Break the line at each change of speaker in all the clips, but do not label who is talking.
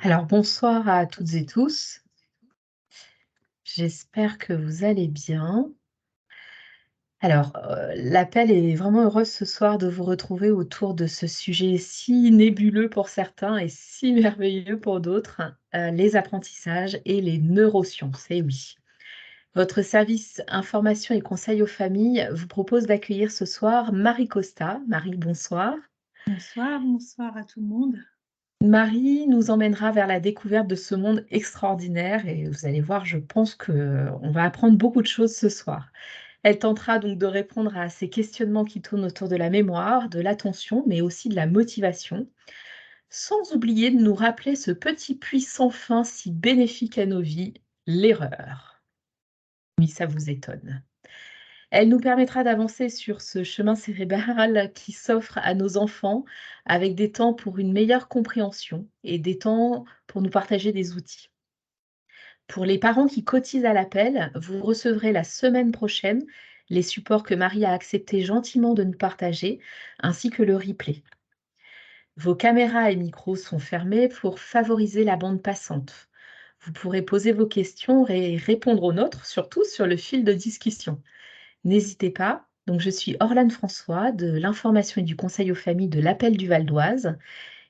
Alors bonsoir à toutes et tous. J'espère que vous allez bien. Alors, l'appel est vraiment heureuse ce soir de vous retrouver autour de ce sujet si nébuleux pour certains et si merveilleux pour d'autres, les apprentissages et les neurosciences, eh oui. Votre service information et conseil aux familles vous propose d'accueillir ce soir Marie Costa. Marie, bonsoir.
Bonsoir, bonsoir à tout le monde.
Marie nous emmènera vers la découverte de ce monde extraordinaire et vous allez voir, je pense qu'on va apprendre beaucoup de choses ce soir. Elle tentera donc de répondre à ces questionnements qui tournent autour de la mémoire, de l'attention, mais aussi de la motivation, sans oublier de nous rappeler ce petit puits sans fin si bénéfique à nos vies, l'erreur. Oui, ça vous étonne. Elle nous permettra d'avancer sur ce chemin cérébral qui s'offre à nos enfants avec des temps pour une meilleure compréhension et des temps pour nous partager des outils. Pour les parents qui cotisent à l'appel, vous recevrez la semaine prochaine les supports que Marie a accepté gentiment de nous partager, ainsi que le replay. Vos caméras et micros sont fermés pour favoriser la bande passante. Vous pourrez poser vos questions et répondre aux nôtres, surtout sur le fil de discussion. N'hésitez pas. Donc, je suis Orlane François de l'information et du conseil aux familles de l'Appel du Val d'Oise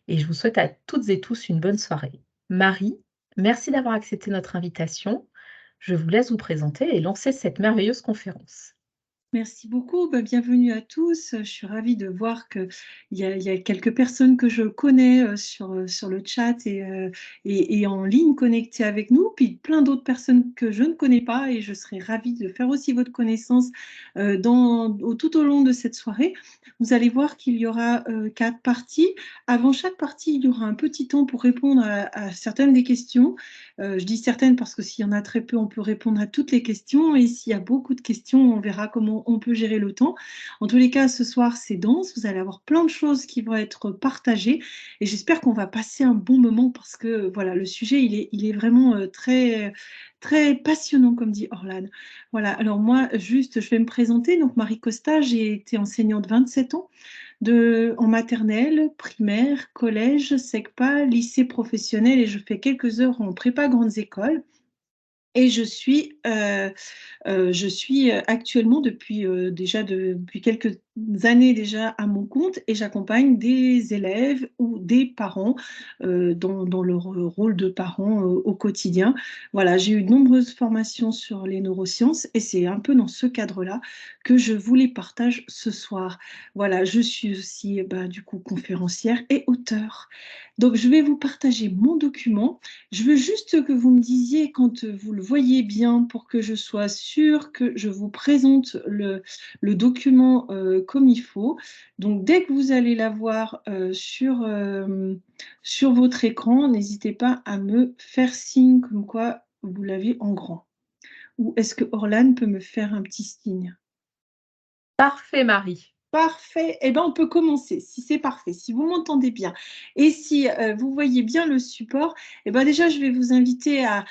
et je vous souhaite à toutes et tous une bonne soirée. Marie, merci d'avoir accepté notre invitation. Je vous laisse vous présenter et lancer cette merveilleuse conférence.
Merci beaucoup, bienvenue à tous. Je suis ravie de voir qu'il y a quelques personnes que je connais sur le chat et en ligne connectées avec nous, puis plein d'autres personnes que je ne connais pas et je serai ravie de faire aussi votre connaissance tout au long de cette soirée. Vous allez voir qu'il y aura 4 parties. Avant chaque partie, il y aura un petit temps pour répondre à certaines des questions. Je dis certaines parce que s'il y en a très peu, on peut répondre à toutes les questions et s'il y a beaucoup de questions, on verra comment on peut gérer le temps. En tous les cas, ce soir, c'est dense. Vous allez avoir plein de choses qui vont être partagées et j'espère qu'on va passer un bon moment parce que voilà, le sujet, il est vraiment très, très passionnant, comme dit Orlane. Voilà, alors moi, juste, je vais me présenter. Donc, Marie Costa, j'ai été enseignante 27 ans en maternelle, primaire, collège, SECPA, lycée professionnel et je fais quelques heures en prépa grandes écoles. Et je suis actuellement depuis quelques années déjà à mon compte et j'accompagne des élèves ou des parents dans leur rôle de parents au quotidien. Voilà, j'ai eu de nombreuses formations sur les neurosciences et c'est un peu dans ce cadre-là que je vous les partage ce soir. Voilà, je suis aussi du coup conférencière et auteure. Donc je vais vous partager mon document. Je veux juste que vous me disiez quand vous le voyez bien pour que je sois sûre que je vous présente le document comme il faut. Donc, dès que vous allez l'avoir sur votre écran, n'hésitez pas à me faire signe comme quoi vous l'avez en grand. Ou est-ce que Orlane peut me faire un petit signe?
Parfait, Marie.
Parfait. Eh ben, on peut commencer, si c'est parfait, si vous m'entendez bien. Et si vous voyez bien le support, eh ben, déjà, je vais vous inviter à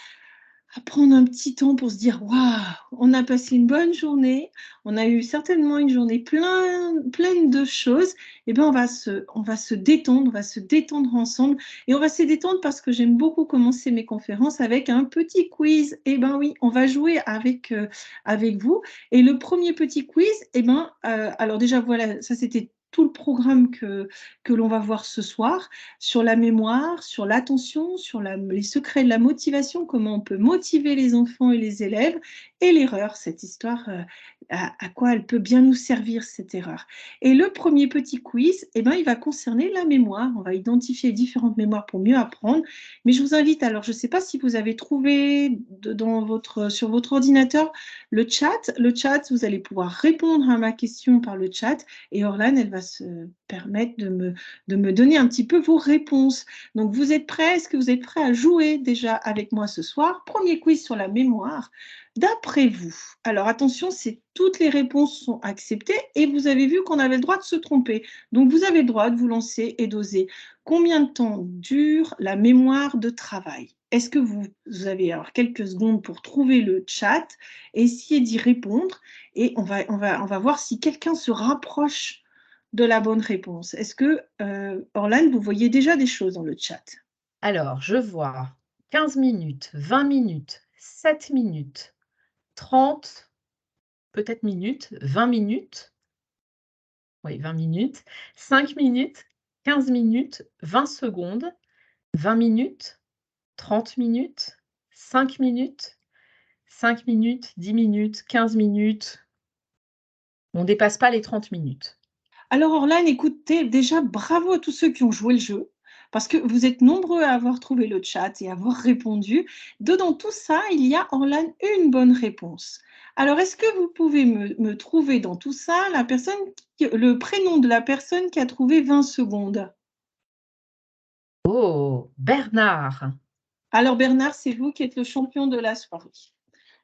prendre un petit temps pour se dire: «Waouh, on a passé une bonne journée, on a eu certainement une journée pleine de choses et ben, on va se détendre, on va se détendre ensemble et on va se détendre parce que j'aime beaucoup commencer mes conférences avec un petit quiz». Et ben, oui, on va jouer avec vous et le premier petit quiz et ben, alors déjà voilà, ça c'était tout le programme que l'on va voir ce soir sur la mémoire, sur l'attention, sur les secrets de la motivation, comment on peut motiver les enfants et les élèves, et l'erreur, cette histoire, à quoi elle peut bien nous servir, cette erreur. Et le premier petit quiz, eh ben, il va concerner la mémoire. On va identifier différentes mémoires pour mieux apprendre. Mais je vous invite, alors je ne sais pas si vous avez trouvé sur votre ordinateur le chat. Le chat, vous allez pouvoir répondre à ma question par le chat. Et Orlane, elle va se permettre de me donner un petit peu vos réponses. Donc, vous êtes prêts? Est-ce que vous êtes prêts à jouer déjà avec moi ce soir? Premier quiz sur la mémoire. D'après vous, alors attention, toutes les réponses sont acceptées et vous avez vu qu'on avait le droit de se tromper. Donc, vous avez le droit de vous lancer et d'oser. Combien de temps dure la mémoire de travail? Est-ce que vous avez alors quelques secondes pour trouver le chat, essayer d'y répondre et on va voir si quelqu'un se rapproche de la bonne réponse. Est-ce que, Orlane, vous voyez déjà des choses dans le chat?
Alors, je vois 15 minutes, 20 minutes, 7 minutes, 30 peut-être minutes, 20 minutes, oui 20 minutes, 5 minutes, 15 minutes, 20 secondes, 20 minutes, 30 minutes, 5 minutes, 5 minutes, 10 minutes, 15 minutes. On dépasse pas les 30 minutes.
Alors Orlan, écoutez, déjà bravo à tous ceux qui ont joué le jeu, parce que vous êtes nombreux à avoir trouvé le chat et à avoir répondu. Dedans tout ça, il y a Orlan une bonne réponse. Alors, est-ce que vous pouvez me trouver dans tout ça le prénom de la personne qui a trouvé 20 secondes?
Oh! Bernard.
Alors Bernard, c'est vous qui êtes le champion de la soirée.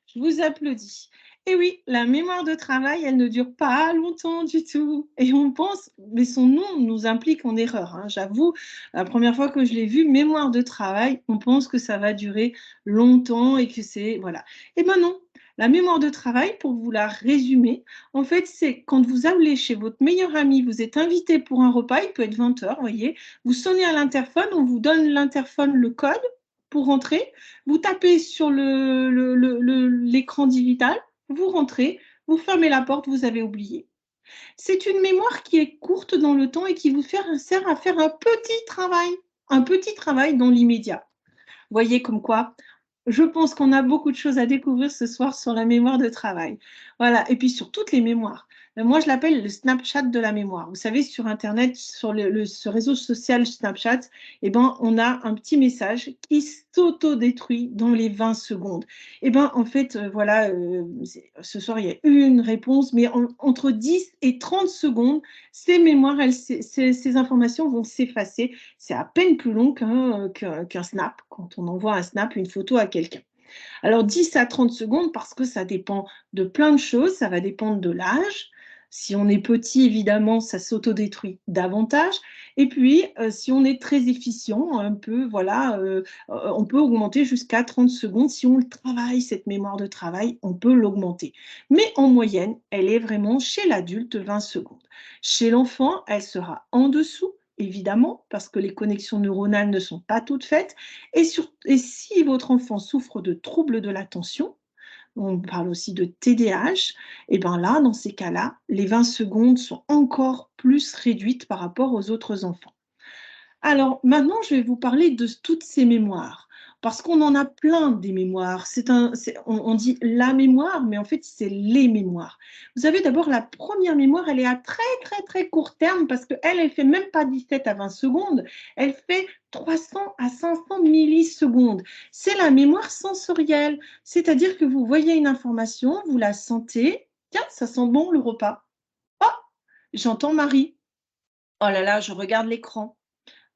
Je vous applaudis. Et oui, la mémoire de travail, elle ne dure pas longtemps du tout. Et on pense, mais son nom nous implique en erreur, hein. J'avoue, la première fois que je l'ai vu, mémoire de travail, on pense que ça va durer longtemps et que c'est... Voilà. Eh bien non, la mémoire de travail, pour vous la résumer, en fait, c'est quand vous allez chez votre meilleur ami, vous êtes invité pour un repas, il peut être 20 heures, vous voyez, vous sonnez à l'interphone, on vous donne l'interphone, le code pour rentrer, vous tapez sur l'écran digital, vous rentrez, vous fermez la porte, vous avez oublié. C'est une mémoire qui est courte dans le temps et qui vous sert à faire un petit travail dans l'immédiat. Voyez comme quoi, je pense qu'on a beaucoup de choses à découvrir ce soir sur la mémoire de travail. Voilà, et puis sur toutes les mémoires. Moi, je l'appelle le Snapchat de la mémoire. Vous savez, sur Internet, sur ce réseau social Snapchat, eh ben, on a un petit message qui s'auto-détruit dans les 20 secondes. Eh ben, en fait, voilà, ce soir, il y a une réponse, mais entre 10 et 30 secondes, ces mémoires, ces informations vont s'effacer. C'est à peine plus long qu'un snap, quand on envoie un snap, une photo à quelqu'un. Alors 10 à 30 secondes, parce que ça dépend de plein de choses, ça va dépendre de l'âge. Si on est petit, évidemment, ça s'autodétruit davantage. Et puis, si on est très efficient, un peu, voilà, on peut augmenter jusqu'à 30 secondes. Si on le travaille, cette mémoire de travail, on peut l'augmenter. Mais en moyenne, elle est vraiment chez l'adulte 20 secondes. Chez l'enfant, elle sera en dessous, évidemment, parce que les connexions neuronales ne sont pas toutes faites. Et si votre enfant souffre de troubles de l'attention, on parle aussi de TDAH, et bien là, dans ces cas-là, les 20 secondes sont encore plus réduites par rapport aux autres enfants. Alors maintenant, je vais vous parler de toutes ces mémoires, parce qu'on en a plein des mémoires. On dit la mémoire, mais en fait, c'est les mémoires. Vous savez, d'abord, la première mémoire, elle est à très, très, très court terme, parce qu'elle, elle fait même pas 17 à 20 secondes, elle fait 300 à 500 millisecondes. C'est la mémoire sensorielle, c'est-à-dire que vous voyez une information, vous la sentez, tiens, ça sent bon le repas. Oh, j'entends Marie. Oh là là, je regarde l'écran.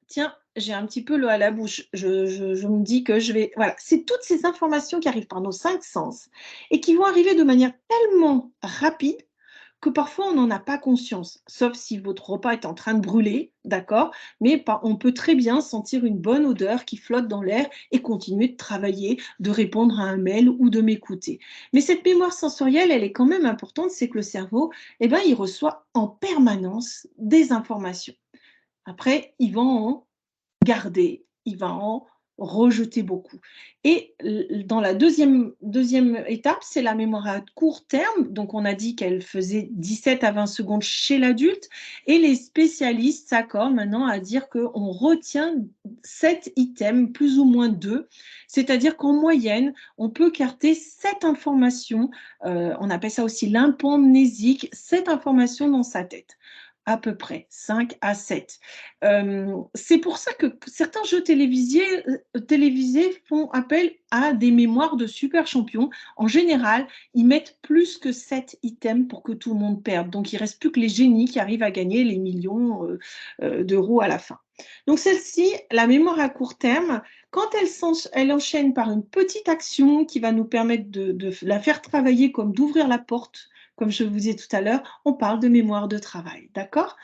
Tiens, j'ai un petit peu l'eau à la bouche. Je me dis que je vais... Voilà, c'est toutes ces informations qui arrivent par nos 5 sens et qui vont arriver de manière tellement rapide que parfois on n'en a pas conscience, sauf si votre repas est en train de brûler, d'accord? Mais on peut très bien sentir une bonne odeur qui flotte dans l'air et continuer de travailler, de répondre à un mail ou de m'écouter. Mais cette mémoire sensorielle, elle est quand même importante, c'est que le cerveau, eh ben, il reçoit en permanence des informations. Après, il va en garder, il va en rejeter beaucoup. Et dans la deuxième étape, c'est la mémoire à court terme. Donc, on a dit qu'elle faisait 17 à 20 secondes chez l'adulte. Et les spécialistes s'accordent maintenant à dire qu'on retient 7 items, plus ou moins 2. C'est-à-dire qu'en moyenne, on peut capter 7 informations. On appelle ça aussi l'impamnésique, 7 informations dans sa tête. À peu près 5 à 7. C'est pour ça que certains jeux télévisés font appel à des mémoires de super champions. En général, ils mettent plus que 7 items pour que tout le monde perde. Donc, il ne reste plus que les génies qui arrivent à gagner les millions d'euros à la fin. Donc, celle-ci, la mémoire à court terme, quand elle enchaîne par une petite action qui va nous permettre de la faire travailler comme d'ouvrir la porte, comme je vous disais tout à l'heure, on parle de mémoire de travail, d'accord?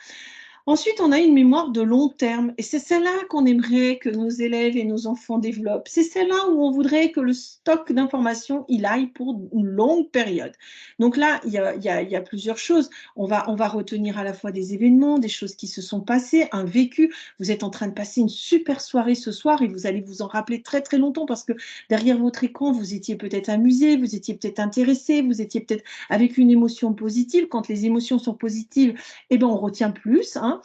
Ensuite, on a une mémoire de long terme et c'est celle-là qu'on aimerait que nos élèves et nos enfants développent. C'est celle-là où on voudrait que le stock d'informations, il aille pour une longue période. Donc là, il y a plusieurs choses. On va retenir à la fois des événements, des choses qui se sont passées, un vécu. Vous êtes en train de passer une super soirée ce soir et vous allez vous en rappeler très, très longtemps parce que derrière votre écran, vous étiez peut-être amusé, vous étiez peut-être intéressé, vous étiez peut-être avec une émotion positive. Quand les émotions sont positives, eh ben, on retient plus, hein.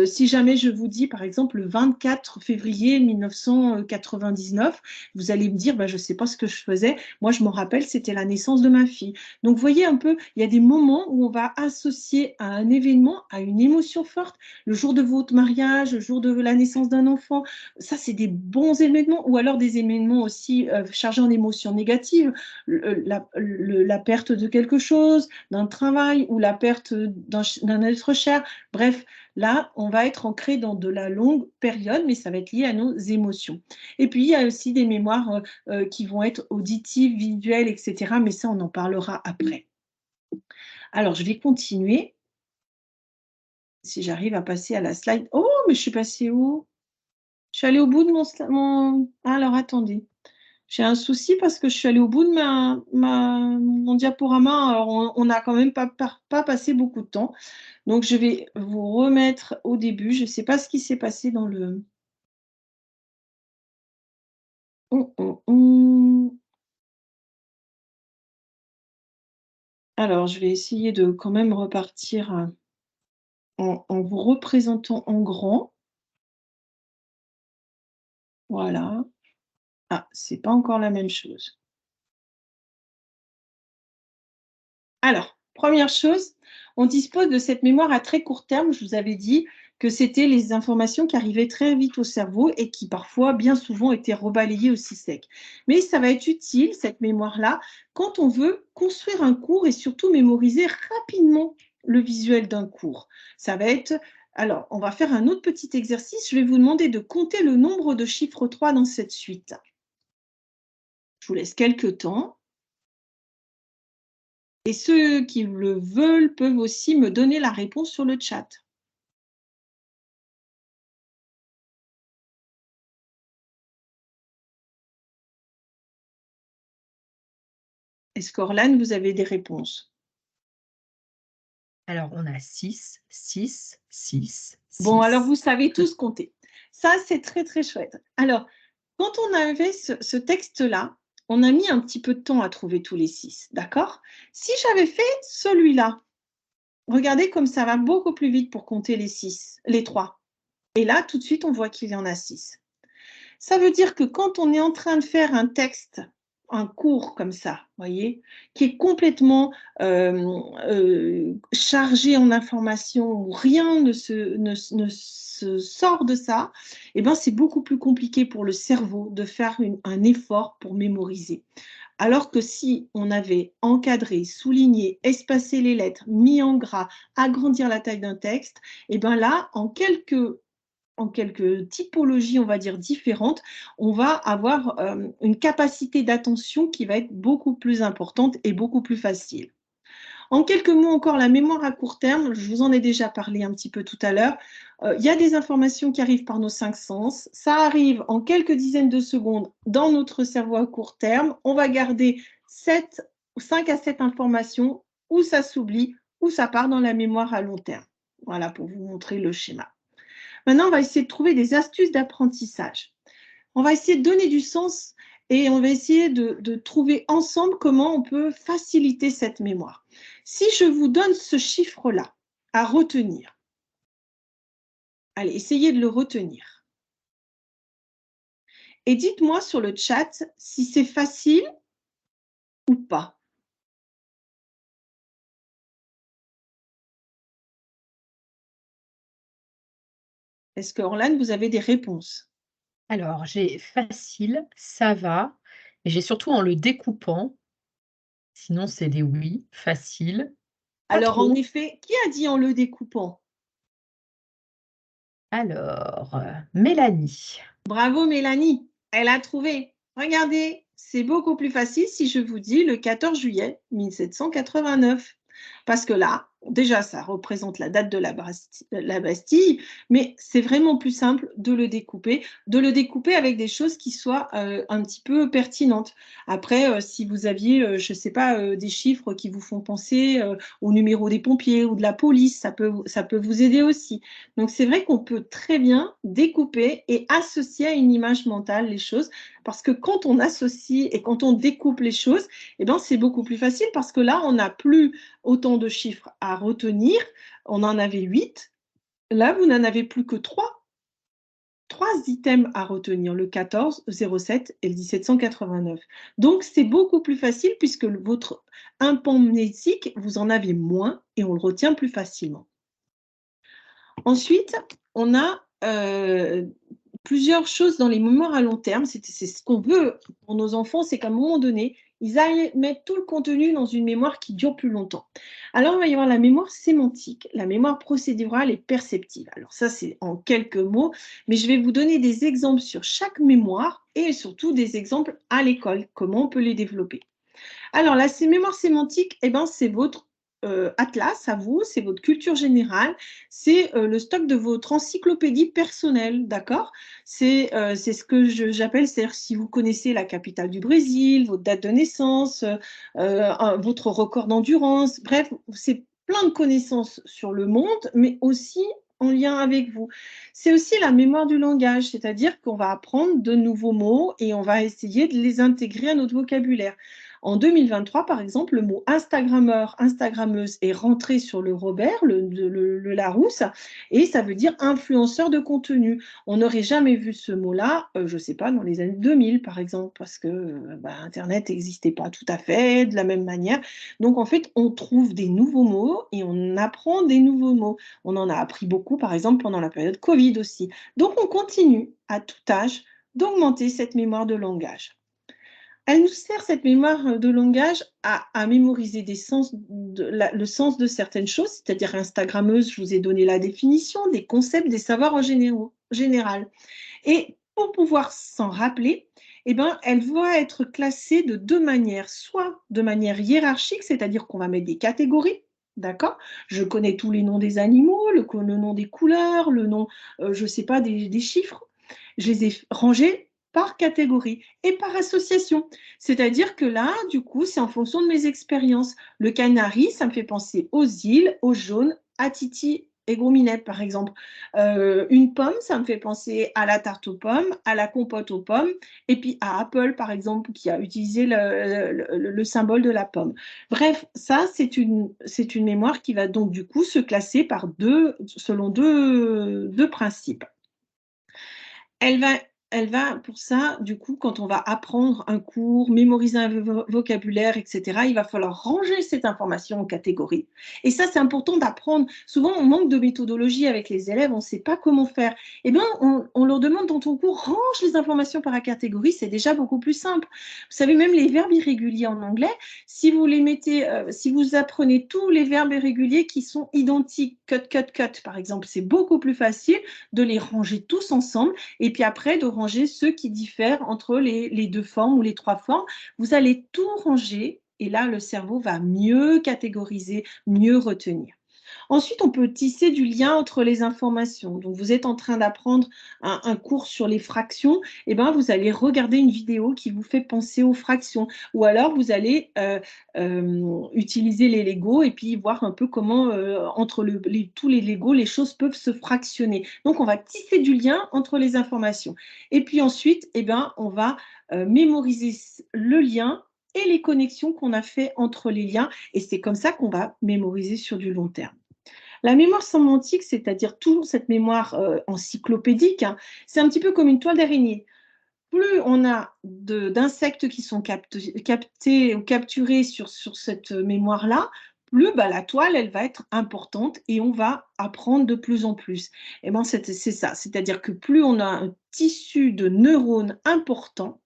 Si jamais je vous dis, par exemple, le 24 février 1999, vous allez me dire, bah, je ne sais pas ce que je faisais. Moi, je me rappelle, c'était la naissance de ma fille. Donc, vous voyez un peu, il y a des moments où on va associer à un événement, à une émotion forte. Le jour de votre mariage, le jour de la naissance d'un enfant, ça, c'est des bons événements. Ou alors des événements aussi chargés en émotions négatives. La perte de quelque chose, d'un travail ou la perte d'un être cher. Bref, là, on va être ancré dans de la longue période, mais ça va être lié à nos émotions. Et puis, il y a aussi des mémoires qui vont être auditives, visuelles, etc. Mais ça, on en parlera après. Alors, je vais continuer. Si j'arrive à passer à la slide. Oh, mais je suis passée où? Je suis allée au bout de mon... Alors, attendez. J'ai un souci parce que je suis allée au bout de mon diaporama. Alors, on n'a quand même pas passé beaucoup de temps. Donc, je vais vous remettre au début. Je ne sais pas ce qui s'est passé dans le... Alors, je vais essayer de quand même repartir en vous représentant en grand. Voilà. Ah, c'est pas encore la même chose. Alors, première chose, on dispose de cette mémoire à très court terme. Je vous avais dit que c'était les informations qui arrivaient très vite au cerveau et qui parfois, bien souvent, étaient rebalayées aussi sec. Mais ça va être utile, cette mémoire-là, quand on veut construire un cours et surtout mémoriser rapidement le visuel d'un cours. Ça va être... Alors, on va faire un autre petit exercice. Je vais vous demander de compter le nombre de chiffres 3 dans cette suite. Je vous laisse quelques temps. Et ceux qui le veulent peuvent aussi me donner la réponse sur le chat. Est-ce qu'Orlane, vous avez des réponses?
Alors, on a 6, 6, 6,
Bon, alors
6.
vous savez tous compter. Ça, c'est très, très chouette. Alors, quand on avait ce texte-là, on a mis un petit peu de temps à trouver tous les 6, d'accord? Si j'avais fait celui-là, regardez comme ça va beaucoup plus vite pour compter les 6, les 3. Et là, tout de suite, on voit qu'il y en a 6. Ça veut dire que quand on est en train de faire un texte, un cours comme ça, voyez, qui est complètement chargé en informations, où rien ne se sort de ça, eh ben, c'est beaucoup plus compliqué pour le cerveau de faire un effort pour mémoriser. Alors que si on avait encadré, souligné, espacé les lettres, mis en gras, agrandir la taille d'un texte, eh ben là, en quelques typologies, on va dire, différentes, on va avoir une capacité d'attention qui va être beaucoup plus importante et beaucoup plus facile. En quelques mots encore, la mémoire à court terme, je vous en ai déjà parlé un petit peu tout à l'heure, il y a des informations qui arrivent par nos 5 sens, ça arrive en quelques dizaines de secondes dans notre cerveau à court terme, on va garder 5 à 7 informations, ou ça s'oublie, ou ça part dans la mémoire à long terme. Voilà pour vous montrer le schéma. Maintenant, on va essayer de trouver des astuces d'apprentissage. On va essayer de donner du sens et on va essayer de trouver ensemble comment on peut faciliter cette mémoire. Si je vous donne ce chiffre-là à retenir, allez, essayez de le retenir. Et dites-moi sur le chat si c'est facile ou pas. Est-ce que, Orlane, vous avez des réponses?
Alors, j'ai facile, ça va, et j'ai surtout en le découpant, sinon c'est des oui, facile, pas
Alors, en
trop.
effet, qui a dit en le découpant?
Alors, Mélanie.
Bravo Mélanie, elle a trouvé. Regardez, c'est beaucoup plus facile si je vous dis le 14 juillet 1789. Parce que là, déjà, ça représente la date de la Bastille, mais c'est vraiment plus simple de le découper avec des choses qui soient un petit peu pertinentes. Après, si vous aviez, je ne sais pas, des chiffres qui vous font penser au numéro des pompiers ou de la police, ça peut vous aider aussi. Donc, c'est vrai qu'on peut très bien découper et associer à une image mentale les choses, parce que quand on associe et quand on découpe les choses, eh ben, c'est beaucoup plus facile parce que là, on n'a plus autant de chiffres à retenir. On en avait 8. Là, vous n'en avez plus que 3. 3 items à retenir, le 14, le 07 et le 1789. Donc, c'est beaucoup plus facile puisque votre implant mnésique, vous en avez moins et on le retient plus facilement. Ensuite, on a plusieurs choses dans les mémoires à long terme. C'est ce qu'on veut pour nos enfants, c'est qu'à un moment donné, ils aillent mettre tout le contenu dans une mémoire qui dure plus longtemps. Alors, il va y avoir la mémoire sémantique, la mémoire procédurale et perceptive. Alors ça, c'est en quelques mots, mais je vais vous donner des exemples sur chaque mémoire et surtout des exemples à l'école, comment on peut les développer. Alors, la mémoire sémantique, eh ben, c'est votre atlas à vous, c'est votre culture générale, c'est le stock de votre encyclopédie personnelle, d'accord? C'est ce que j'appelle, c'est-à-dire si vous connaissez la capitale du Brésil, votre date de naissance, votre record d'endurance, bref, c'est plein de connaissances sur le monde, mais aussi en lien avec vous. C'est aussi la mémoire du langage, c'est-à-dire qu'on va apprendre de nouveaux mots et on va essayer de les intégrer à notre vocabulaire. En 2023, par exemple, le mot Instagrammeur, Instagrammeuse est rentré sur le Robert, le Larousse, et ça veut dire influenceur de contenu. On n'aurait jamais vu ce mot-là, je ne sais pas, dans les années 2000, par exemple, parce que Internet n'existait pas tout à fait de la même manière. Donc, en fait, on trouve des nouveaux mots et on apprend des nouveaux mots. On en a appris beaucoup, par exemple, pendant la période Covid aussi. Donc, on continue à tout âge d'augmenter cette mémoire de langage. Elle nous sert, cette mémoire de langage, à mémoriser le sens de certaines choses, c'est-à-dire Instagrammeuse, je vous ai donné la définition, des concepts, des savoirs en général. Et pour pouvoir s'en rappeler, eh ben, elle va être classée de deux manières, soit de manière hiérarchique, c'est-à-dire qu'on va mettre des catégories, d'accord? Je connais tous les noms des animaux, le nom des couleurs, le nom, je ne sais pas, des chiffres. Je les ai rangés par catégorie et par association. C'est-à-dire que là, du coup, c'est en fonction de mes expériences. Le canari, ça me fait penser aux îles, aux jaunes, à Titi et Gros Minet, par exemple. Une pomme, ça me fait penser à la tarte aux pommes, à la compote aux pommes, et puis à Apple, par exemple, qui a utilisé le symbole de la pomme. Bref, ça, c'est une mémoire qui va donc, du coup, se classer selon deux principes. Elle va pour ça, du coup, quand on va apprendre un cours, mémoriser un vocabulaire, et cetera, il va falloir ranger cette information en catégories. Et ça, c'est important d'apprendre. Souvent, on manque de méthodologie avec les élèves, on ne sait pas comment faire. Eh bien, on leur demande dans ton cours, range les informations par catégorie, c'est déjà beaucoup plus simple. Vous savez, même les verbes irréguliers en anglais, si vous les mettez, si vous apprenez tous les verbes irréguliers qui sont identiques, cut, cut, cut, par exemple, c'est beaucoup plus facile de les ranger tous ensemble et puis après de ranger ceux qui diffèrent entre les deux formes ou les trois formes. Vous allez tout ranger et là, le cerveau va mieux catégoriser, mieux retenir. Ensuite, on peut tisser du lien entre les informations. Donc, vous êtes en train d'apprendre un cours sur les fractions, et ben, vous allez regarder une vidéo qui vous fait penser aux fractions. Ou alors, vous allez utiliser les Legos et puis voir un peu comment, entre tous les Legos, les choses peuvent se fractionner. Donc, on va tisser du lien entre les informations. Et puis ensuite, eh ben, on va mémoriser le lien et les connexions qu'on a fait entre les liens. Et c'est comme ça qu'on va mémoriser sur du long terme. La mémoire sémantique, c'est-à-dire toujours cette mémoire encyclopédique, hein, c'est un petit peu comme une toile d'araignée. Plus on a d'insectes qui sont captés ou capturés sur cette mémoire-là, plus la toile, elle va être importante et on va apprendre de plus en plus. Et ben, c'est ça, c'est-à-dire que plus on a un tissu de neurones important,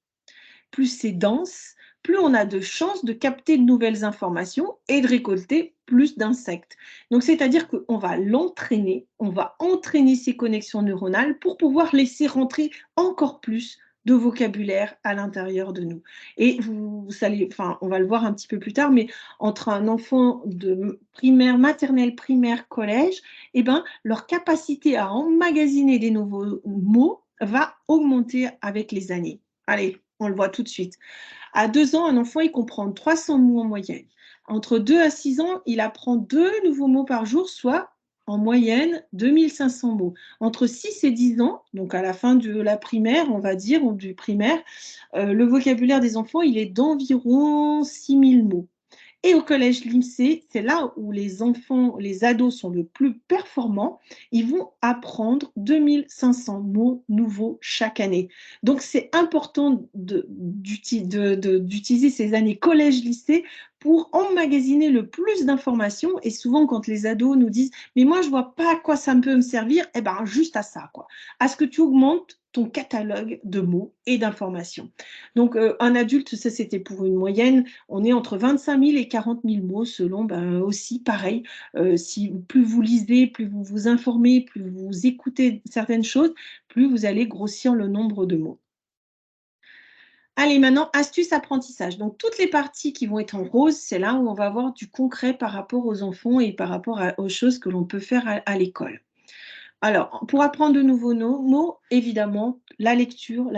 plus c'est dense, plus on a de chances de capter de nouvelles informations et de récolter plus d'insectes. Donc, c'est-à-dire qu'on va l'entraîner, on va entraîner ces connexions neuronales pour pouvoir laisser rentrer encore plus de vocabulaire à l'intérieur de nous. Et vous allez, enfin, on va le voir un petit peu plus tard, mais entre un enfant de primaire, maternelle, primaire, collège, eh ben, leur capacité à emmagasiner des nouveaux mots va augmenter avec les années. Allez, on le voit tout de suite. À 2 ans, un enfant, il comprend 300 mots en moyenne. Entre 2 à 6 ans, il apprend 2 nouveaux mots par jour, soit en moyenne 2500 mots. Entre 6 et 10 ans, donc à la fin de la primaire, on va dire, ou du primaire, le vocabulaire des enfants, il est d'environ 6000 mots. Et au collège-lycée, c'est là où les enfants, les ados sont le plus performants. Ils vont apprendre 2500 mots nouveaux chaque année. Donc, c'est important d'utiliser ces années collège-lycée pour emmagasiner le plus d'informations. Et souvent, quand les ados nous disent « Mais moi, je ne vois pas à quoi ça peut me servir », eh bien, juste à ça, quoi. À ce que tu augmentes ton catalogue de mots et d'informations. Donc, un adulte, ça, c'était pour une moyenne, on est entre 25 000 et 40 000 mots selon, ben, aussi pareil, si plus vous lisez, plus vous vous informez, plus vous écoutez certaines choses, plus vous allez grossir le nombre de mots. Allez, maintenant, astuce apprentissage. Donc, toutes les parties qui vont être en rose, c'est là où on va avoir du concret par rapport aux enfants et par rapport aux choses que l'on peut faire à l'école. Alors, pour apprendre de nouveaux mots, évidemment, la lecture,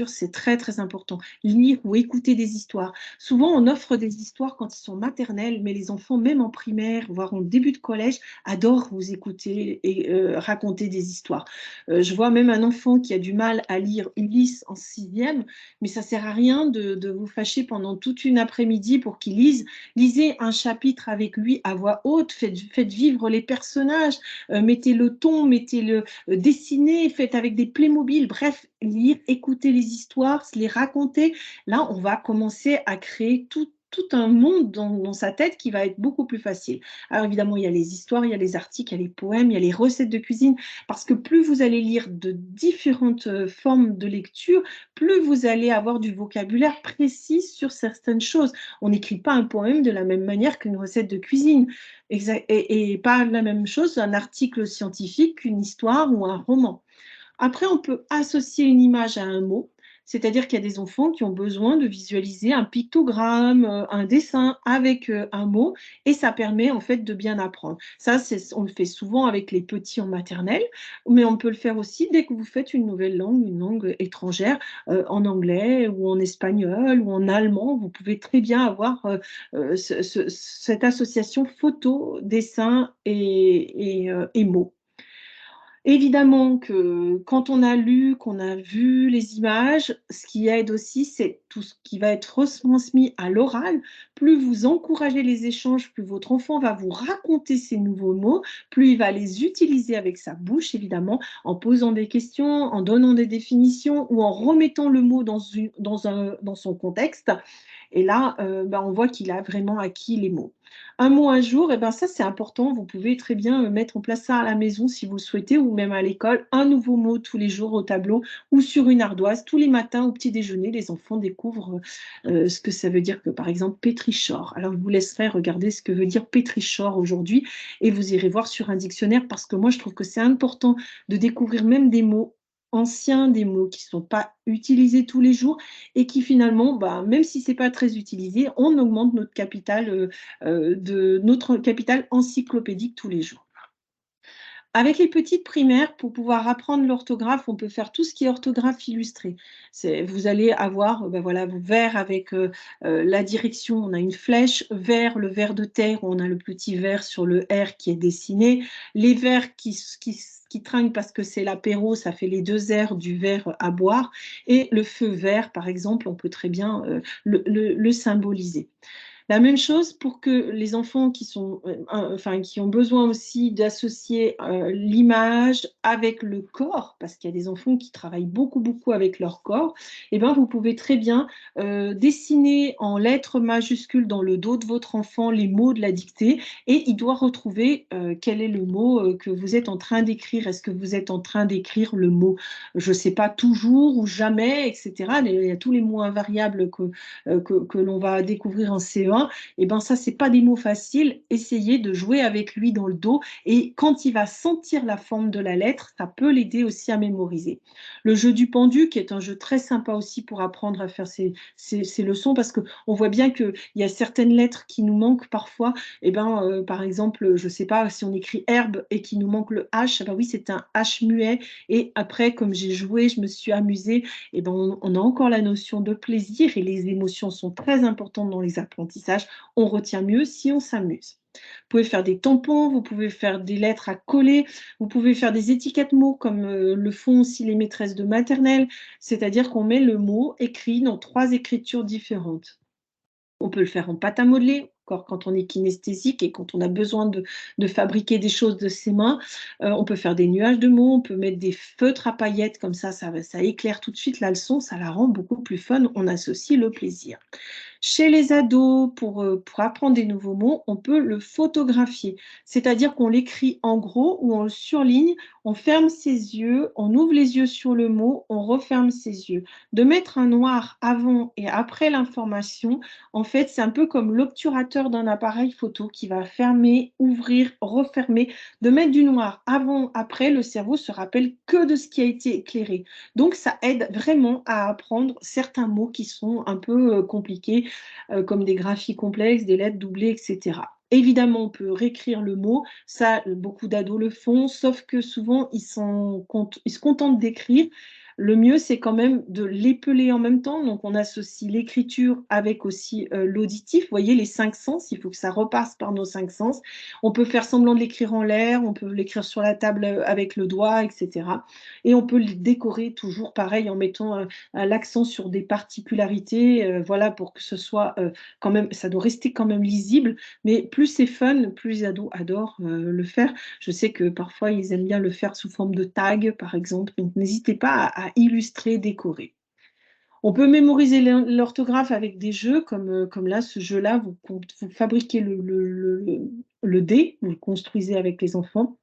c'est très, très important. Lire ou écouter des histoires. Souvent, on offre des histoires quand ils sont maternels, mais les enfants, même en primaire, voire en début de collège, adorent vous écouter et raconter des histoires. Je vois même un enfant qui a du mal à lire Ulysse en sixième, mais ça sert à rien de vous fâcher pendant toute une après-midi pour qu'il lise. Lisez un chapitre avec lui à voix haute, faites vivre les personnages, mettez le ton, mettez-le dessiné, faites avec des Playmobil, bref, lire, écouter les histoires, se les raconter. Là, on va commencer à créer tout un monde dans sa tête qui va être beaucoup plus facile. Alors évidemment, il y a les histoires, il y a les articles, il y a les poèmes, il y a les recettes de cuisine, parce que plus vous allez lire de différentes formes de lecture, plus vous allez avoir du vocabulaire précis sur certaines choses. On n'écrit pas un poème de la même manière qu'une recette de cuisine. Et pas la même chose un article scientifique qu'une histoire ou un roman. Après, on peut associer une image à un mot, c'est-à-dire qu'il y a des enfants qui ont besoin de visualiser un pictogramme, un dessin avec un mot, et ça permet en fait de bien apprendre. Ça, on le fait souvent avec les petits en maternelle, mais on peut le faire aussi dès que vous faites une langue étrangère, en anglais ou en espagnol ou en allemand. Vous pouvez très bien avoir cette association photo, dessin et mots. Évidemment que quand on a lu, qu'on a vu les images, ce qui aide aussi, c'est tout ce qui va être retransmis à l'oral. Plus vous encouragez les échanges, plus votre enfant va vous raconter ces nouveaux mots, plus il va les utiliser avec sa bouche, évidemment, en posant des questions, en donnant des définitions ou en remettant le mot dans son contexte. Et là, ben, on voit qu'il a vraiment acquis les mots. Un mot un jour, et ben ça c'est important, vous pouvez très bien mettre en place ça à la maison si vous le souhaitez ou même à l'école, un nouveau mot tous les jours au tableau ou sur une ardoise. Tous les matins au petit déjeuner, les enfants découvrent ce que ça veut dire que par exemple pétrichor. Alors je vous laisserai regarder ce que veut dire pétrichor aujourd'hui et vous irez voir sur un dictionnaire parce que moi je trouve que c'est important de découvrir même des mots anciens, des mots qui ne sont pas utilisés tous les jours et qui finalement, bah, même si ce n'est pas très utilisé, on augmente notre capital encyclopédique tous les jours. Avec les petites primaires, pour pouvoir apprendre l'orthographe, on peut faire tout ce qui est orthographe illustrée. Vous allez avoir ben voilà, vert avec la direction, on a une flèche, vert, le vert de terre, on a le petit vert sur le R qui est dessiné, les verts qui trinquent parce que c'est l'apéro, ça fait les deux R du verre à boire, et le feu vert, par exemple, on peut très bien le symboliser. La même chose pour que les enfants qui ont besoin aussi d'associer l'image avec le corps, parce qu'il y a des enfants qui travaillent beaucoup, beaucoup avec leur corps, et ben, vous pouvez très bien dessiner en lettres majuscules dans le dos de votre enfant les mots de la dictée et il doit retrouver quel est le mot que vous êtes en train d'écrire. Est-ce que vous êtes en train d'écrire le mot, je ne sais pas, toujours ou jamais, etc. Il y a tous les mots invariables que l'on va découvrir en CE1. main, et ben ça, c'est pas des mots faciles. Essayez de jouer avec lui dans le dos et quand il va sentir la forme de la lettre, ça peut l'aider aussi à mémoriser. Le jeu du pendu, qui est un jeu très sympa aussi pour apprendre à faire ces leçons, parce qu'on voit bien qu'il y a certaines lettres qui nous manquent parfois. Et ben, par exemple, je sais pas, si on écrit herbe et qu'il nous manque le H, ah bah oui, c'est un H muet. Et après, comme j'ai joué, je me suis amusée, et ben, on a encore la notion de plaisir et les émotions sont très importantes dans les apprentissages. On retient mieux si on s'amuse. Vous pouvez faire des tampons, vous pouvez faire des lettres à coller, vous pouvez faire des étiquettes mots comme le font aussi les maîtresses de maternelle, c'est-à-dire qu'on met le mot écrit dans 3 écritures différentes. On peut le faire en pâte à modeler, encore quand on est kinesthésique et quand on a besoin de fabriquer des choses de ses mains. On peut faire des nuages de mots, on peut mettre des feutres à paillettes, comme ça éclaire tout de suite la leçon, ça la rend beaucoup plus fun, on associe le plaisir. Chez les ados, pour apprendre des nouveaux mots, on peut le photographier. C'est-à-dire qu'on l'écrit en gros ou on le surligne, on ferme ses yeux, on ouvre les yeux sur le mot, on referme ses yeux. De mettre un noir avant et après l'information, en fait, c'est un peu comme l'obturateur d'un appareil photo qui va fermer, ouvrir, refermer. De mettre du noir avant, après, le cerveau se rappelle que de ce qui a été éclairé. Donc, ça aide vraiment à apprendre certains mots qui sont un peu compliqués, comme des graphies complexes, des lettres doublées, etc. Évidemment, on peut réécrire le mot. Ça, beaucoup d'ados le font, sauf que souvent, ils se contentent d'écrire. Le mieux, c'est quand même de l'épeler en même temps. Donc, on associe l'écriture avec aussi l'auditif. Vous voyez, les 5 sens, il faut que ça repasse par nos 5 sens. On peut faire semblant de l'écrire en l'air, on peut l'écrire sur la table avec le doigt, etc. Et on peut le décorer toujours pareil en mettant l'accent sur des particularités, voilà, pour que ce soit quand même, ça doit rester quand même lisible, mais plus c'est fun, plus les ados adorent le faire. Je sais que parfois ils aiment bien le faire sous forme de tag, par exemple, donc n'hésitez pas à illustrer, décorer. On peut mémoriser l'orthographe avec des jeux comme là, ce jeu-là, vous fabriquez le dé, vous le construisez avec les enfants.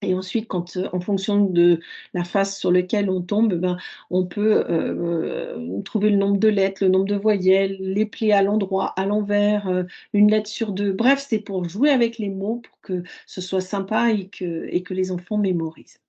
Et ensuite, en fonction de la face sur laquelle on tombe, ben, on peut trouver le nombre de lettres, le nombre de voyelles, les plier à l'endroit, à l'envers, une lettre sur deux. Bref, c'est pour jouer avec les mots, pour que ce soit sympa et que les enfants mémorisent.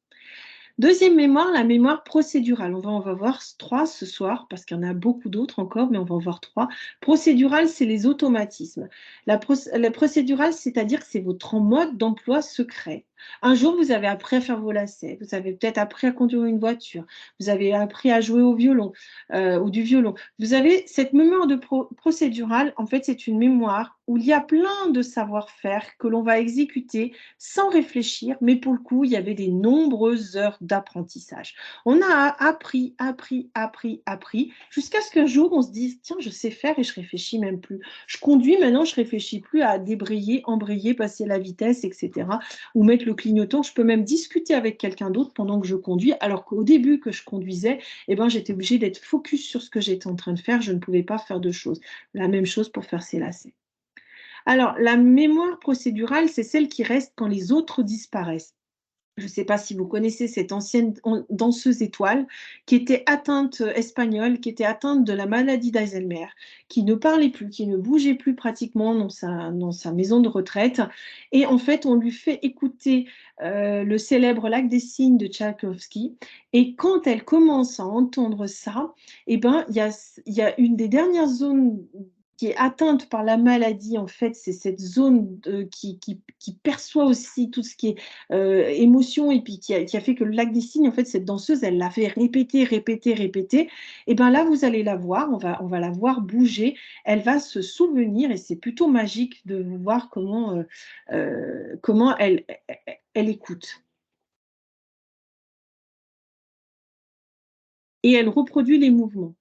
Deuxième mémoire, la mémoire procédurale. On va voir 3 ce soir, parce qu'il y en a beaucoup d'autres encore, mais on va en voir 3. Procédurale, c'est les automatismes. La procédurale, c'est-à-dire que c'est votre mode d'emploi secret. Un jour, vous avez appris à faire vos lacets, vous avez peut-être appris à conduire une voiture, vous avez appris à jouer au violon ou du violon. Vous avez cette mémoire de procédurale, en fait, c'est une mémoire où il y a plein de savoir-faire que l'on va exécuter sans réfléchir, mais pour le coup, il y avait des nombreuses heures d'apprentissage. On a appris, jusqu'à ce qu'un jour, on se dise, tiens, je sais faire et je réfléchis même plus. Je conduis, maintenant, je réfléchis plus à débrayer, embrayer, passer la vitesse, etc. Ou mettre le clignotant. Je peux même discuter avec quelqu'un d'autre pendant que je conduis, alors qu'au début que je conduisais, eh ben, j'étais obligée d'être focus sur ce que j'étais en train de faire. Je ne pouvais pas faire de choses. La même chose pour faire ses lacets. Alors, la mémoire procédurale, c'est celle qui reste quand les autres disparaissent. Je ne sais pas si vous connaissez cette ancienne danseuse étoile qui était atteinte, espagnole, qui était atteinte de la maladie d'Alzheimer, qui ne parlait plus, qui ne bougeait plus pratiquement dans sa maison de retraite. Et en fait, on lui fait écouter le célèbre Lac des Cygnes de Tchaïkovski. Et quand elle commence à entendre ça, eh ben, il y a une des dernières zones qui est atteinte par la maladie, en fait, c'est cette zone qui perçoit aussi tout ce qui est émotion et puis qui a fait que le lac des cygnes, en fait, cette danseuse, elle l'a fait répéter, répéter, répéter. Et bien là, vous allez la voir, on va la voir bouger, elle va se souvenir et c'est plutôt magique de voir comment elle écoute. Et elle reproduit les mouvements.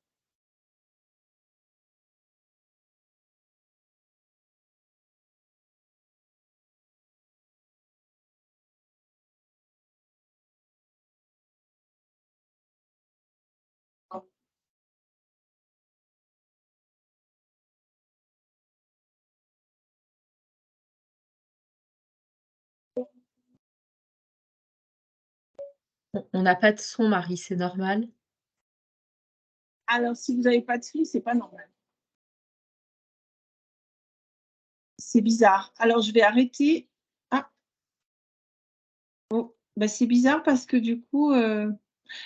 On n'a pas de son, Marie, c'est normal?
Alors, si vous n'avez pas de flux, c'est pas normal. c'est bizarre. Alors, je vais arrêter. Ah, oh, bah, c'est bizarre parce que du coup,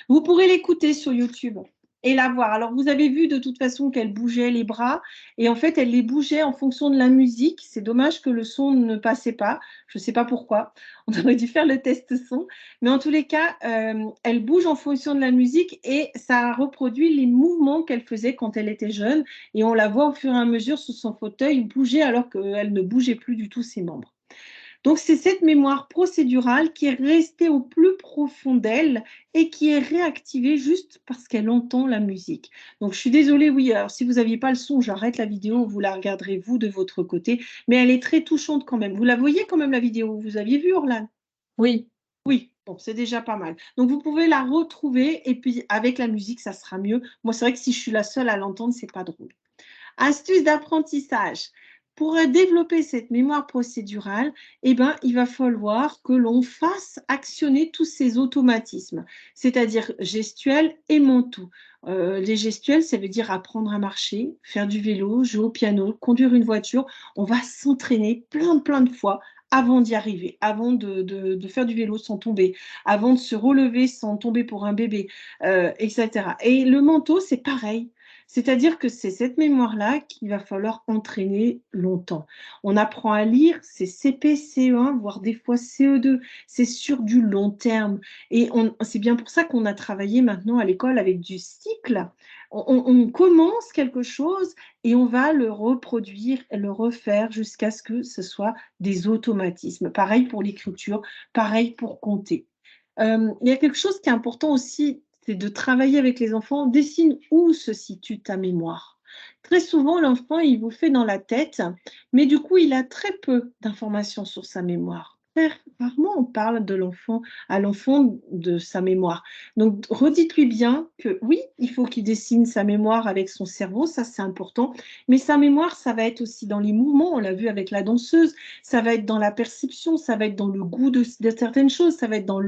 vous pourrez l'écouter sur YouTube et la voir. Alors, vous avez vu de toute façon qu'elle bougeait les bras et en fait, elle les bougeait en fonction de la musique. C'est dommage que le son ne passait pas. Je ne sais pas pourquoi. On aurait dû faire le test son. Mais en tous les cas, elle bouge en fonction de la musique et ça reproduit les mouvements qu'elle faisait quand elle était jeune. Et on la voit au fur et à mesure sous son fauteuil bouger alors qu'elle ne bougeait plus du tout ses membres. Donc, c'est cette mémoire procédurale qui est restée au plus profond d'elle et qui est réactivée juste parce qu'elle entend la musique. Donc, je suis désolée, oui, alors si vous n'aviez pas le son, j'arrête la vidéo, vous la regarderez vous de votre côté, mais elle est très touchante quand même. Vous la voyez quand même la vidéo, vous aviez vu Orlan?
Oui,
Oui, bon, c'est déjà pas mal. Donc, vous pouvez la retrouver et puis avec la musique, ça sera mieux. Moi, c'est vrai que si je suis la seule à l'entendre, c'est pas drôle. Astuce d'apprentissage. Pour développer cette mémoire procédurale, eh ben, il va falloir que l'on fasse actionner tous ces automatismes, c'est-à-dire gestuels et mentaux. Les gestuels, ça veut dire apprendre à marcher, faire du vélo, jouer au piano, conduire une voiture. On va s'entraîner plein de fois avant d'y arriver, avant de faire du vélo sans tomber, avant de se relever sans tomber pour un bébé, etc. Et le mental, c'est pareil. C'est-à-dire que c'est cette mémoire-là qu'il va falloir entraîner longtemps. On apprend à lire, c'est CP, CE1, voire des fois CE2. C'est sur du long terme. Et c'est bien pour ça qu'on a travaillé maintenant à l'école avec du cycle. On commence quelque chose et on va le reproduire et le refaire jusqu'à ce que ce soit des automatismes. Pareil pour l'écriture, pareil pour compter. Il y a quelque chose qui est important aussi, c'est de travailler avec les enfants. Dessine où se situe ta mémoire. Très souvent, l'enfant, il vous fait dans la tête, mais du coup, il a très peu d'informations sur sa mémoire. Très rarement, on parle de l'enfant à l'enfant de sa mémoire. Donc, redites-lui bien que oui, il faut qu'il dessine sa mémoire avec son cerveau, ça c'est important, mais sa mémoire, ça va être aussi dans les mouvements, on l'a vu avec la danseuse, ça va être dans la perception, ça va être dans le goût de certaines choses, ça va être dans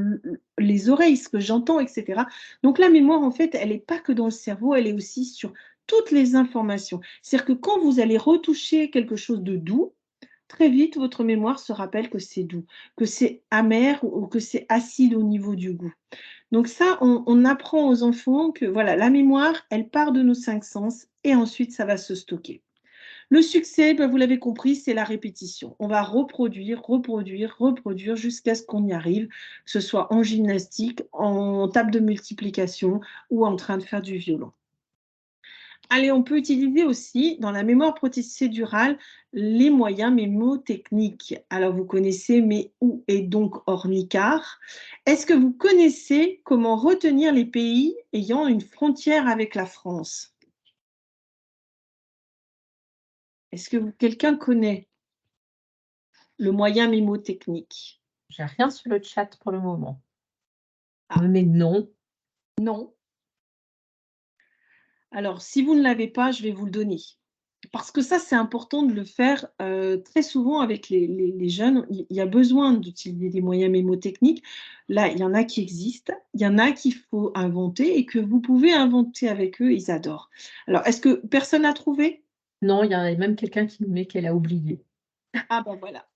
les oreilles, ce que j'entends, etc. Donc la mémoire, en fait, elle n'est pas que dans le cerveau, elle est aussi sur toutes les informations. C'est-à-dire que quand vous allez retoucher quelque chose de doux, très vite, votre mémoire se rappelle que c'est doux, que c'est amer ou que c'est acide au niveau du goût. Donc ça, on apprend aux enfants que voilà, la mémoire, elle part de nos cinq sens et ensuite, ça va se stocker. Le succès, ben, vous l'avez compris, c'est la répétition. On va reproduire jusqu'à ce qu'on y arrive, que ce soit en gymnastique, en table de multiplication ou en train de faire du violon. Allez, on peut utiliser aussi dans la mémoire procédurale les moyens mémotechniques. Alors, vous connaissez mais où est donc Ornicart? Est-ce que vous connaissez comment retenir les pays ayant une frontière avec la France? Est-ce que quelqu'un connaît le moyen mémotechnique?
j'ai rien sur le chat pour le moment.
Ah,
Mais non.
non. Alors, si vous ne l'avez pas, je vais vous le donner. Parce que ça, c'est important de le faire très souvent avec les jeunes. Il y a besoin d'utiliser des moyens mémotechniques. Là, il y en a qui existent, il y en a qu'il faut inventer et que vous pouvez inventer avec eux, ils adorent. Alors, est-ce que personne n'a trouvé?
Non, il y a même quelqu'un qui nous met qu'elle a oublié.
Ah ben voilà.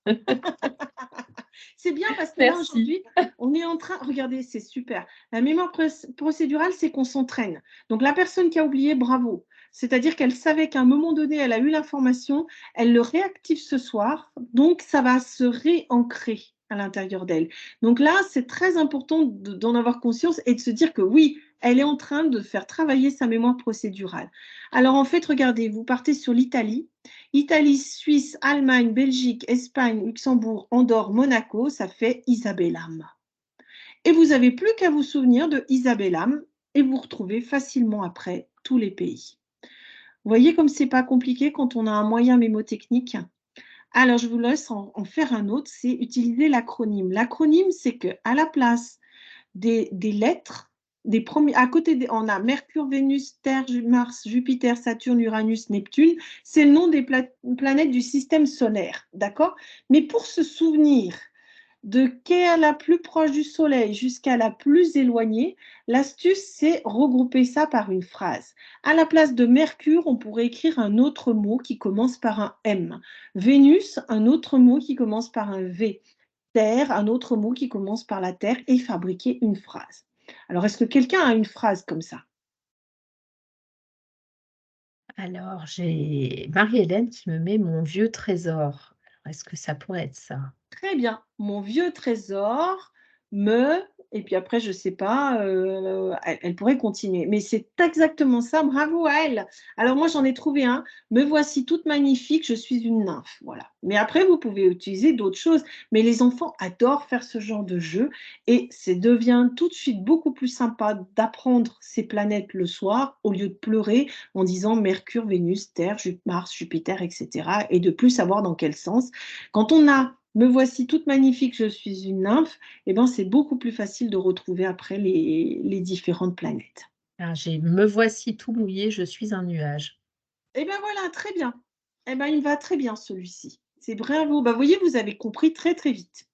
C'est bien parce que là,
Merci.
aujourd'hui, on est en train, regardez, c'est super. La mémoire procédurale, c'est qu'on s'entraîne. Donc, la personne qui a oublié, bravo. C'est-à-dire qu'elle savait qu'à un moment donné, elle a eu l'information, elle le réactive ce soir, donc ça va se réancrer à l'intérieur d'elle. Donc là, c'est très important d'en avoir conscience et de se dire que oui, elle est en train de faire travailler sa mémoire procédurale. Alors, en fait, regardez, vous partez sur l'Italie. Italie, Suisse, Allemagne, Belgique, Espagne, Luxembourg, Andorre, Monaco, ça fait Isabellam. Et vous n'avez plus qu'à vous souvenir de Isabellam et vous retrouvez facilement après tous les pays. Vous voyez comme c'est pas compliqué quand on a un moyen mémotechnique. Alors, je vous laisse en faire un autre, c'est utiliser l'acronyme. L'acronyme, c'est qu'à la place des lettres, des premiers, à côté, on a Mercure, Vénus, Terre, Mars, Jupiter, Saturne, Uranus, Neptune. C'est le nom des planètes du système solaire, d'accord? Mais pour se souvenir de quai la plus proche du soleil jusqu'à la plus éloignée, l'astuce, c'est regrouper ça par une phrase. À la place de Mercure, on pourrait écrire un autre mot qui commence par un M. Vénus, un autre mot qui commence par un V. Terre, un autre mot qui commence par la terre et fabriquer une phrase. Alors, est-ce que quelqu'un a une phrase comme ça?
Alors, j'ai Marie-Hélène qui me met mon vieux trésor. Alors, est-ce que ça pourrait être ça?
Très bien. Mon vieux trésor me et puis après je sais pas, elle pourrait continuer, mais c'est exactement ça, bravo à elle. Alors moi j'en ai trouvé un: «Me voici toute magnifique, je suis une nymphe», voilà. Mais après vous pouvez utiliser d'autres choses, mais les enfants adorent faire ce genre de jeu et c'est devient tout de suite beaucoup plus sympa d'apprendre ces planètes le soir au lieu de pleurer en disant Mercure, Vénus, Terre, Mars, Jupiter et cetera et de plus savoir dans quel sens. Quand on a me voici toute magnifique, je suis une nymphe, eh ben, c'est beaucoup plus facile de retrouver après les différentes planètes.
Ah, j'ai Me voici tout mouillé, je suis un nuage.
Eh ben voilà, très bien. Eh ben, il me va très bien celui-ci. C'est bravo. Bah, vous voyez, vous avez compris très, très vite.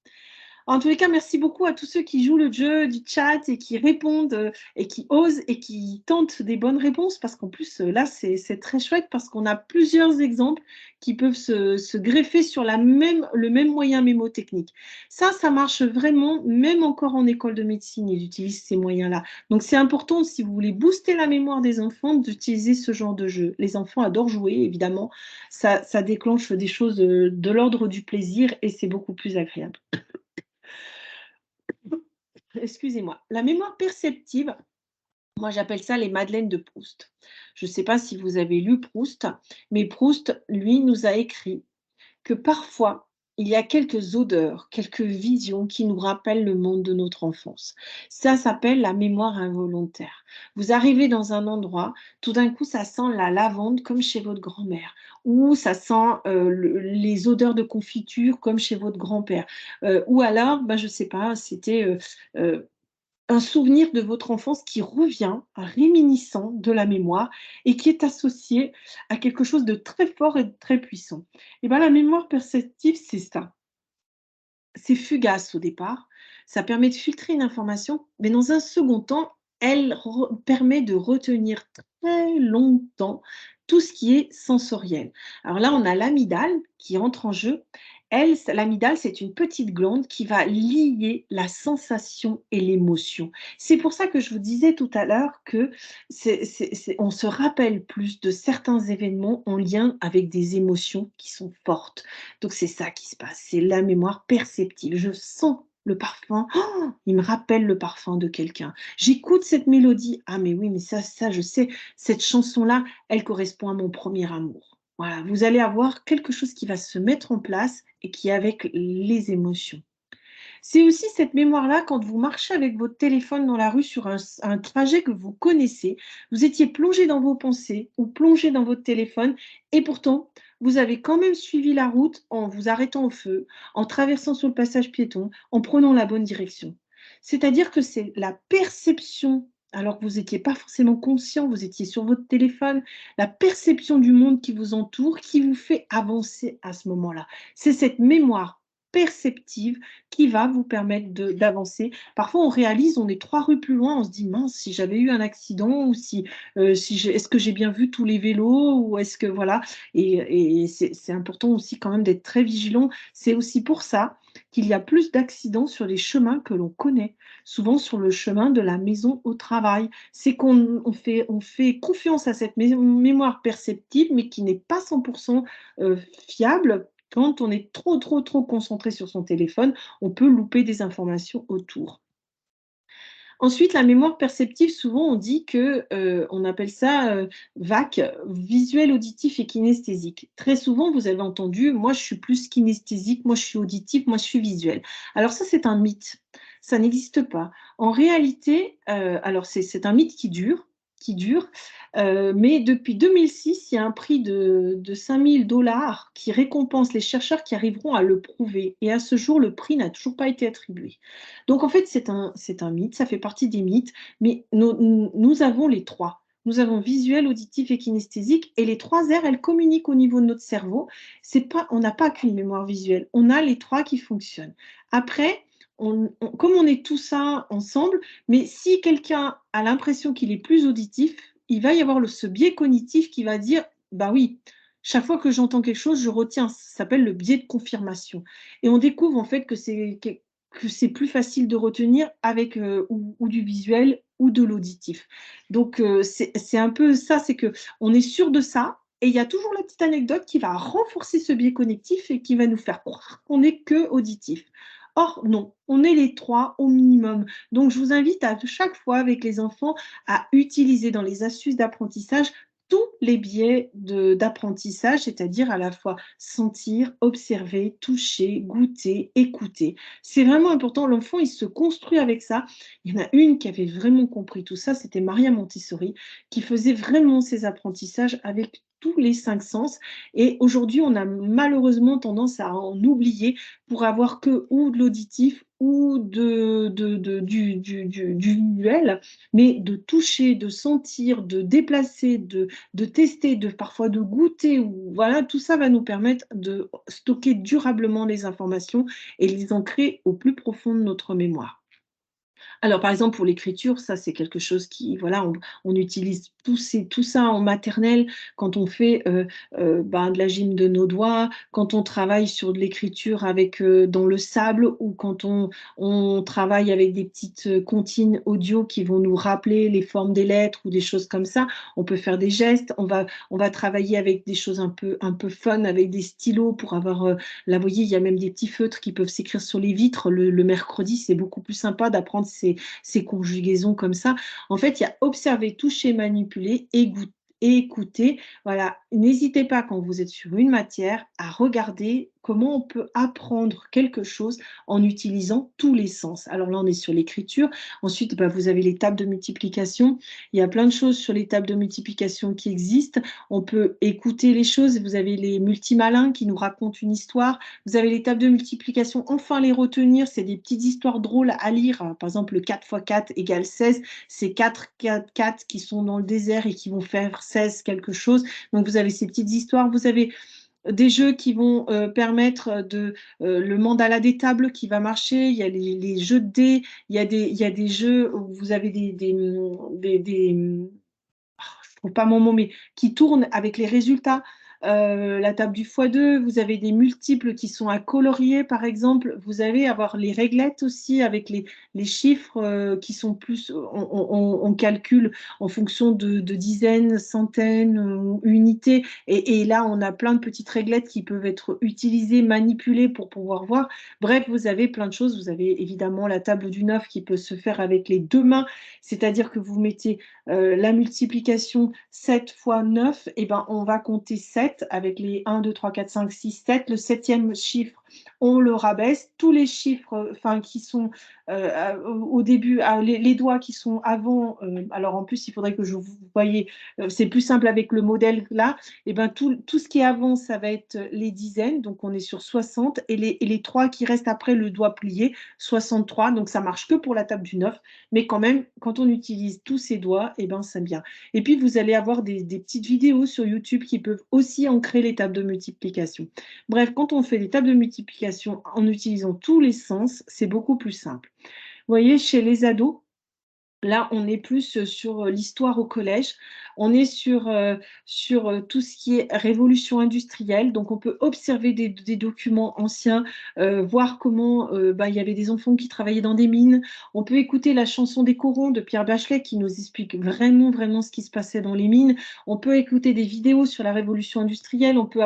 En tous les cas, merci beaucoup à tous ceux qui jouent le jeu du chat et qui répondent et qui osent et qui tentent des bonnes réponses parce qu'en plus, là, c'est très chouette parce qu'on a plusieurs exemples qui peuvent se greffer sur le même moyen mémotechnique. Ça marche vraiment, même encore en école de médecine, ils utilisent ces moyens-là. Donc, c'est important, si vous voulez booster la mémoire des enfants, d'utiliser ce genre de jeu. Les enfants adorent jouer, évidemment. Ça déclenche des choses de l'ordre du plaisir et c'est beaucoup plus agréable. Excusez-moi. La mémoire perceptive, moi j'appelle ça les madeleines de Proust. Je ne sais pas si vous avez lu Proust, mais Proust, lui, nous a écrit que parfois, il y a quelques odeurs, quelques visions qui nous rappellent le monde de notre enfance. Ça s'appelle la mémoire involontaire. Vous arrivez dans un endroit, tout d'un coup, ça sent la lavande comme chez votre grand-mère, ou ça sent les odeurs de confiture comme chez votre grand-père, ou alors, ben, je ne sais pas, c'était un souvenir de votre enfance qui revient, réminiscent de la mémoire et qui est associé à quelque chose de très fort et de très puissant. Et ben, la mémoire perceptive, c'est ça. C'est fugace au départ, ça permet de filtrer une information, mais dans un second temps, elle permet de retenir très longtemps tout ce qui est sensoriel. Alors là, on a l'amygdale qui entre en jeu. Elle, l'amygdale, c'est une petite glande qui va lier la sensation et l'émotion. C'est pour ça que je vous disais tout à l'heure que on se rappelle plus de certains événements en lien avec des émotions qui sont fortes. Donc c'est ça qui se passe, c'est la mémoire perceptive. Je sens le parfum, oh, il me rappelle le parfum de quelqu'un. J'écoute cette mélodie, ah mais oui, mais ça je sais, cette chanson-là, elle correspond à mon premier amour. Voilà, vous allez avoir quelque chose qui va se mettre en place et qui est avec les émotions. C'est aussi cette mémoire-là quand vous marchez avec votre téléphone dans la rue sur un trajet que vous connaissez, vous étiez plongé dans vos pensées ou plongé dans votre téléphone et pourtant, vous avez quand même suivi la route en vous arrêtant au feu, en traversant sur le passage piéton, en prenant la bonne direction. C'est-à-dire que c'est la perception, alors que vous n'étiez pas forcément conscient, vous étiez sur votre téléphone, la perception du monde qui vous entoure, qui vous fait avancer à ce moment-là. C'est cette mémoire perceptive qui va vous permettre d'avancer. Parfois, on réalise, on est 3 rues plus loin, on se dit: «Mince, si j'avais eu un accident ou si j'ai est-ce que j'ai bien vu tous les vélos ou est-ce que» voilà et c'est important aussi quand même d'être très vigilant. C'est aussi pour ça qu'il y a plus d'accidents sur les chemins que l'on connaît, souvent sur le chemin de la maison au travail. C'est qu'on on fait confiance à cette mémoire perceptive, mais qui n'est pas 100 fiable. Quand on est trop, trop, trop concentré sur son téléphone, on peut louper des informations autour. Ensuite, la mémoire perceptive, souvent on dit que, on appelle ça, VAC, visuel, auditif et kinesthésique. Très souvent, vous avez entendu: «Moi, je suis plus kinesthésique, moi, je suis auditif, moi, je suis visuel». Alors ça, c'est un mythe, ça n'existe pas. En réalité, alors c'est un mythe qui dure, mais depuis 2006, il y a un prix de 5 000 $ qui récompense les chercheurs qui arriveront à le prouver et à ce jour, le prix n'a toujours pas été attribué. Donc en fait, c'est un mythe, ça fait partie des mythes, mais nous avons les 3. nous avons visuel, auditif et kinesthésique. Et les 3 aires, elles communiquent au niveau de notre cerveau. On n'a pas qu'une mémoire visuelle, on a les 3 qui fonctionnent. Après, comme on est tout ça ensemble, mais si quelqu'un a l'impression qu'il est plus auditif, il va y avoir ce biais cognitif qui va dire, bah oui, chaque fois que j'entends quelque chose, je retiens. Ça s'appelle le biais de confirmation. Et on découvre en fait que c'est plus facile de retenir avec ou du visuel ou de l'auditif. Donc c'est un peu ça, c'est que on est sûr de ça. Et il y a toujours la petite anecdote qui va renforcer ce biais cognitif et qui va nous faire croire qu'on n'est que auditif. Or, non, on est les 3 au minimum. Donc, je vous invite à chaque fois avec les enfants à utiliser dans les astuces d'apprentissage tous les biais d'apprentissage, c'est-à-dire à la fois sentir, observer, toucher, goûter, écouter. C'est vraiment important. L'enfant, il se construit avec ça. Il y en a une qui avait vraiment compris tout ça, c'était Maria Montessori, qui faisait vraiment ses apprentissages avec tous les 5 sens. Et aujourd'hui, on a malheureusement tendance à en oublier pour avoir que ou de l'auditif ou du visuel, mais de toucher, de sentir, de déplacer, de tester, parfois de goûter, ou voilà, tout ça va nous permettre de stocker durablement les informations et les ancrer au plus profond de notre mémoire. Alors, par exemple, pour l'écriture, ça, c'est quelque chose qui, voilà, on utilise tout ça en maternelle quand on fait ben, de la gym de nos doigts, quand on travaille sur de l'écriture avec dans le sable, ou quand on travaille avec des petites comptines audio qui vont nous rappeler les formes des lettres ou des choses comme ça. On peut faire des gestes, on va travailler avec des choses un peu fun, avec des stylos pour avoir, là, vous voyez, il y a même des petits feutres qui peuvent s'écrire sur les vitres. Le mercredi, c'est beaucoup plus sympa d'apprendre ces conjugaisons comme ça. En fait, il y a observer, toucher, manipuler et écouter. Voilà, n'hésitez pas quand vous êtes sur une matière à regarder comment on peut apprendre quelque chose en utilisant tous les sens. Alors là, on est sur l'écriture. Ensuite, bah, vous avez les tables de multiplication. Il y a plein de choses sur les tables de multiplication qui existent. On peut écouter les choses. Vous avez les multimalins qui nous racontent une histoire. Vous avez les tables de multiplication, enfin les retenir, c'est des petites histoires drôles à lire. Par exemple, le 4 fois 4 égale 16, c'est 4, 4, 4 qui sont dans le désert et qui vont faire 16 quelque chose. Donc vous avez ces petites histoires, vous avez des jeux qui vont permettre le mandala des tables qui va marcher, il y a les jeux de dés, il y a des jeux où vous avez je trouve pas mon mot, mais qui tournent avec les résultats. La table du x2, vous avez des multiples qui sont à colorier, par exemple. Vous allez avoir les réglettes aussi avec les chiffres qui sont plus, on calcule en fonction de dizaines, centaines, unités. Et là, on a plein de petites réglettes qui peuvent être utilisées, manipulées pour pouvoir voir. Bref, vous avez plein de choses. Vous avez évidemment la table du 9 qui peut se faire avec les 2 mains, c'est-à-dire que vous mettez la multiplication 7 fois 9, et ben, on va compter 7 avec les 1, 2, 3, 4, 5, 6, 7. Le septième chiffre, on le rabaisse. Tous les chiffres enfin, qui sont au début, les doigts qui sont avant, alors en plus, il faudrait que vous voyez, c'est plus simple avec le modèle là, et ben, tout ce qui est avant, ça va être les dizaines, donc on est sur 60, et les 3 qui restent après le doigt plié, 63, donc ça marche que pour la table du 9, mais quand même, quand on utilise tous ces doigts, et ben, c'est bien. Et puis, vous allez avoir des petites vidéos sur YouTube qui peuvent aussi ancrer les tables de multiplication. Bref, quand on fait des tables de multiplication en utilisant tous les sens, c'est beaucoup plus simple. Vous voyez, chez les ados, là, on est plus sur l'histoire au collège. On est sur tout ce qui est révolution industrielle. Donc, on peut observer des documents anciens, voir comment bah, il y avait des enfants qui travaillaient dans des mines. On peut écouter la chanson des corons de Pierre Bachelet qui nous explique vraiment, vraiment ce qui se passait dans les mines. On peut écouter des vidéos sur la révolution industrielle. On peut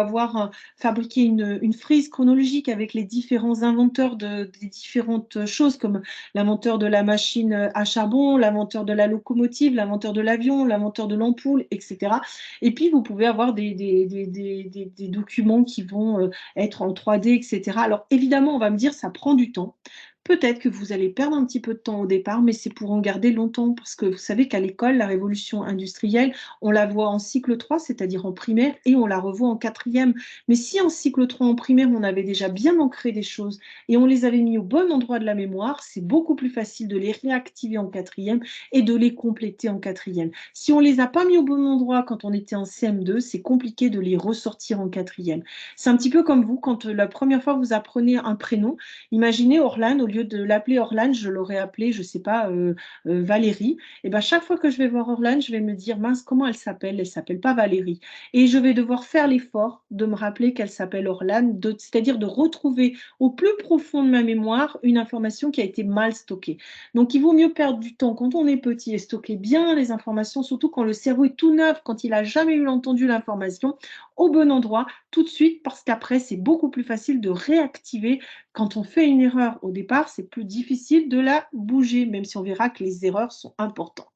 fabriqué une frise chronologique avec les différents inventeurs des différentes choses, comme l'inventeur de la machine à charbon, l'inventeur de la locomotive, l'inventeur de l'avion, l'inventeur de l'ampoule, etc. Et puis, vous pouvez avoir des documents qui vont être en 3D, etc. Alors, évidemment, on va me dire, ça prend du temps. Peut-être que vous allez perdre un petit peu de temps au départ, mais c'est pour en garder longtemps, parce que vous savez qu'à l'école, la révolution industrielle, on la voit en cycle 3, c'est-à-dire en primaire, et on la revoit en quatrième. Mais si en cycle 3 en primaire, on avait déjà bien ancré des choses et on les avait mis au bon endroit de la mémoire, c'est beaucoup plus facile de les réactiver en quatrième et de les compléter en quatrième. Si on les a pas mis au bon endroit quand on était en CM2, c'est compliqué de les ressortir en quatrième. C'est un petit peu comme vous, quand la première fois vous apprenez un prénom, imaginez Orlane, au lieu de l'appeler Orlane, je l'aurais appelé, je ne sais pas, Valérie. Et ben, chaque fois que je vais voir Orlane, je vais me dire, mince, comment elle s'appelle? Elle s'appelle pas Valérie. Et je vais devoir faire l'effort de me rappeler qu'elle s'appelle Orlane, c'est-à-dire de retrouver au plus profond de ma mémoire une information qui a été mal stockée. Donc, il vaut mieux perdre du temps quand on est petit et stocker bien les informations, surtout quand le cerveau est tout neuf, quand il n'a jamais eu entendu l'information, au bon endroit, tout de suite, parce qu'après, c'est beaucoup plus facile de réactiver. Quand on fait une erreur au départ, c'est plus difficile de la bouger, même si on verra que les erreurs sont importantes.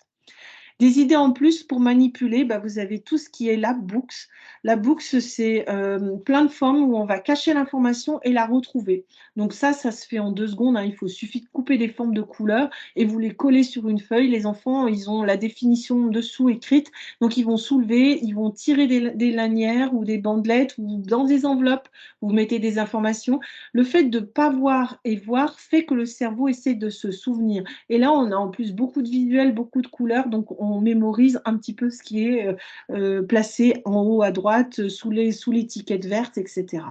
Des idées en plus pour manipuler, bah, vous avez tout ce qui est la books. La books, c'est plein de formes où on va cacher l'information et la retrouver. Donc ça se fait en 2 secondes, hein. Il suffit de couper des formes de couleurs et vous les collez sur une feuille. Les enfants, ils ont la définition dessous écrite. Donc ils vont soulever, ils vont tirer des lanières ou des bandelettes ou dans des enveloppes, vous mettez des informations. Le fait de ne pas voir et voir fait que le cerveau essaie de se souvenir. Et là, on a en plus beaucoup de visuels, beaucoup de couleurs, donc on mémorise un petit peu ce qui est placé en haut à droite, sous l'étiquette verte, etc.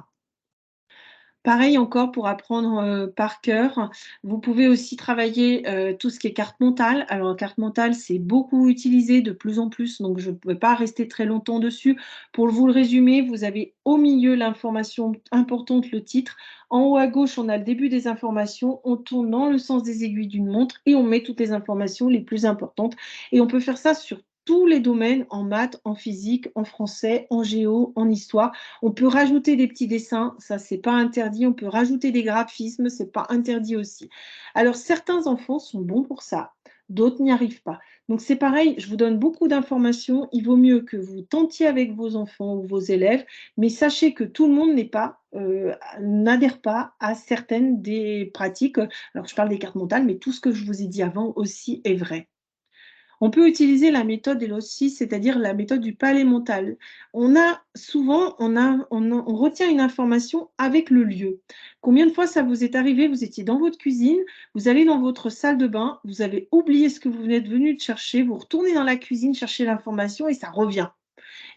Pareil encore pour apprendre par cœur. Vous pouvez aussi travailler tout ce qui est carte mentale. Alors, carte mentale, c'est beaucoup utilisé de plus en plus, donc je ne pouvais pas rester très longtemps dessus. Pour vous le résumer, vous avez au milieu l'information importante, le titre. En haut à gauche, on a le début des informations. On tourne dans le sens des aiguilles d'une montre et on met toutes les informations les plus importantes. Et on peut faire ça sur tous les domaines, en maths, en physique, en français, en géo, en histoire. On peut rajouter des petits dessins, ça c'est pas interdit. On peut rajouter des graphismes, c'est pas interdit aussi. Alors certains enfants sont bons pour ça, d'autres n'y arrivent pas. Donc c'est pareil, je vous donne beaucoup d'informations. Il vaut mieux que vous tentiez avec vos enfants ou vos élèves, mais sachez que tout le monde n'adhère pas à certaines des pratiques. Alors je parle des cartes mentales, mais tout ce que je vous ai dit avant aussi est vrai. On peut utiliser la méthode Elossi, c'est-à-dire la méthode du palais mental. On a souvent, on retient une information avec le lieu. Combien de fois ça vous est arrivé? Vous étiez dans votre cuisine, vous allez dans votre salle de bain, vous avez oublié ce que vous venez de venu de chercher, vous retournez dans la cuisine chercher l'information et ça revient.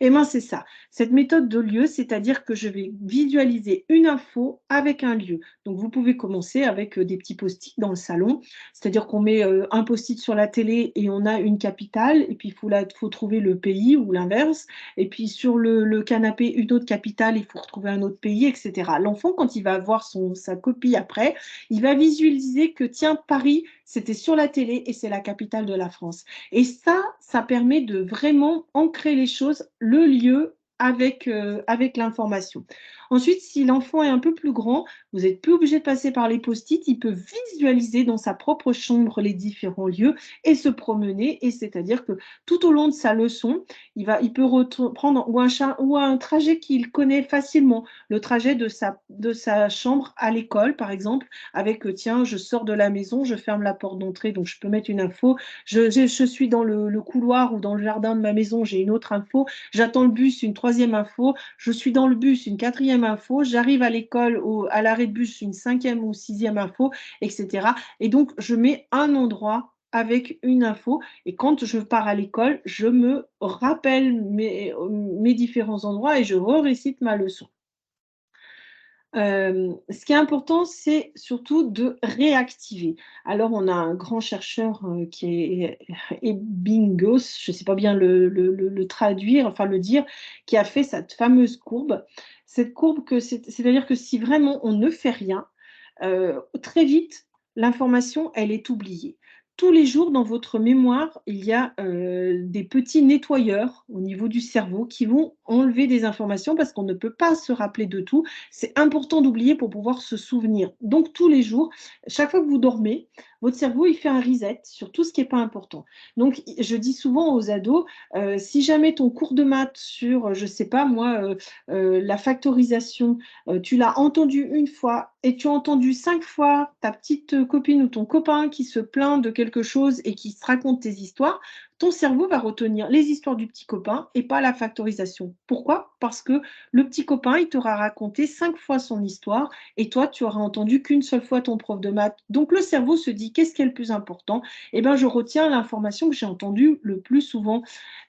Eh bien, c'est ça. Cette méthode de lieu, c'est-à-dire que je vais visualiser une info avec un lieu. Donc, vous pouvez commencer avec des petits post-it dans le salon, c'est-à-dire qu'on met un post-it sur la télé et on a une capitale, et puis faut trouver le pays ou l'inverse, et puis sur le canapé, une autre capitale, il faut retrouver un autre pays, etc. L'enfant, quand il va voir sa copie après, il va visualiser que, tiens, Paris, c'était sur la télé et c'est la capitale de la France. Et ça permet de vraiment ancrer les choses, le lieu avec l'information. Ensuite, si l'enfant est un peu plus grand, vous n'êtes plus obligé de passer par les post-it, il peut visualiser dans sa propre chambre les différents lieux et se promener. Et c'est-à-dire que tout au long de sa leçon, il peut prendre ou un trajet qu'il connaît facilement, le trajet de sa chambre à l'école, par exemple, avec, tiens, je sors de la maison, je ferme la porte d'entrée, donc je peux mettre une info. Je suis dans le couloir ou dans le jardin de ma maison, j'ai une autre info. J'attends le bus, une troisième info. Je suis dans le bus, une quatrième info. J'arrive à l'école, à l'arrêt de bus, une cinquième ou sixième info, etc. Et donc, je mets un endroit avec une info. Et quand je pars à l'école, je me rappelle mes différents endroits et je récite ma leçon. Ce qui est important, c'est surtout de réactiver. Alors, on a un grand chercheur qui est Ebbinghaus, je ne sais pas bien le traduire, enfin le dire, qui a fait cette fameuse courbe. Cette courbe, c'est-à-dire que si vraiment on ne fait rien, très vite, l'information, elle est oubliée. Tous les jours, dans votre mémoire, il y a des petits nettoyeurs au niveau du cerveau qui vont enlever des informations parce qu'on ne peut pas se rappeler de tout. C'est important d'oublier pour pouvoir se souvenir. Donc, tous les jours, chaque fois que vous dormez, votre cerveau, il fait un reset sur tout ce qui est pas important. Donc, je dis souvent aux ados, si jamais ton cours de maths sur, je sais pas moi, la factorisation, tu l'as entendu une fois et tu as entendu 5 fois ta petite copine ou ton copain qui se plaint de quelque chose et qui se raconte tes histoires, ton cerveau va retenir les histoires du petit copain et pas la factorisation. Pourquoi? Parce que le petit copain, il t'aura raconté 5 fois son histoire et toi, tu auras entendu qu'une seule fois ton prof de maths. Donc, le cerveau se dit, qu'est-ce qui est le plus important? Eh bien, je retiens l'information que j'ai entendue le plus souvent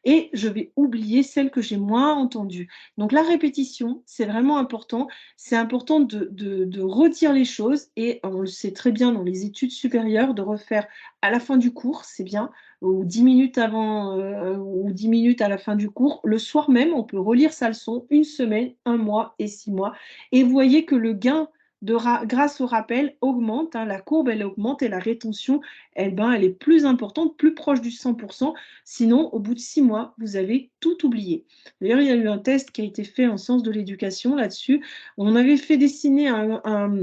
et je vais oublier celle que j'ai moins entendue. Donc, la répétition, c'est vraiment important. C'est important de redire les choses et on le sait très bien dans les études supérieures, de refaire à la fin du cours, c'est bien, ou 10 minutes avant ou 10 minutes à la fin du cours. Le soir même, on peut relire sa leçon une semaine, un mois et 6 mois. Et vous voyez que le gain grâce au rappel augmente, hein, la courbe elle augmente et la rétention elle est plus importante, plus proche du 100%. Sinon, au bout de 6 mois, vous avez tout oublié. D'ailleurs, il y a eu un test qui a été fait en sciences de l'éducation là-dessus. On avait fait dessiner un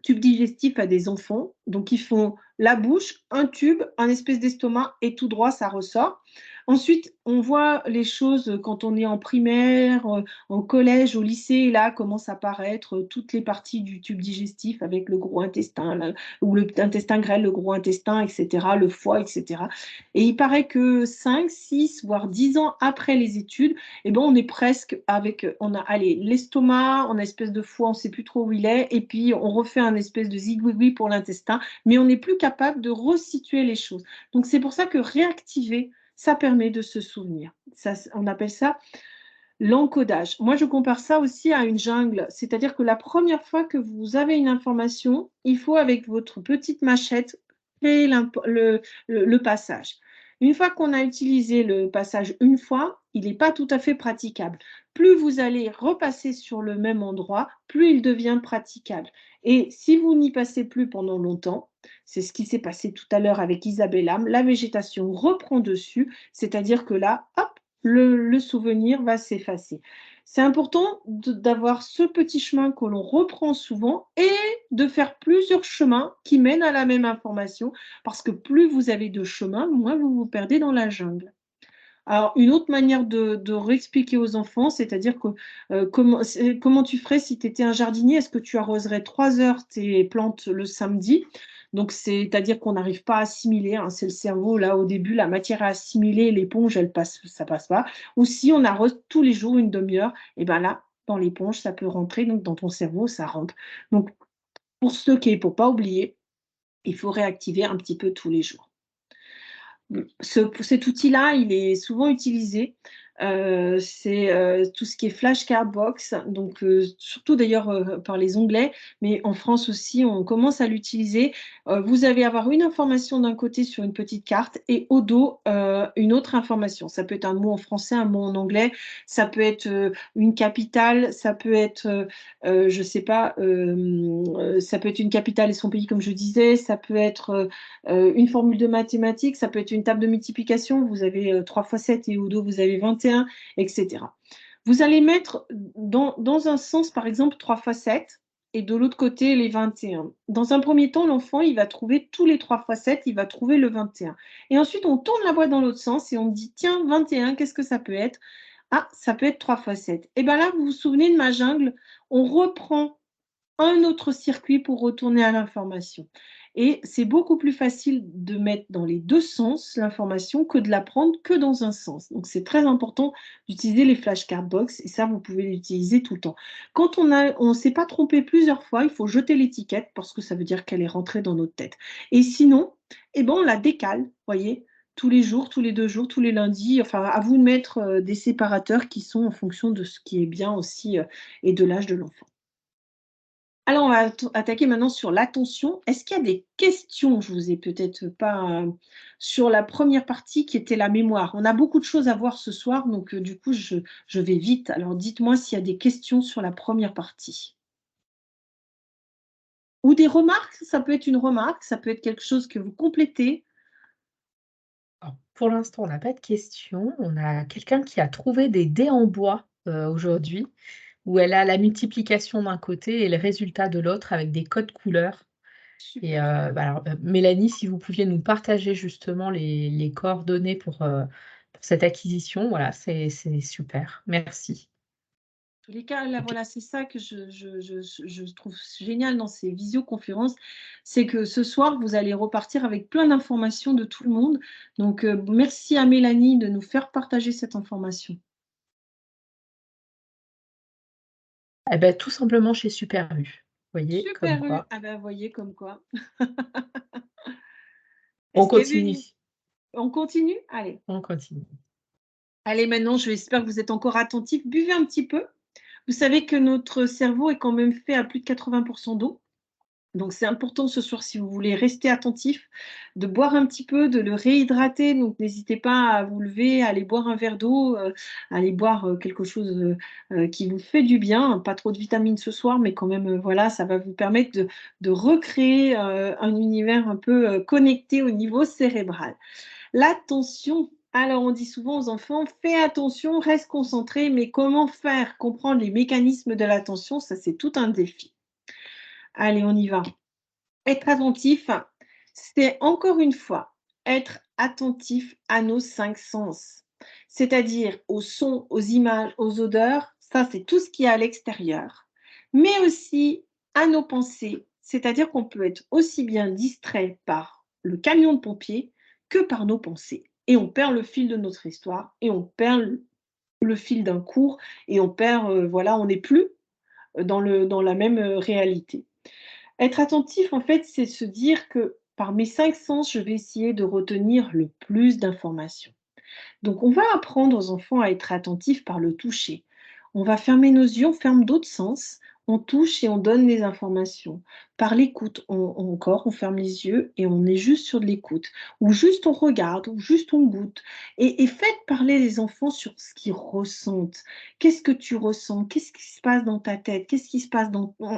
tube digestif à des enfants. Donc, ils font la bouche, un tube, un espèce d'estomac et tout droit, ça ressort. Ensuite, on voit les choses quand on est en primaire, en collège, au lycée, et là commencent à apparaître toutes les parties du tube digestif avec le gros intestin, ou l'intestin grêle, le gros intestin, etc., le foie, etc. Et il paraît que 5, 6, voire 10 ans après les études, eh ben, on est presque avec, on a allez, l'estomac, on a une espèce de foie, on ne sait plus trop où il est, et puis on refait un espèce de zigouigoui pour l'intestin, mais on n'est plus capable de resituer les choses. Donc c'est pour ça que réactiver, ça permet de se souvenir. Ça, on appelle ça l'encodage. Moi, je compare ça aussi à une jungle, c'est-à-dire que la première fois que vous avez une information, il faut, avec votre petite machette, créer le passage. Une fois qu'on a utilisé le passage une fois, il n'est pas tout à fait praticable. Plus vous allez repasser sur le même endroit, plus il devient praticable. Et si vous n'y passez plus pendant longtemps, c'est ce qui s'est passé tout à l'heure avec Isabella, la végétation reprend dessus, c'est-à-dire que là, hop, le souvenir va s'effacer. C'est important d'avoir ce petit chemin que l'on reprend souvent et de faire plusieurs chemins qui mènent à la même information, parce que plus vous avez de chemins, moins vous vous perdez dans la jungle. Alors, une autre manière de réexpliquer aux enfants, c'est-à-dire que comment tu ferais si tu étais un jardinier? Est-ce que tu arroserais 3 heures tes plantes le samedi? Donc, c'est-à-dire qu'on n'arrive pas à assimiler, hein, c'est le cerveau, là, au début, la matière à assimiler, l'éponge, elle passe, ça passe pas. Ou si on arrose tous les jours une demi-heure, et ben là, dans l'éponge, ça peut rentrer, donc dans ton cerveau, ça rentre. Donc, pour stocker, pour pas oublier, il faut réactiver un petit peu tous les jours. Cet outil-là, il est souvent utilisé. C'est tout ce qui est flashcard box, donc surtout d'ailleurs par les Anglais, mais en France aussi, on commence à l'utiliser. Vous allez avoir une information d'un côté sur une petite carte et au dos une autre information. Ça peut être un mot en français, un mot en anglais, ça peut être une capitale, ça peut être, je sais pas, ça peut être une capitale et son pays, comme je disais, ça peut être une formule de mathématiques, ça peut être une table de multiplication, vous avez 3 fois 7 et au dos vous avez 21, etc. Vous allez mettre dans un sens, par exemple, 3 fois 7 et de l'autre côté les 21. Dans un premier temps, l'enfant, il va trouver tous les 3 fois 7, il va trouver le 21. Et ensuite, on tourne la boîte dans l'autre sens et on dit, tiens, 21, qu'est-ce que ça peut être? Ah, ça peut être 3 fois 7. Et bien là, vous vous souvenez de ma jungle, on reprend un autre circuit pour retourner à l'information. Et c'est beaucoup plus facile de mettre dans les deux sens l'information que de la prendre que dans un sens. Donc c'est très important d'utiliser les flashcard box et ça, vous pouvez l'utiliser tout le temps. Quand on ne s'est pas trompé plusieurs fois, il faut jeter l'étiquette parce que ça veut dire qu'elle est rentrée dans notre tête. Et sinon, eh ben, on la décale, voyez, tous les jours, tous les 2 jours, tous les lundis. Enfin, à vous de mettre des séparateurs qui sont en fonction de ce qui est bien aussi et de l'âge de l'enfant. Alors, on va attaquer maintenant sur l'attention. Est-ce qu'il y a des questions? Je vous ai peut-être pas sur la première partie qui était la mémoire. On a beaucoup de choses à voir ce soir, donc du coup, je vais vite. Alors, dites-moi s'il y a des questions sur la première partie. Ou des remarques, ça peut être une remarque, ça peut être quelque chose que vous complétez.
Alors, pour l'instant, on n'a pas de questions. On a quelqu'un qui a trouvé des dés en bois, aujourd'hui, où elle a la multiplication d'un côté et le résultat de l'autre avec des codes couleurs. Et
super.
bah, alors, Mélanie, si vous pouviez nous partager justement les coordonnées pour cette acquisition, voilà, c'est super. Merci.
Tous les cas, là,
OK.
voilà, c'est ça que je trouve génial dans ces visioconférences, c'est que ce soir, vous allez repartir avec plein d'informations de tout le monde. Donc, merci à Mélanie de nous faire partager cette information.
Et bah, tout simplement chez Super U. Vous voyez? Comme
Super U!
quoi.
Ah bah, voyez comme quoi.
On
Est-ce qu'il y avait
continue,
une on continue? Allez.
on continue.
Allez, maintenant, j'espère que vous êtes encore attentifs. Buvez un petit peu. Vous savez que notre cerveau est quand même fait à plus de 80 d'eau. Donc c'est important ce soir, si vous voulez rester attentif, de boire un petit peu, de le réhydrater. Donc n'hésitez pas à vous lever, à aller boire un verre d'eau, à aller boire, quelque chose, qui vous fait du bien. Pas trop de vitamines ce soir, mais quand même, voilà, ça va vous permettre de recréer, un univers un peu, connecté au niveau cérébral. L'attention, alors on dit souvent aux enfants: «Fais attention, reste concentré», mais comment faire comprendre les mécanismes de l'attention? Ça, c'est tout un défi. Allez, on y va. Être attentif, c'est encore une fois être attentif à nos 5 sens, c'est-à-dire aux sons, aux images, aux odeurs, ça c'est tout ce qui est à l'extérieur, mais aussi à nos pensées, c'est-à-dire qu'on peut être aussi bien distrait par le camion de pompiers que par nos pensées et on perd le fil de notre histoire et on perd le fil d'un cours et on perd, voilà, on n'est plus dans la même, réalité. Être attentif, en fait, c'est se dire que par mes 5 sens, je vais essayer de retenir le plus d'informations. Donc, on va apprendre aux enfants à être attentifs par le toucher. On va fermer nos yeux, on ferme d'autres sens, on touche et on donne des informations. Par l'écoute, encore, on ferme les yeux et on est juste sur de l'écoute. Ou juste on regarde, ou juste on goûte. Et faites parler les enfants sur ce qu'ils ressentent. Qu'est-ce que tu ressens? Qu'est-ce qui se passe dans ta tête? Qu'est-ce qui se passe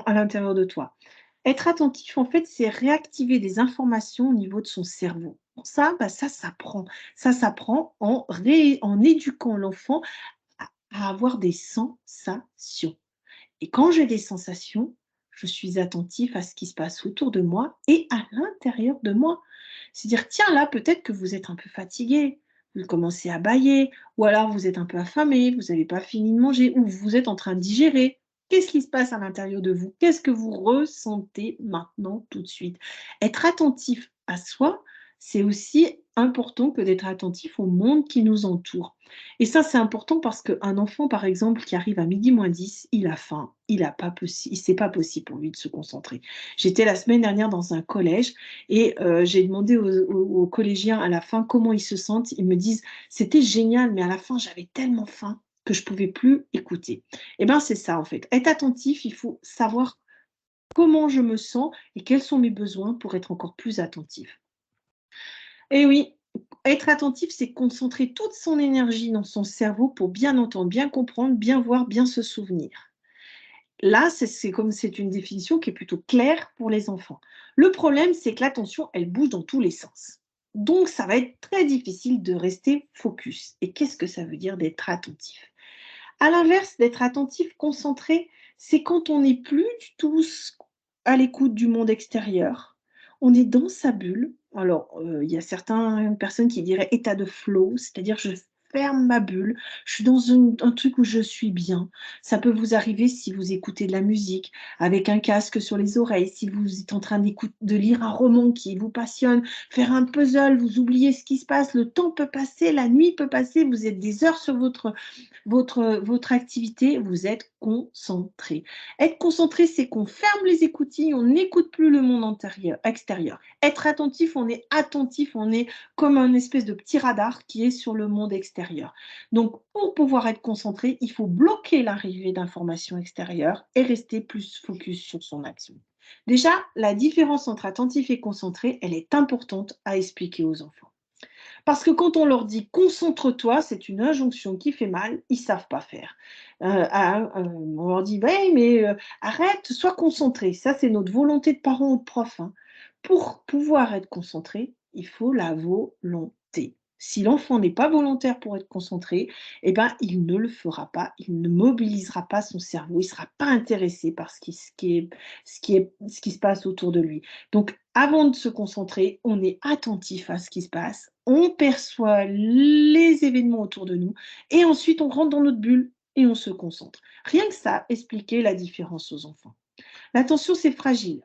à l'intérieur de toi? Être attentif, en fait, c'est réactiver des informations au niveau de son cerveau. Ça, bah, ça s'apprend. Ça s'apprend en éduquant l'enfant à avoir des sensations. Et quand j'ai des sensations, je suis attentif à ce qui se passe autour de moi et à l'intérieur de moi. C'est dire, tiens, là, peut-être que vous êtes un peu fatigué, vous commencez à bâiller, ou alors vous êtes un peu affamé, vous n'avez pas fini de manger, ou vous êtes en train de digérer. Qu'est-ce qui se passe à l'intérieur de vous? Qu'est-ce que vous ressentez maintenant, tout de suite? Être attentif à soi, c'est aussi important que d'être attentif au monde qui nous entoure. Et ça, c'est important parce qu'un enfant, par exemple, qui arrive à 12h moins 10, il a faim, c'est pas possible pour lui de se concentrer. J'étais la semaine dernière dans un collège et j'ai demandé aux collégiens à la fin comment ils se sentent. Ils me disent: «C'était génial, mais à la fin, j'avais tellement faim que je pouvais plus écouter». Et ben, c'est ça, en fait. Être attentif, il faut savoir comment je me sens et quels sont mes besoins pour être encore plus attentif. Et oui, être attentif, c'est concentrer toute son énergie dans son cerveau pour bien entendre, bien comprendre, bien voir, bien se souvenir. Là, c'est une définition qui est plutôt claire pour les enfants. Le problème, c'est que l'attention, elle bouge dans tous les sens. Donc, ça va être très difficile de rester focus. Et qu'est-ce que ça veut dire d'être attentif? À l'inverse, d'être attentif, concentré, c'est quand on n'est plus du tout à l'écoute du monde extérieur. On est dans sa bulle. Alors, il y a certaines personnes qui diraient état de flow, c'est-à-dire je ferme ma bulle, je suis dans un truc où je suis bien. Ça peut vous arriver si vous écoutez de la musique avec un casque sur les oreilles, si vous êtes en train de lire un roman qui vous passionne, faire un puzzle, vous oubliez ce qui se passe, le temps peut passer, la nuit peut passer, vous êtes des heures sur votre activité, vous êtes concentré. Être concentré, c'est qu'on ferme les écoutilles, on n'écoute plus le monde extérieur. Être attentif, on est attentif, on est comme un espèce de petit radar qui est sur le monde extérieur. Donc, pour pouvoir être concentré, il faut bloquer l'arrivée d'informations extérieures et rester plus focus sur son action. Déjà, la différence entre attentif et concentré, elle est importante à expliquer aux enfants. Parce que quand on leur dit: «Concentre-toi», c'est une injonction qui fait mal, ils savent pas faire. On leur dit: «Ouais, mais arrête, sois concentré». Ça, c'est notre volonté de parent ou de prof, hein. Pour pouvoir être concentré, il faut la volonté. Si l'enfant n'est pas volontaire pour être concentré, eh ben, il ne le fera pas, il ne mobilisera pas son cerveau, il ne sera pas intéressé par ce qui se passe autour de lui. Donc, avant de se concentrer, on est attentif à ce qui se passe, on perçoit les événements autour de nous et ensuite on rentre dans notre bulle et on se concentre. Rien que ça, expliquer la différence aux enfants. L'attention, c'est fragile.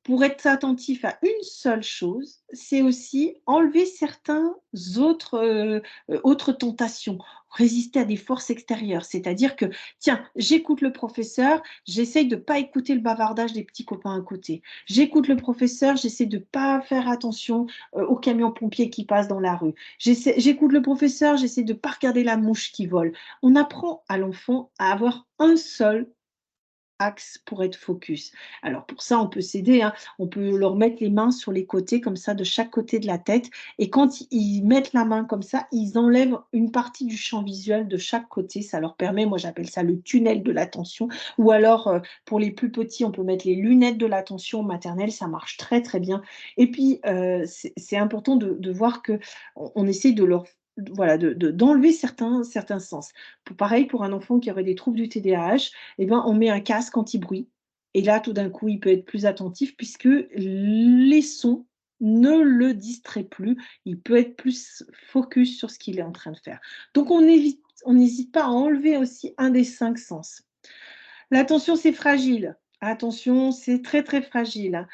Pour être attentif à une seule chose, c'est aussi enlever certains autres tentations, résister à des forces extérieures. C'est-à-dire que, tiens, j'écoute le professeur, j'essaye de ne pas écouter le bavardage des petits copains à côté. J'écoute le professeur, j'essaie de ne pas faire attention, aux camions pompiers qui passent dans la rue. J'écoute le professeur, j'essaie de ne pas regarder la mouche qui vole. On apprend à l'enfant à avoir un seul axe pour être focus. Alors pour ça, on peut s'aider, hein. On peut leur mettre les mains sur les côtés comme ça, de chaque côté de la tête et quand ils mettent la main comme ça, ils enlèvent une partie du champ visuel de chaque côté. Ça leur permet, moi j'appelle ça le tunnel de l'attention ou alors, pour les plus petits, on peut mettre les lunettes de l'attention maternelle, ça marche très, très bien et puis, c'est important de voir qu'on essaie de leur voilà, d'enlever certains sens. Pareil pour un enfant qui aurait des troubles du TDAH, eh ben, on met un casque anti-bruit et là, tout d'un coup, il peut être plus attentif puisque les sons ne le distraient plus. Il peut être plus focus sur ce qu'il est en train de faire. Donc on n'hésite pas à enlever aussi un des 5 sens. L'attention, c'est fragile. Attention, c'est très, très fragile, hein.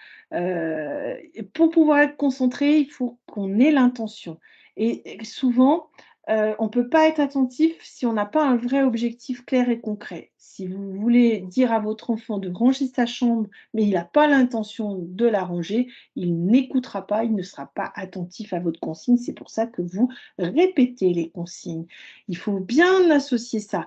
Pour pouvoir être concentré, il faut qu'on ait l'intention et souvent, on ne peut pas être attentif si on n'a pas un vrai objectif clair et concret. Si vous voulez dire à votre enfant de ranger sa chambre, mais il n'a pas l'intention de la ranger, il n'écoutera pas, il ne sera pas attentif à votre consigne. C'est pour ça que vous répétez les consignes. Il faut bien associer ça.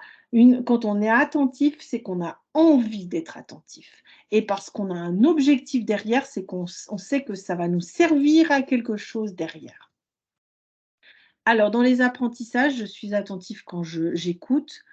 Quand on est attentif, c'est qu'on a envie d'être attentif et parce qu'on a un objectif derrière, c'est qu'on sait que ça va nous servir à quelque chose derrière. Alors dans les apprentissages, je suis attentif quand j'écoute,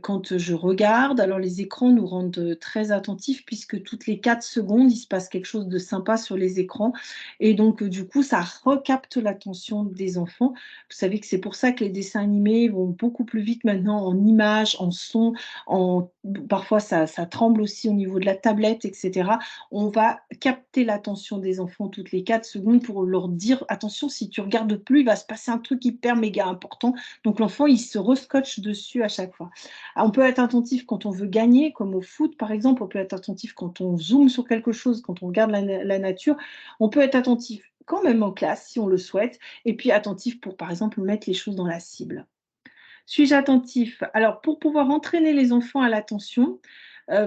quand je regarde. Alors les écrans nous rendent, très attentifs puisque toutes les 4 secondes, il se passe quelque chose de sympa sur les écrans et donc du coup, ça recapte l'attention des enfants. Vous savez que c'est pour ça que les dessins animés vont beaucoup plus vite maintenant en images, en sons, en parfois ça tremble aussi au niveau de la tablette et cetera. On va capter l'attention des enfants toutes les 4 secondes pour leur dire: «Attention, si tu regardes plus, il va se passer un truc hyper méga important». Donc l'enfant, il se rescotche dessus à chaque fois. Ah, on peut être attentif quand on veut gagner, comme au foot par exemple, on peut être attentif quand on zoome sur quelque chose, quand on regarde la nature. On peut être attentif quand même en classe si on le souhaite et puis attentif pour par exemple mettre les choses dans la cible. Suis-je attentif? Alors pour pouvoir entraîner les enfants à l'attention,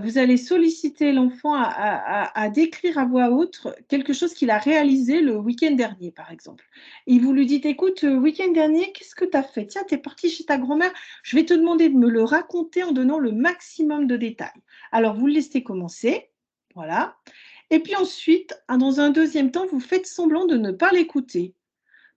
vous allez solliciter l'enfant à décrire à voix haute quelque chose qu'il a réalisé le week-end dernier, par exemple. Et vous lui dites: «Écoute, week-end dernier, qu'est-ce que tu as fait? Tiens, tu es parti chez ta grand-mère, je vais te demander de me le raconter en donnant le maximum de détails». Alors vous le laissez commencer, voilà et puis ensuite, dans un deuxième temps, vous faites semblant de ne pas l'écouter.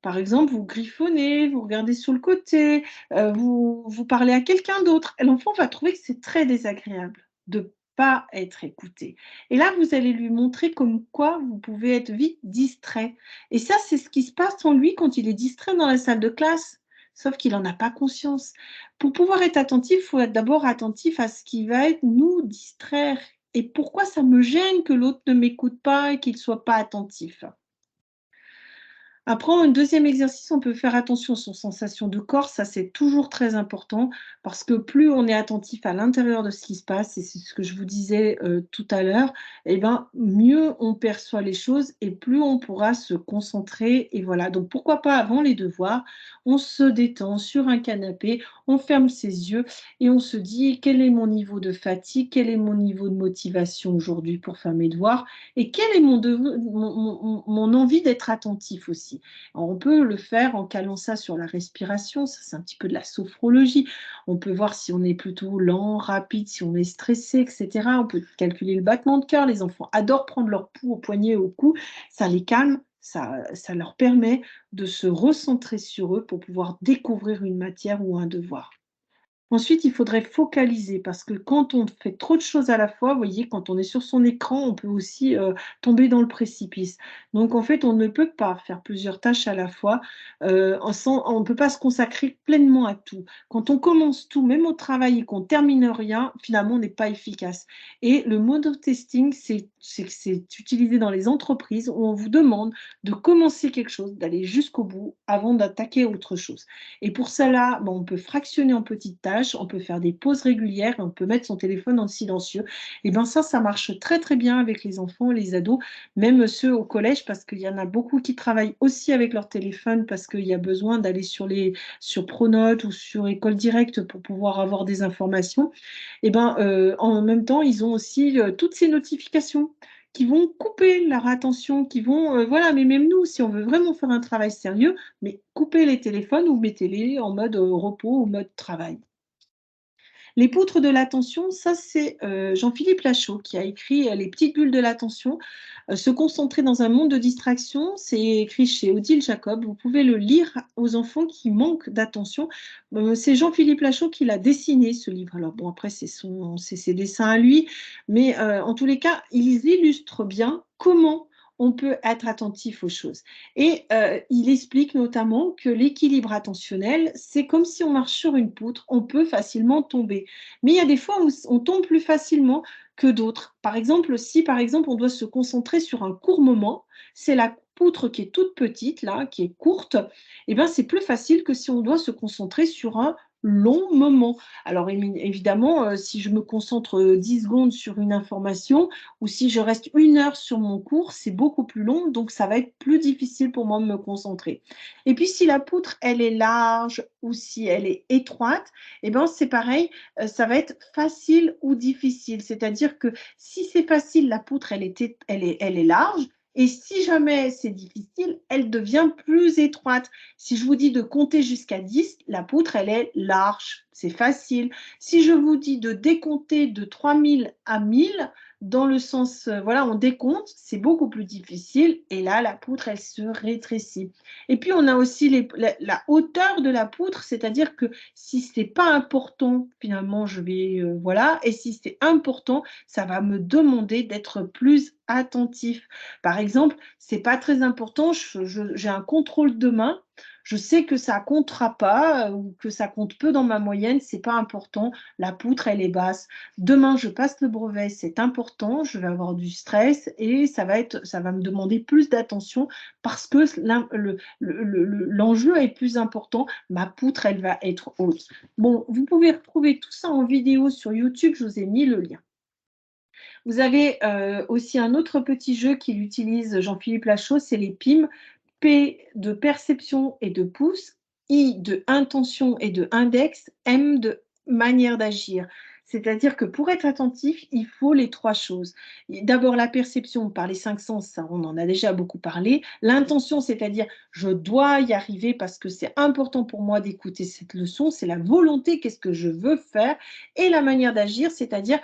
Par exemple, vous griffonnez, vous regardez sur le côté, vous parlez à quelqu'un d'autre. L'enfant va trouver que c'est très désagréable de pas être écouté et là, vous allez lui montrer comme quoi vous pouvez être vite distrait et ça, c'est ce qui se passe en lui quand il est distrait dans la salle de classe, sauf qu'il en a pas conscience. Pour pouvoir être attentif, il faut être d'abord attentif à ce qui va être nous distraire et pourquoi ça me gêne que l'autre ne m'écoute pas et qu'il soit pas attentif. Après, un deuxième exercice, on peut faire attention à son sensation de corps. Ça, c'est toujours très important parce que plus on est attentif à l'intérieur de ce qui se passe, et c'est ce que je vous disais tout à l'heure, eh ben, mieux on perçoit les choses et plus on pourra se concentrer. Et voilà. Donc, pourquoi pas avant les devoirs, on se détend sur un canapé, on ferme ses yeux et on se dit quel est mon niveau de fatigue, quel est mon niveau de motivation aujourd'hui pour faire mes devoirs et quel est mon envie d'être attentif aussi. Alors, on peut le faire en calant ça sur la respiration, ça c'est un petit peu de la sophrologie. On peut voir si on est plutôt lent, rapide, si on est stressé, et cetera. On peut calculer le battement de cœur. Les enfants adorent prendre leur pouls au poignet et au cou. Ça les calme, ça leur permet de se recentrer sur eux pour pouvoir découvrir une matière ou un devoir. Ensuite, il faudrait focaliser parce que quand on fait trop de choses à la fois, vous voyez, quand on est sur son écran, on peut aussi, tomber dans le précipice. Donc en fait, on ne peut pas faire plusieurs tâches à la fois, en sans on ne peut pas se consacrer pleinement à tout. Quand on commence tout, même au travail et qu'on termine rien, finalement, on n'est pas efficace et le mono-testing, c'est utilisé dans les entreprises où on vous demande de commencer quelque chose, d'aller jusqu'au bout avant d'attaquer autre chose. Et pour cela, on peut fractionner en petites tâches, on peut faire des pauses régulières, on peut mettre son téléphone en silencieux. Et bien ça marche très très bien avec les enfants, les ados, même ceux au collège, parce qu'il y en a beaucoup qui travaillent aussi avec leur téléphone parce qu'il y a besoin d'aller sur Pronote ou sur École Directe pour pouvoir avoir des informations. Et ben, en même temps, ils ont aussi, toutes ces notifications qui vont couper leur attention, qui vont, voilà, mais même nous, si on veut vraiment faire un travail sérieux, mais coupez les téléphones ou mettez-les en mode, repos ou mode travail. Les poutres de l'attention, ça c'est, Jean-Philippe Lachaud qui a écrit, Les petites bulles de l'attention, Se concentrer dans un monde de distraction. C'est écrit chez Odile Jacob. Vous pouvez le lire aux enfants qui manquent d'attention. C'est Jean-Philippe Lachaud qui l'a dessiné ce livre. Alors bon après c'est ses dessins à lui, mais en tous les cas, ils illustrent bien comment on peut être attentif aux choses. Et il explique notamment que l'équilibre attentionnel, c'est comme si on marche sur une poutre, on peut facilement tomber. Mais il y a des fois où on tombe plus facilement que d'autres. Par exemple, si par exemple on doit se concentrer sur un court moment, c'est la poutre qui est toute petite, là, qui est courte, et ben c'est plus facile que si on doit se concentrer sur un long moment. Alors évidemment, si je me concentre 10 secondes sur une information ou si je reste 1 heure sur mon cours, c'est beaucoup plus long, donc ça va être plus difficile pour moi de me concentrer. Et puis si la poutre, elle est large ou si elle est étroite, et ben c'est pareil, ça va être facile ou difficile. C'est-à-dire que si c'est facile, la poutre, elle est large. Et si jamais c'est difficile, elle devient plus étroite. Si je vous dis de compter jusqu'à 10, la poutre, elle est large, c'est facile. Si je vous dis de décompter de 3000 à 1000, dans le sens, voilà, on décompte, c'est beaucoup plus difficile. Et là, la poutre, elle se rétrécit. Et puis, on a aussi la hauteur de la poutre, c'est-à-dire que si c'est pas important, finalement, je vais, voilà, et si c'est important, ça va me demander d'être plus attentif. Par exemple, c'est pas très important, j'ai un contrôle de main, je sais que ça comptera pas ou que ça compte peu dans ma moyenne, c'est pas important, la poutre, elle est basse. Demain, je passe le brevet, c'est important, je vais avoir du stress et ça va me demander plus d'attention parce que l'enjeu est plus important, ma poutre, elle va être haute. Bon, vous pouvez retrouver tout ça en vidéo sur YouTube, je vous ai mis le lien. Vous avez aussi un autre petit jeu qu'il utilise, Jean-Philippe Lachaud, c'est les PIM. P de perception et de pouce, I de intention et de index, M de manière d'agir. C'est-à-dire que pour être attentif, il faut les trois choses. D'abord la perception par les cinq sens, ça on en a déjà beaucoup parlé. L'intention, c'est-à-dire je dois y arriver parce que c'est important pour moi d'écouter cette leçon, c'est la volonté, qu'est-ce que je veux faire. Et la manière d'agir, c'est-à-dire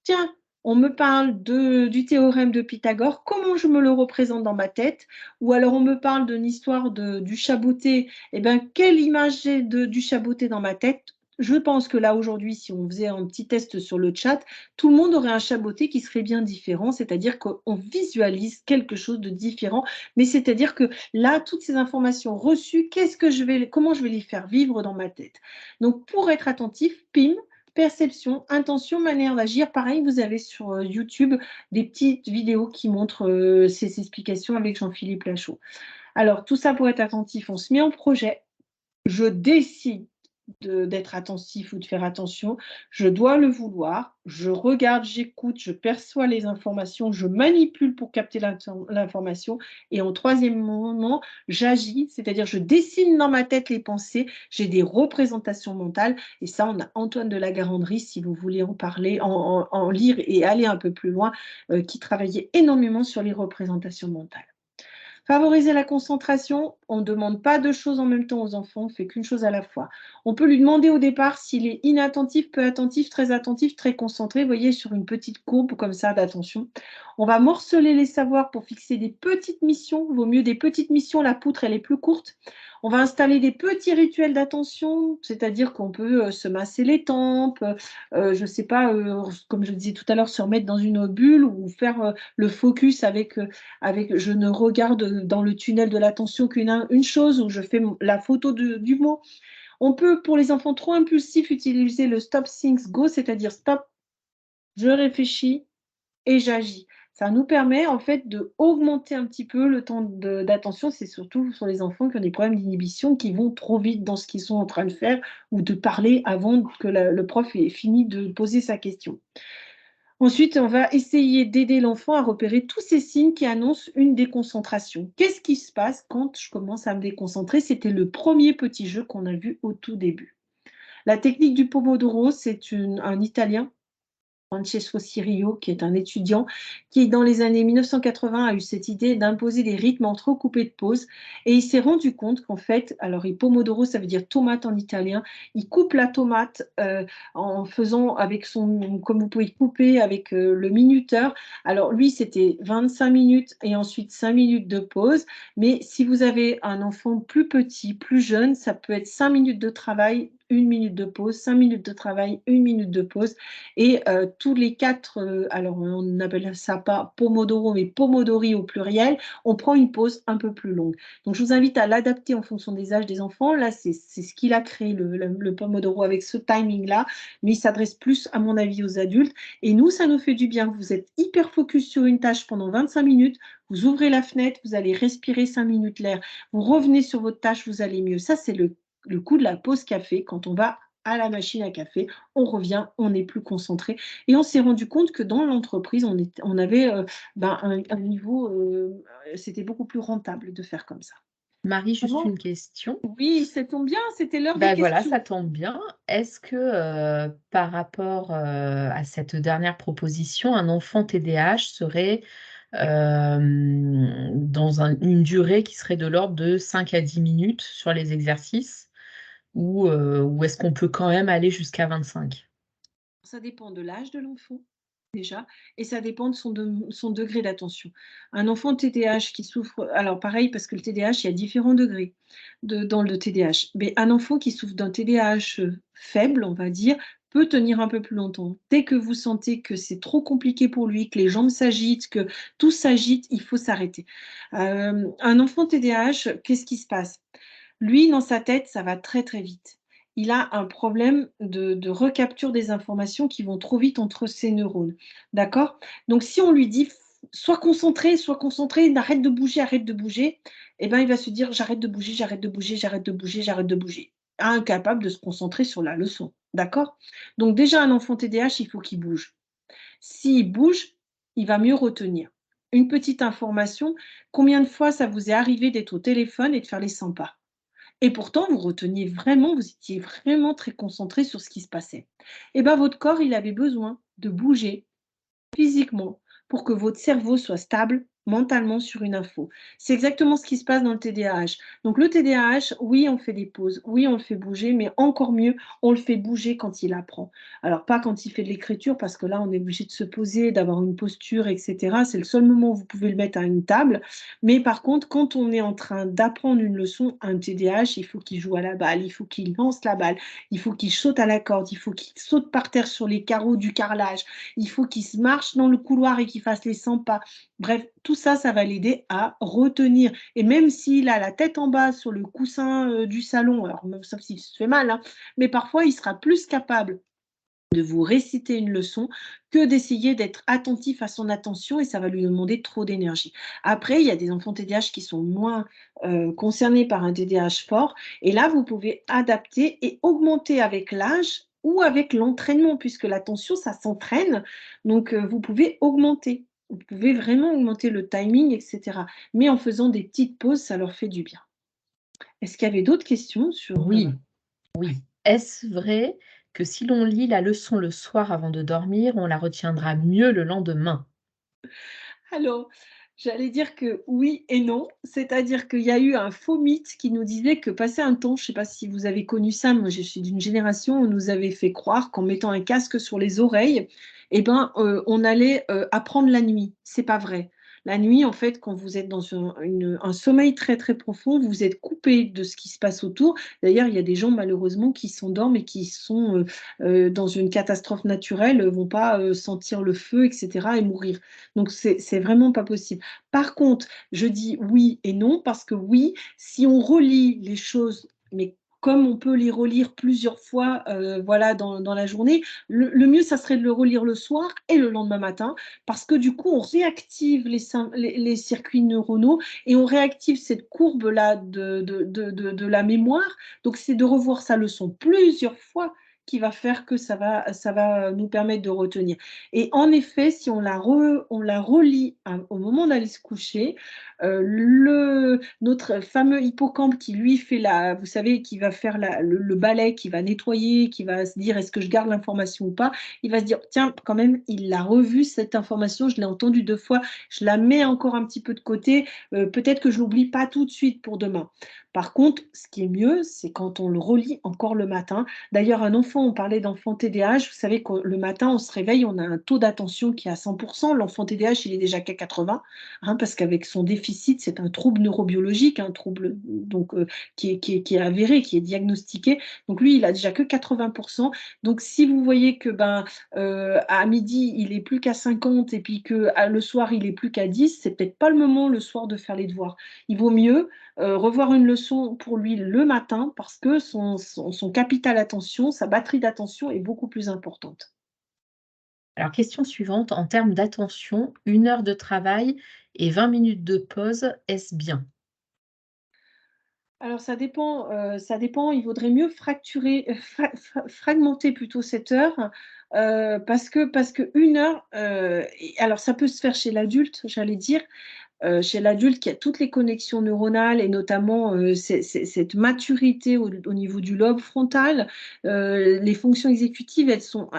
tiens, on me parle du théorème de Pythagore, comment je me le représente dans ma tête? Ou alors on me parle d'une histoire du chaboté, eh bien, quelle image j'ai du chaboté dans ma tête? Je pense que là, aujourd'hui, si on faisait un petit test sur le chat, tout le monde aurait un chaboté qui serait bien différent, c'est-à-dire qu'on visualise quelque chose de différent, mais c'est-à-dire que là, toutes ces informations reçues, comment je vais les faire vivre dans ma tête? Donc, pour être attentif, PIM, perception, intention, manière d'agir. Pareil, vous avez sur YouTube des petites vidéos qui montrent ces explications avec Jean-Philippe Lachaud. Alors, tout ça pour être attentif, on se met en projet. Je décide d'être attentif ou de faire attention, je dois le vouloir, je regarde, j'écoute, je perçois les informations, je manipule pour capter l'information et en troisième moment, j'agis, c'est-à-dire je dessine dans ma tête les pensées, j'ai des représentations mentales et ça, on a Antoine de la Garandrie, si vous voulez en parler, en lire et aller un peu plus loin, qui travaillait énormément sur les représentations mentales. Favoriser la concentration, on ne demande pas deux choses en même temps aux enfants, on fait qu'une chose à la fois. On peut lui demander au départ s'il est inattentif, peu attentif, très concentré, vous voyez, sur une petite courbe comme ça d'attention. On va morceler les savoirs pour fixer des petites missions, vaut mieux des petites missions, la poutre elle est plus courte. On va installer des petits rituels d'attention, c'est-à-dire qu'on peut se masser les tempes, je ne sais pas, comme je disais tout à l'heure, se remettre dans une bulle ou faire le focus avec je ne regarde dans le tunnel de l'attention qu'une chose, ou je fais la photo du mot. On peut, pour les enfants trop impulsifs, utiliser le stop, think, go, c'est-à-dire stop, je réfléchis et j'agis. Ça nous permet en fait d'augmenter un petit peu le temps d'attention. C'est surtout sur les enfants qui ont des problèmes d'inhibition, qui vont trop vite dans ce qu'ils sont en train de faire ou de parler avant que le prof ait fini de poser sa question. Ensuite, on va essayer d'aider l'enfant à repérer tous ces signes qui annoncent une déconcentration. Qu'est-ce qui se passe quand je commence à me déconcentrer? C'était le premier petit jeu qu'on a vu au tout début. La technique du Pomodoro, c'est un Italien, Francesco Cirio, qui est un étudiant, qui dans les années 1980 a eu cette idée d'imposer des rythmes entrecoupés de pauses. Et il s'est rendu compte qu'en fait, alors il Pomodoro, ça veut dire tomate en italien, il coupe la tomate en faisant avec comme vous pouvez couper avec le minuteur. Alors lui, c'était 25 minutes et ensuite 5 minutes de pause. Mais si vous avez un enfant plus petit, plus jeune, ça peut être 5 minutes de travail, 1 minute de pause, 5 minutes de travail, 1 minute de pause. Et tous les 4, alors on n'appelle ça pas pomodoro, mais pomodori au pluriel, on prend une pause un peu plus longue. Donc je vous invite à l'adapter en fonction des âges des enfants. Là, c'est ce qu'il a créé, le pomodoro avec ce timing-là, mais il s'adresse plus, à mon avis, aux adultes. Et nous, ça nous fait du bien. Vous êtes hyper focus sur une tâche pendant 25 minutes, vous ouvrez la fenêtre, vous allez respirer 5 minutes l'air, vous revenez sur votre tâche, vous allez mieux. Ça, c'est le coup de la pause café quand on va à la machine à café, on revient, on est plus concentré. Et on s'est rendu compte que dans l'entreprise, on avait un niveau, c'était beaucoup plus rentable de faire comme ça.
Marie, juste
Vraiment?
une question.
Oui, ça tombe bien, c'était l'heure des
Ben voilà, ça
questions.
tombe bien. Est-ce que par rapport à cette dernière proposition, un enfant TDAH serait dans une durée qui serait de l'ordre de 5 à 10 minutes sur les exercices ou est-ce qu'on peut quand même aller jusqu'à 25?
Ça dépend de l'âge de l'enfant, déjà, et ça dépend de son degré d'attention. Un enfant TDAH qui souffre, alors pareil, parce que le TDAH, il y a différents degrés dans le TDAH, mais un enfant qui souffre d'un TDAH faible, on va dire, peut tenir un peu plus longtemps. Dès que vous sentez que c'est trop compliqué pour lui, que les jambes s'agitent, que tout s'agite, il faut s'arrêter. Un enfant TDAH, qu'est-ce qui se passe? Lui, dans sa tête, ça va très, très vite. Il a un problème de recapture des informations qui vont trop vite entre ses neurones. D'accord? Donc si on lui dit: sois concentré, arrête de bouger», eh ben, il va se dire: «J'arrête de bouger, j'arrête de bouger, j'arrête de bouger, j'arrête de bouger», incapable de se concentrer sur la leçon. D'accord? Donc déjà, un enfant TDAH, il faut qu'il bouge. S'il bouge, il va mieux retenir. Une petite information, combien de fois ça vous est arrivé d'être au téléphone et de faire les 100 pas? Et pourtant, vous reteniez vraiment, vous étiez vraiment très concentré sur ce qui se passait. Et ben, votre corps, il avait besoin de bouger physiquement pour que votre cerveau soit stable mentalement sur une info. C'est exactement ce qui se passe dans le TDAH. Donc le TDAH, oui, on fait des pauses, oui, on le fait bouger, mais encore mieux, on le fait bouger quand il apprend. Alors pas quand il fait de l'écriture, parce que là, on est obligé de se poser, d'avoir une posture, etc. C'est le seul moment où vous pouvez le mettre à une table. Mais par contre, quand on est en train d'apprendre une leçon, un TDAH, il faut qu'il joue à la balle, il faut qu'il lance la balle, il faut qu'il saute à la corde, il faut qu'il saute par terre sur les carreaux du carrelage, il faut qu'il se marche dans le couloir et qu'il fasse les 100 pas. Bref, tout ça, ça va l'aider à retenir. Et même s'il a la tête en bas sur le coussin du salon, alors même sauf s'il se fait mal, hein, mais parfois il sera plus capable de vous réciter une leçon que d'essayer d'être attentif à son attention, et ça va lui demander trop d'énergie. Après, il y a des enfants TDAH qui sont moins concernés par un TDAH fort, et là, vous pouvez adapter et augmenter avec l'âge ou avec l'entraînement, puisque l'attention, ça s'entraîne. Donc, vous pouvez augmenter. Vous pouvez vraiment augmenter le timing, etc. Mais en faisant des petites pauses, ça leur fait du bien. Est-ce qu'il y avait d'autres questions sur...
Oui, oui. Est-ce vrai que si l'on lit la leçon le soir avant de dormir, on la retiendra mieux le lendemain?
Alors, j'allais dire que oui et non. C'est-à-dire qu'il y a eu un faux mythe qui nous disait que passer un temps, je ne sais pas si vous avez connu ça, moi je suis d'une génération où on nous avait fait croire qu'en mettant un casque sur les oreilles, eh ben, on allait apprendre la nuit. C'est pas vrai. La nuit, en fait, quand vous êtes dans un sommeil très, très profond, vous êtes coupé de ce qui se passe autour. D'ailleurs, il y a des gens malheureusement qui s'endorment et qui sont, dans une catastrophe naturelle, vont pas, sentir le feu et cetera et mourir. Donc c'est vraiment pas possible. Par contre, je dis oui et non parce que oui, si on relie les choses, mais comme on peut les relire plusieurs fois, voilà, dans la journée, le mieux, ça serait de le relire le soir et le lendemain matin parce que du coup, on réactive les circuits neuronaux et on réactive cette courbe-là de la mémoire. Donc, c'est de revoir sa leçon plusieurs fois qui va faire que ça va nous permettre de retenir. Et en effet, si on la relit au moment d'aller se coucher, notre fameux hippocampe qui lui fait vous savez, qui va faire le balai, qui va nettoyer, qui va se dire est-ce que je garde l'information ou pas, il va se dire tiens, quand même, il l'a revue cette information, je l'ai entendue 2 fois, je la mets encore un petit peu de côté, peut-être que je l'oublie pas tout de suite pour demain. Par contre, ce qui est mieux, c'est quand on le relit encore le matin. D'ailleurs, un enfant, on parlait d'enfant TDAH, vous savez que le matin, on se réveille, on a un taux d'attention qui est à 100%. L'enfant TDAH, il est déjà qu'à 80, hein, parce qu'avec son déficit, c'est un trouble neurobiologique, un trouble donc, qui est avéré, qui est diagnostiqué. Donc lui, il a déjà que 80%. Donc si vous voyez que à midi, il est plus qu'à 50 et puis que le soir, il est plus qu'à 10, c'est peut-être pas le moment le soir de faire les devoirs. Il vaut mieux revoir une leçon pour lui le matin parce que son capital attention, sa batterie d'attention est beaucoup plus importante.
Alors, question suivante, en termes d'attention, 1 heure de travail et 20 minutes de pause, est-ce bien?
Alors ça dépend, il vaudrait mieux fracturer, fragmenter plutôt cette heure, parce que 1 heure, et alors ça peut se faire chez l'adulte, j'allais dire, chez l'adulte qui a toutes les connexions neuronales et notamment, cette maturité au niveau du lobe frontal. Les fonctions exécutives, elles sont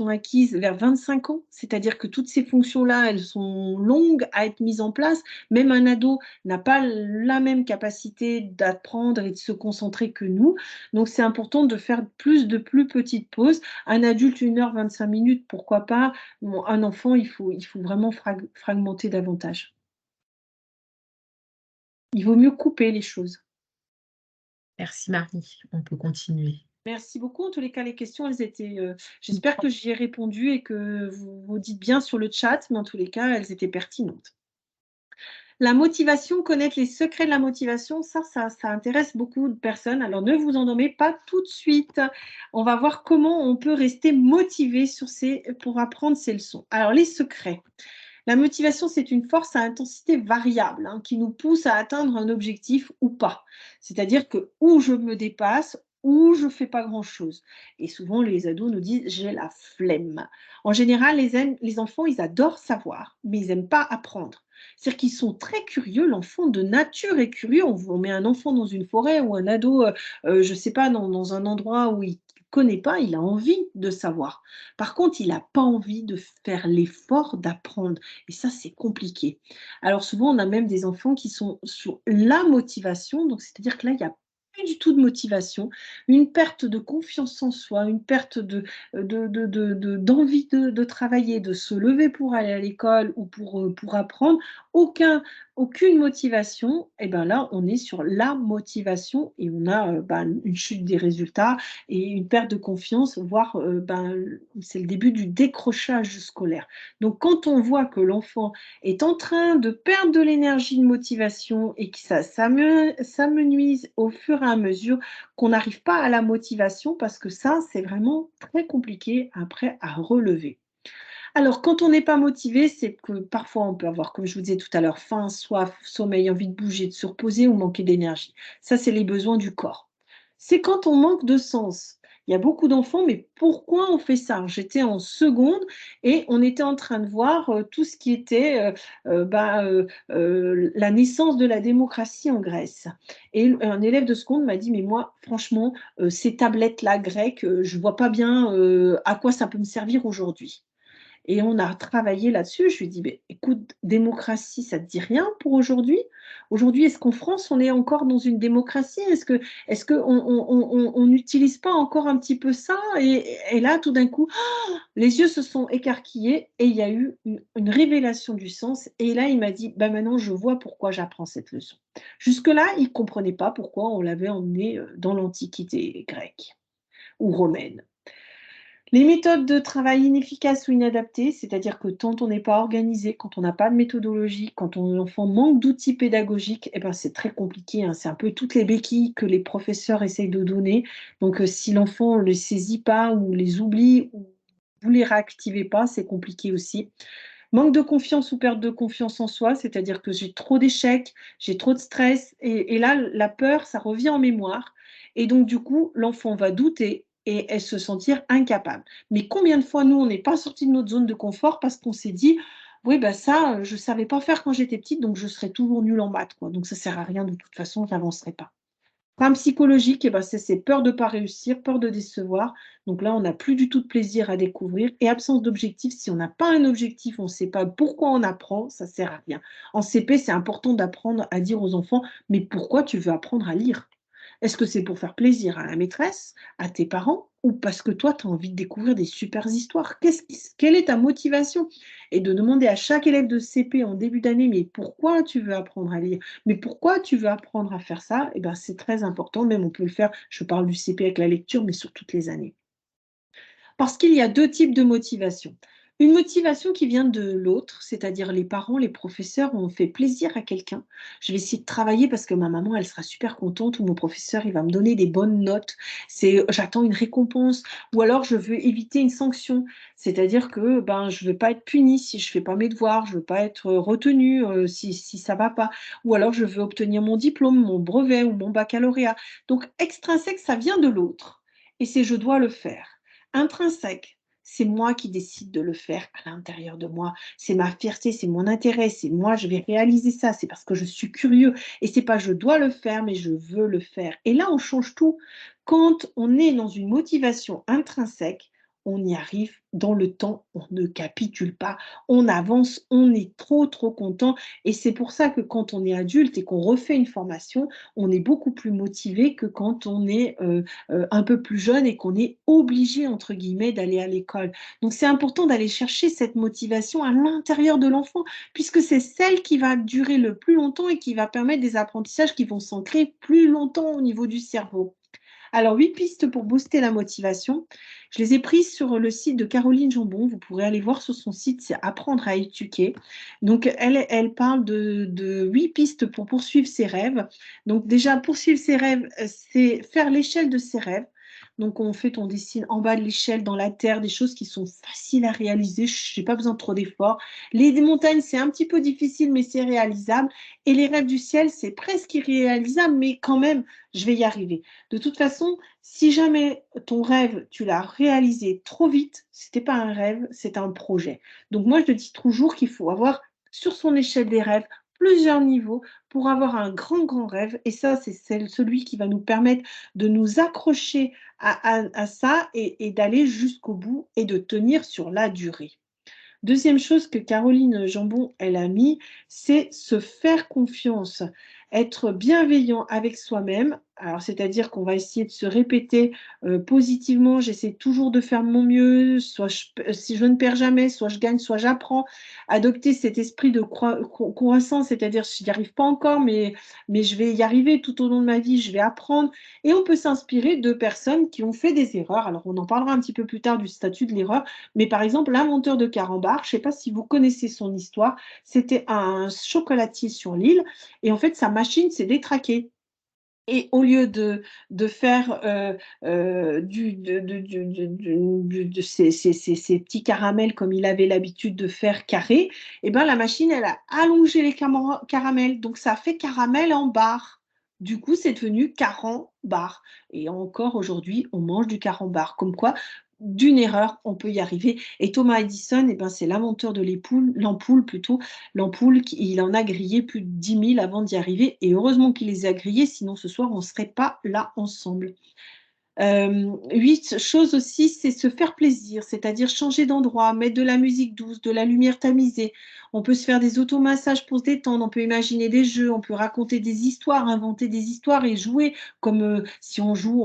acquises vers 25 ans, c'est-à-dire que toutes ces fonctions-là, elles sont longues à être mises en place. Même un ado n'a pas la même capacité d'apprendre et de se concentrer que nous, donc c'est important de faire de plus petites pauses. Un adulte, 1 heure 25 minutes, pourquoi pas? Bon, un enfant, il faut vraiment fragmenter davantage. Il vaut mieux couper les choses.
Merci Marie, on peut continuer.
Merci beaucoup. En tous les cas, les questions, elles étaient, j'espère que j'y ai répondu et que vous dites bien sur le chat, mais en tous les cas, elles étaient pertinentes. La motivation, connaître les secrets de la motivation, ça intéresse beaucoup de personnes. Alors ne vous endormez pas tout de suite. On va voir comment on peut rester motivé pour apprendre ces leçons. Alors les secrets. La motivation, c'est une force à intensité variable, hein, qui nous pousse à atteindre un objectif ou pas. C'est-à-dire que ou je me dépasse ou je fais pas grand-chose. Et souvent, les ados nous disent j'ai la flemme. En général, les enfants, ils adorent savoir, mais ils n'aiment pas apprendre. C'est-à-dire qu'ils sont très curieux. L'enfant de nature est curieux. On met un enfant dans une forêt ou un ado, je ne sais pas, dans un endroit où il ne connaît pas, il a envie de savoir. Par contre, il n'a pas envie de faire l'effort d'apprendre. Et ça, c'est compliqué. Alors souvent, on a même des enfants qui sont sur la motivation, donc c'est-à-dire que là, il y a plus du tout de motivation, une perte de confiance en soi, une perte d'envie de travailler, de se lever pour aller à l'école ou pour apprendre, aucun aucune motivation, et ben là, on est sur la motivation et on a, une chute des résultats et une perte de confiance, voire, c'est le début du décrochage scolaire. Donc quand on voit que l'enfant est en train de perdre de l'énergie de motivation et que s'amenuise au fur et à mesure, qu'on n'arrive pas à la motivation parce que ça, c'est vraiment très compliqué après à relever. Alors quand on n'est pas motivé, c'est que parfois on peut avoir, comme je vous disais tout à l'heure, faim, soif, sommeil, envie de bouger, de se reposer ou manquer d'énergie. Ça, c'est les besoins du corps. C'est quand on manque de sens. Il y a beaucoup d'enfants, mais pourquoi on fait ça? J'étais en seconde et on était en train de voir, tout ce qui était, la naissance de la démocratie en Grèce et un élève de seconde m'a dit: «Mais moi, franchement, ces tablettes-là grecques, je ne vois pas bien, à quoi ça peut me servir aujourd'hui». Et on a travaillé là-dessus. Je lui ai dit: «Beh, écoute, démocratie, ça te dit rien pour aujourd'hui? Aujourd'hui, est-ce qu'en France, on est encore dans une démocratie? Est-ce qu'on n'utilise pas encore un petit peu ça?» Et là, tout d'un coup, les yeux se sont écarquillés et il y a eu une révélation du sens et là, il m'a dit: «Bah, maintenant, je vois pourquoi j'apprends cette leçon». Jusque-là, il ne comprenait pas pourquoi on l'avait emmené, dans l'Antiquité grecque ou romaine. Les méthodes de travail inefficaces ou inadaptées, c'est-à-dire que quand on n'est pas organisé, quand on n'a pas de méthodologie, quand ton enfant manque d'outils pédagogiques, eh ben, c'est très compliqué, hein. C'est un peu toutes les béquilles que les professeurs essayent de donner. Donc, si l'enfant ne les saisit pas ou les oublie ou vous les réactivez pas, c'est compliqué aussi. Manque de confiance ou perte de confiance en soi, c'est-à-dire que j'ai trop d'échecs, j'ai trop de stress et là, la peur, ça revient en mémoire et donc du coup, l'enfant va douter et se sentir incapable. Mais combien de fois, nous, on n'est pas sortis de notre zone de confort parce qu'on s'est dit: «Oui, bah, ça, je ne savais pas faire quand j'étais petite, donc je serai toujours nulle en maths, quoi, donc ça sert à rien de toute façon, j'avancerai pas». Problème psychologique, et ben, c'est ces peurs de ne pas réussir, peur de décevoir. Donc là, on n'a plus du tout de plaisir à découvrir et absence d'objectif. Si on n'a pas un objectif, on ne sait pas pourquoi on apprend, ça sert à rien. En CP, c'est important d'apprendre à dire aux enfants: «Mais pourquoi tu veux apprendre à lire?» Est-ce que c'est pour faire plaisir à la maîtresse, à tes parents ou parce que toi, tu as envie de découvrir des super histoires? Quelle est ta motivation? Et de demander à chaque élève de CP en début d'année: «Mais pourquoi tu veux apprendre à lire? Mais pourquoi tu veux apprendre à faire ça?» Et ben, c'est très important, même on peut le faire, je parle du CP avec la lecture, mais sur toutes les années. Parce qu'il y a 2 types de motivation. Une motivation qui vient de l'autre, c'est-à-dire les parents, les professeurs ont fait plaisir à quelqu'un. Je vais essayer de travailler parce que ma maman, elle sera super contente ou mon professeur, il va me donner des bonnes notes. J'attends une récompense ou alors je veux éviter une sanction. C'est-à-dire que, ben, je veux pas être punie si je fais pas mes devoirs, je veux pas être, retenue, si ça va pas ou alors je veux obtenir mon diplôme, mon brevet ou mon baccalauréat. Donc extrinsèque, ça vient de l'autre et c'est je dois le faire. Intrinsèque, c'est moi qui décide de le faire à l'intérieur de moi. C'est ma fierté, c'est mon intérêt, c'est moi, je vais réaliser ça, c'est parce que je suis curieux et c'est pas je dois le faire, mais je veux le faire. Et là, on change tout. Quand on est dans une motivation intrinsèque, on y arrive dans le temps, on ne capitule pas, on avance, on est trop, trop content. Et c'est pour ça que quand on est adulte et qu'on refait une formation, on est beaucoup plus motivé que quand on est un peu plus jeune et qu'on est «obligé» entre guillemets d'aller à l'école. Donc c'est important d'aller chercher cette motivation à l'intérieur de l'enfant, puisque c'est celle qui va durer le plus longtemps et qui va permettre des apprentissages qui vont s'ancrer plus longtemps au niveau du cerveau. Alors 8 pistes pour booster la motivation. Je les ai prises sur le site de Caroline Jambon. Vous pourrez aller voir sur son site, c'est «Apprendre à éduquer». Donc elle parle de 8 pistes pour poursuivre ses rêves. Donc déjà poursuivre ses rêves, c'est faire l'échelle de ses rêves. Donc on dessine en bas de l'échelle, dans la terre, des choses qui sont faciles à réaliser. J'ai pas besoin de trop d'efforts. Les montagnes, c'est un petit peu difficile, mais c'est réalisable et les rêves du ciel, c'est presque irréalisable, mais quand même, je vais y arriver. De toute façon, si jamais ton rêve, tu l'as réalisé trop vite, c'était pas un rêve, c'est un projet. Donc moi, je dis toujours qu'il faut avoir sur son échelle des rêves plusieurs niveaux pour avoir un grand, grand rêve. Et ça, c'est celui qui va nous permettre de nous accrocher à ça et d'aller jusqu'au bout et de tenir sur la durée. Deuxième chose que Caroline Jambon, elle a mis, c'est se faire confiance, être bienveillant avec soi-même. Alors, c'est-à-dire qu'on va essayer de se répéter positivement, j'essaie toujours de faire de mon mieux, si je ne perds jamais, soit je gagne, soit j'apprends. Adopter cet esprit de croissance, c'est-à-dire je n'y arrive pas encore, mais je vais y arriver tout au long de ma vie, je vais apprendre. Et on peut s'inspirer de personnes qui ont fait des erreurs. Alors, on en parlera un petit peu plus tard du statut de l'erreur, mais par exemple, l'inventeur de carambar, je ne sais pas si vous connaissez son histoire, c'était un chocolatier sur l'île et en fait, sa machine s'est détraquée. Et au lieu de faire de ces petits caramels comme il avait l'habitude de faire carrés, et ben, la machine, elle a allongé les caramels. Donc, ça a fait caramel en barre. Du coup, c'est devenu carambar. Et encore aujourd'hui, on mange du carambar. Comme quoi, d'une erreur, on peut y arriver. Et Thomas Edison, eh ben, c'est l'inventeur de l'ampoule plutôt. L'ampoule, il en a grillé plus de 10 000 avant d'y arriver. Et heureusement qu'il les a grillés, sinon ce soir, on ne serait pas là ensemble. 8 choses aussi, c'est se faire plaisir, c'est-à-dire changer d'endroit, mettre de la musique douce, de la lumière tamisée. On peut se faire des automassages pour se détendre, on peut imaginer des jeux, on peut raconter des histoires, inventer des histoires et jouer comme, si on joue,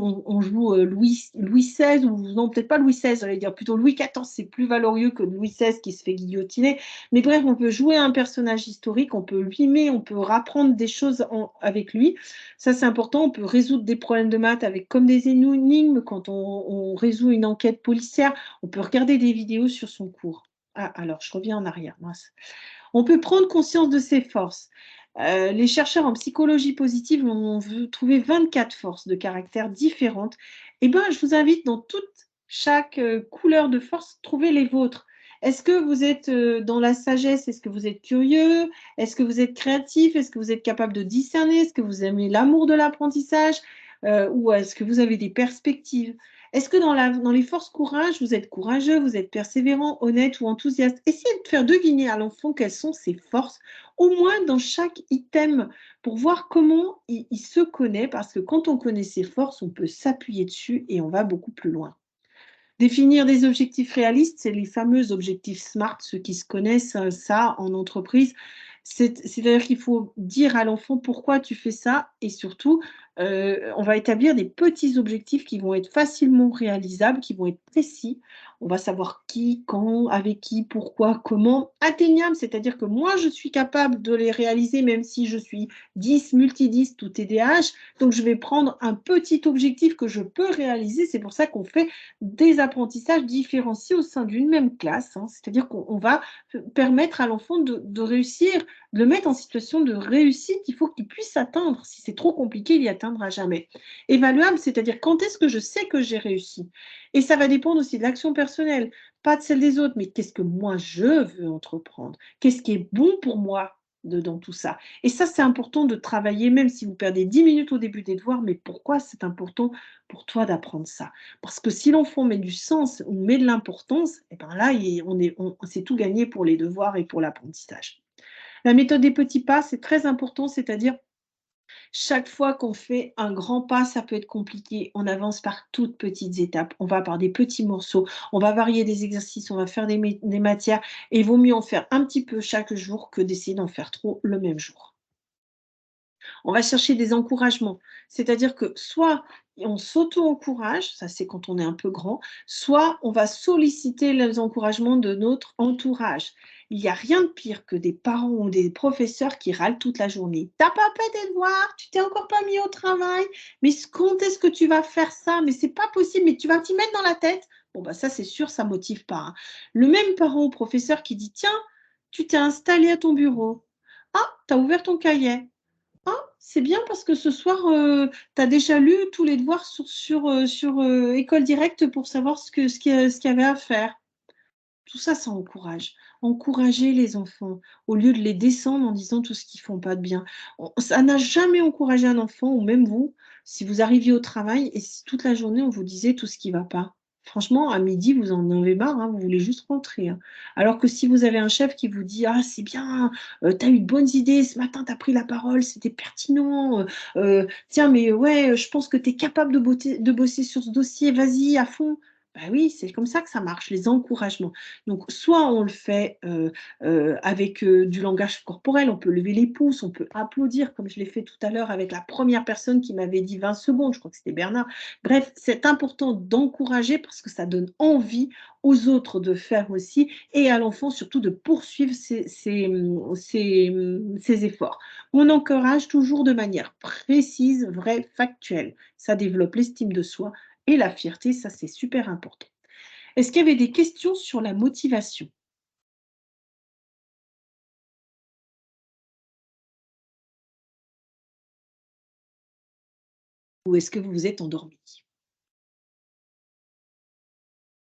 Louis XVI ou non, peut-être pas Louis XVI, j'allais dire plutôt Louis XIV, c'est plus valorieux que Louis XVI qui se fait guillotiner. Mais bref, on peut jouer un personnage historique, on peut mimer, on peut rapprendre des choses avec lui. Ça, c'est important. On peut résoudre des problèmes de maths avec comme des énigmes quand on résout une enquête policière. On peut regarder des vidéos sur son cours. Ah, alors, je reviens en arrière. Mince. On peut prendre conscience de ses forces. Les chercheurs en psychologie positive ont trouvé 24 forces de caractère différentes. Eh bien, je vous invite dans toute chaque couleur de force, trouver les vôtres. Est-ce que vous êtes dans la sagesse? Est-ce que vous êtes curieux? Est-ce que vous êtes créatif? Est-ce que vous êtes capable de discerner? Est-ce que vous aimez l'amour de l'apprentissage? Ou est-ce que vous avez des perspectives? Est-ce que dans les forces courage, vous êtes courageux, vous êtes persévérant, honnête ou enthousiaste? Essayez de faire deviner à l'enfant quelles sont ses forces, au moins dans chaque item, pour voir comment il se connaît, parce que quand on connaît ses forces, on peut s'appuyer dessus et on va beaucoup plus loin. Définir des objectifs réalistes, c'est les fameux objectifs SMART, ceux qui se connaissent ça en entreprise. C'est-à-dire qu'il faut dire à l'enfant pourquoi tu fais ça et surtout, on va établir des petits objectifs qui vont être facilement réalisables, qui vont être précis. On va savoir qui, quand, avec qui, pourquoi, comment, atteignables, c'est-à-dire que moi, je suis capable de les réaliser même si je suis 10, multi-10 ou TDAH. Donc, je vais prendre un petit objectif que je peux réaliser. C'est pour ça qu'on fait des apprentissages différenciés au sein d'une même classe, hein. C'est-à-dire qu'on va permettre à l'enfant de réussir, de le mettre en situation de réussite. Il faut qu'il puisse atteindre. Si c'est trop compliqué, il n'y atteindra jamais. Évaluable, c'est-à-dire quand est-ce que je sais que j'ai réussi? Et ça va dépendre aussi de l'action personnelle, pas de celle des autres, mais qu'est-ce que moi je veux entreprendre? Qu'est-ce qui est bon pour moi dans tout ça? Et ça, c'est important de travailler, même si vous perdez 10 minutes au début des devoirs, mais pourquoi c'est important pour toi d'apprendre ça? Parce que si l'enfant met du sens ou met de l'importance, et ben là, c'est tout gagné pour les devoirs et pour l'apprentissage. La méthode des petits pas, c'est très important, c'est-à-dire chaque fois qu'on fait un grand pas, ça peut être compliqué. On avance par toutes petites étapes. On va par des petits morceaux. On va varier des exercices. On va faire des matières. Et il vaut mieux en faire un petit peu chaque jour que d'essayer d'en faire trop le même jour. On va chercher des encouragements. C'est-à-dire que soit on s'auto-encourage, ça c'est quand on est un peu grand, soit on va solliciter les encouragements de notre entourage. Il n'y a rien de pire que des parents ou des professeurs qui râlent toute la journée. T'as pas fait tes devoirs, tu t'es encore pas mis au travail, mais quand est-ce que tu vas faire ça? Mais c'est pas possible, mais tu vas t'y mettre dans la tête. Bon, bah ça c'est sûr, ça motive pas, hein. Le même parent ou professeur qui dit, tiens, tu t'es installé à ton bureau. Ah, tu as ouvert ton cahier. Ah, c'est bien parce que ce soir, tu as déjà lu tous les devoirs sur École Directe pour savoir ce qu'il y avait à faire. Tout ça, ça encourage. Encourager les enfants au lieu de les descendre en disant tout ce qu'ils font pas de bien. Ça n'a jamais encouragé un enfant ou même vous, si vous arriviez au travail et si toute la journée on vous disait tout ce qui va pas. Franchement, à midi, vous en avez marre, hein, vous voulez juste rentrer, hein. Alors que si vous avez un chef qui vous dit: «Ah, c'est bien, tu as eu de bonnes idées ce matin, tu as pris la parole, c'était pertinent, tiens, mais ouais, je pense que tu es capable de bosser sur ce dossier, vas-y à fond». Bah oui, c'est comme ça que ça marche, les encouragements. Donc, soit on le fait avec du langage corporel, on peut lever les pouces, on peut applaudir, comme je l'ai fait tout à l'heure avec la première personne qui m'avait dit 20 secondes, je crois que c'était Bernard. Bref, c'est important d'encourager parce que ça donne envie aux autres de faire aussi et à l'enfant surtout de poursuivre ses efforts. On encourage toujours de manière précise, vraie, factuelle. Ça développe l'estime de soi et la fierté, ça c'est super important. Est-ce qu'il y avait des questions sur la motivation? Ou est-ce que vous vous êtes endormi?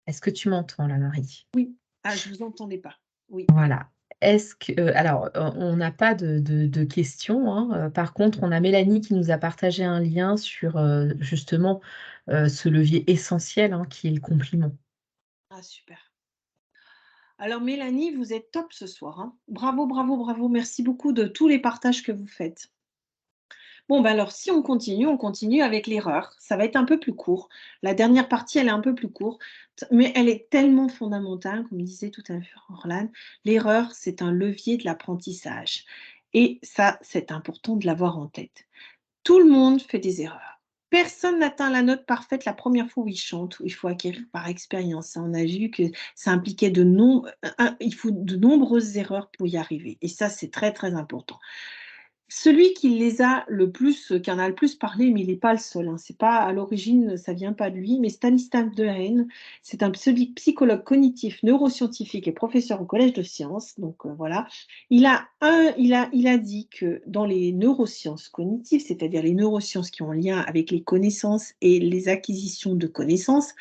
Est-ce que tu m'entends là, Marie?
Oui. Ah, je vous entendais pas. Oui.
Voilà. Est-ce que alors, on n'a pas de questions, hein, par contre, on a Mélanie qui nous a partagé un lien sur, justement, ce levier essentiel, hein, qui est le compliment.
Ah super. Alors Mélanie, vous êtes top ce soir, hein. Bravo, bravo, bravo. Merci beaucoup de tous les partages que vous faites. Bon, ben alors, si on continue avec l'erreur. Ça va être un peu plus court. La dernière partie, elle est un peu plus courte, mais elle est tellement fondamentale, comme disait tout à l'heure Orlan. L'erreur, c'est un levier de l'apprentissage. Et ça, c'est important de l'avoir en tête. Tout le monde fait des erreurs. Personne n'atteint la note parfaite la première fois où il chante, où il faut acquérir par expérience. On a vu que ça impliquait il faut de nombreuses erreurs pour y arriver. Et ça, c'est très, très important. Celui qui les a le plus, qui en a le plus parlé, mais il n'est pas le seul, hein, c'est pas à l'origine, ça vient pas de lui, mais Stanislas Dehaene, c'est un psychologue cognitif, neuroscientifique et professeur au Collège de sciences, donc voilà. Il a dit que dans les neurosciences cognitives, c'est-à-dire les neurosciences qui ont un lien avec les connaissances et les acquisitions de connaissances,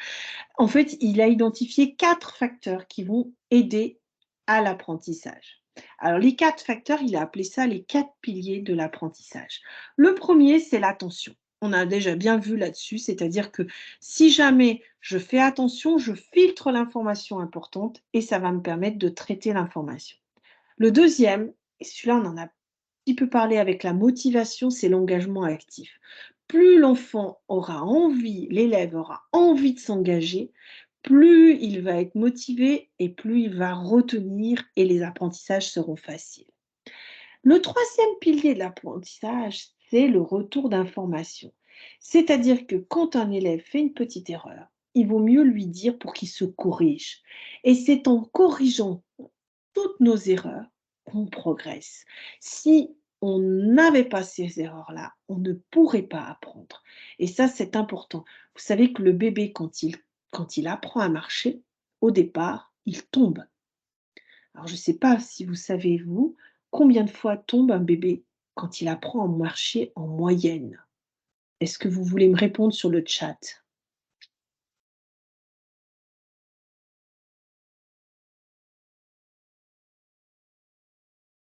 en fait, il a identifié 4 facteurs qui vont aider à l'apprentissage. Alors, les 4 facteurs, il a appelé ça les 4 piliers de l'apprentissage. Le premier, c'est l'attention. On a déjà bien vu là-dessus, c'est-à-dire que si jamais je fais attention, je filtre l'information importante et ça va me permettre de traiter l'information. Le deuxième, et celui-là, on en a un petit peu parlé avec la motivation, c'est l'engagement actif. Plus l'enfant aura envie, l'élève aura envie de s'engager, plus il va être motivé et plus il va retenir et les apprentissages seront faciles. Le troisième pilier de l'apprentissage, c'est le retour d'information. C'est-à-dire que quand un élève fait une petite erreur, il vaut mieux lui dire pour qu'il se corrige. Et c'est en corrigeant toutes nos erreurs qu'on progresse. Si on n'avait pas ces erreurs-là, on ne pourrait pas apprendre. Et ça, c'est important. Vous savez que le bébé, quand il apprend à marcher, au départ, il tombe. Alors, je ne sais pas si vous savez, vous, combien de fois tombe un bébé quand il apprend à marcher en moyenne. Est-ce que vous voulez me répondre sur le chat?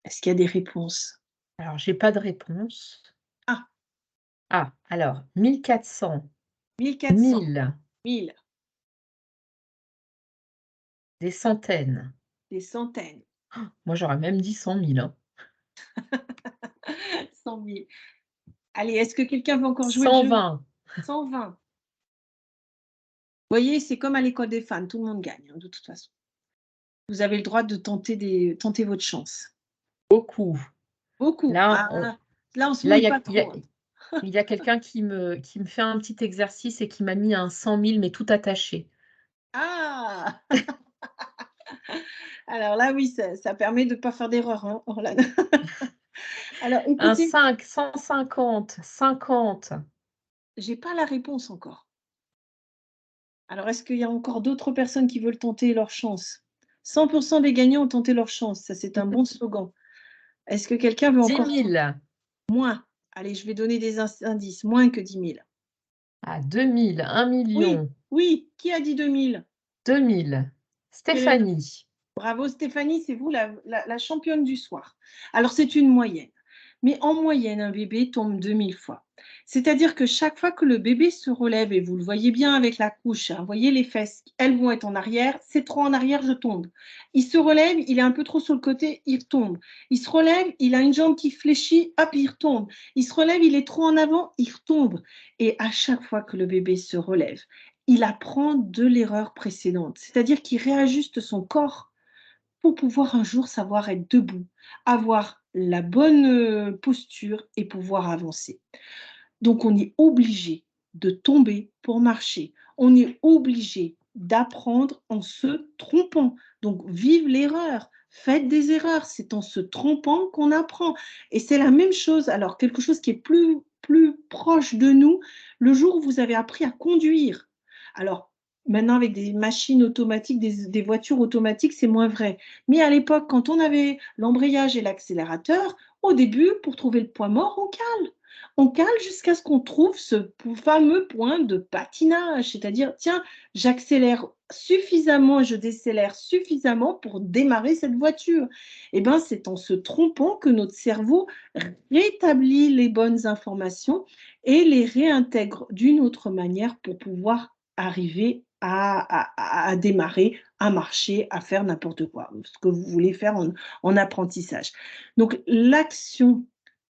Est-ce qu'il y a des réponses?
Alors, j'ai pas de réponse.
Ah,
Ah, alors 1400,
1400,
1000,
1000,
des centaines.
des centaines,
Moi, j'aurais même dit 100 000, hein.
100 000. Allez, est-ce que quelqu'un veut encore jouer le jeu?
120,
120. Vous voyez, c'est comme à l'école des fans, tout le monde gagne, hein, de toute façon. Vous avez le droit de tenter votre chance.
beaucoup.
Beaucoup.
Là, on
Ah, là, on se
là,
mouille pas trop, hein.
il y a quelqu'un qui me fait un petit exercice et qui m'a mis un 100 000 mais tout attaché.
Ah! Alors là, oui, ça permet de ne pas faire d'erreur, hein, Orlan. Alors
Un
écoutez,
5, 150, 50.
j'ai pas la réponse encore. Alors est-ce qu'il y a encore d'autres personnes qui veulent tenter leur chance? 100 des gagnants ont tenté leur chance, ça c'est un bon slogan. Est-ce que quelqu'un veut
10
encore
000.
moins? Allez, je vais donner des indices, moins que 10 000.
Ah, 2000, 1
Oui,
000 000,
oui, qui a dit 2 000?
2000.
Quelle est
Stéphanie.
Bravo Stéphanie, c'est vous la championne du soir. Alors c'est une moyenne, mais en moyenne, un bébé tombe 2 000 fois. C'est-à-dire que chaque fois que le bébé se relève, et vous le voyez bien avec la couche, hein, vous voyez les fesses, elles vont être en arrière, c'est trop en arrière, je tombe. Il se relève, il est un peu trop sur le côté, il tombe. Il se relève, il a une jambe qui fléchit, hop, il retombe. Il se relève, il est trop en avant, il retombe. Et à chaque fois que le bébé se relève, il apprend de l'erreur précédente, c'est-à-dire qu'il réajuste son corps pour pouvoir un jour savoir être debout, avoir la bonne posture et pouvoir avancer. Donc on est obligé de tomber pour marcher. On est obligé d'apprendre en se trompant. Donc vive l'erreur, faites des erreurs, c'est en se trompant qu'on apprend. Et c'est la même chose, alors quelque chose qui est plus proche de nous, le jour où vous avez appris à conduire. Alors maintenant avec des machines automatiques, des voitures automatiques, c'est moins vrai. Mais à l'époque, quand on avait l'embrayage et l'accélérateur, au début, pour trouver le point mort, on cale jusqu'à ce qu'on trouve ce fameux point de patinage, c'est-à-dire, tiens, j'accélère suffisamment et je décélère suffisamment pour démarrer cette voiture. Eh bien, c'est en se trompant que notre cerveau rétablit les bonnes informations et les réintègre d'une autre manière pour pouvoir arriver à démarrer, à marcher, à faire n'importe quoi, ce que vous voulez faire en apprentissage. Donc, l'action,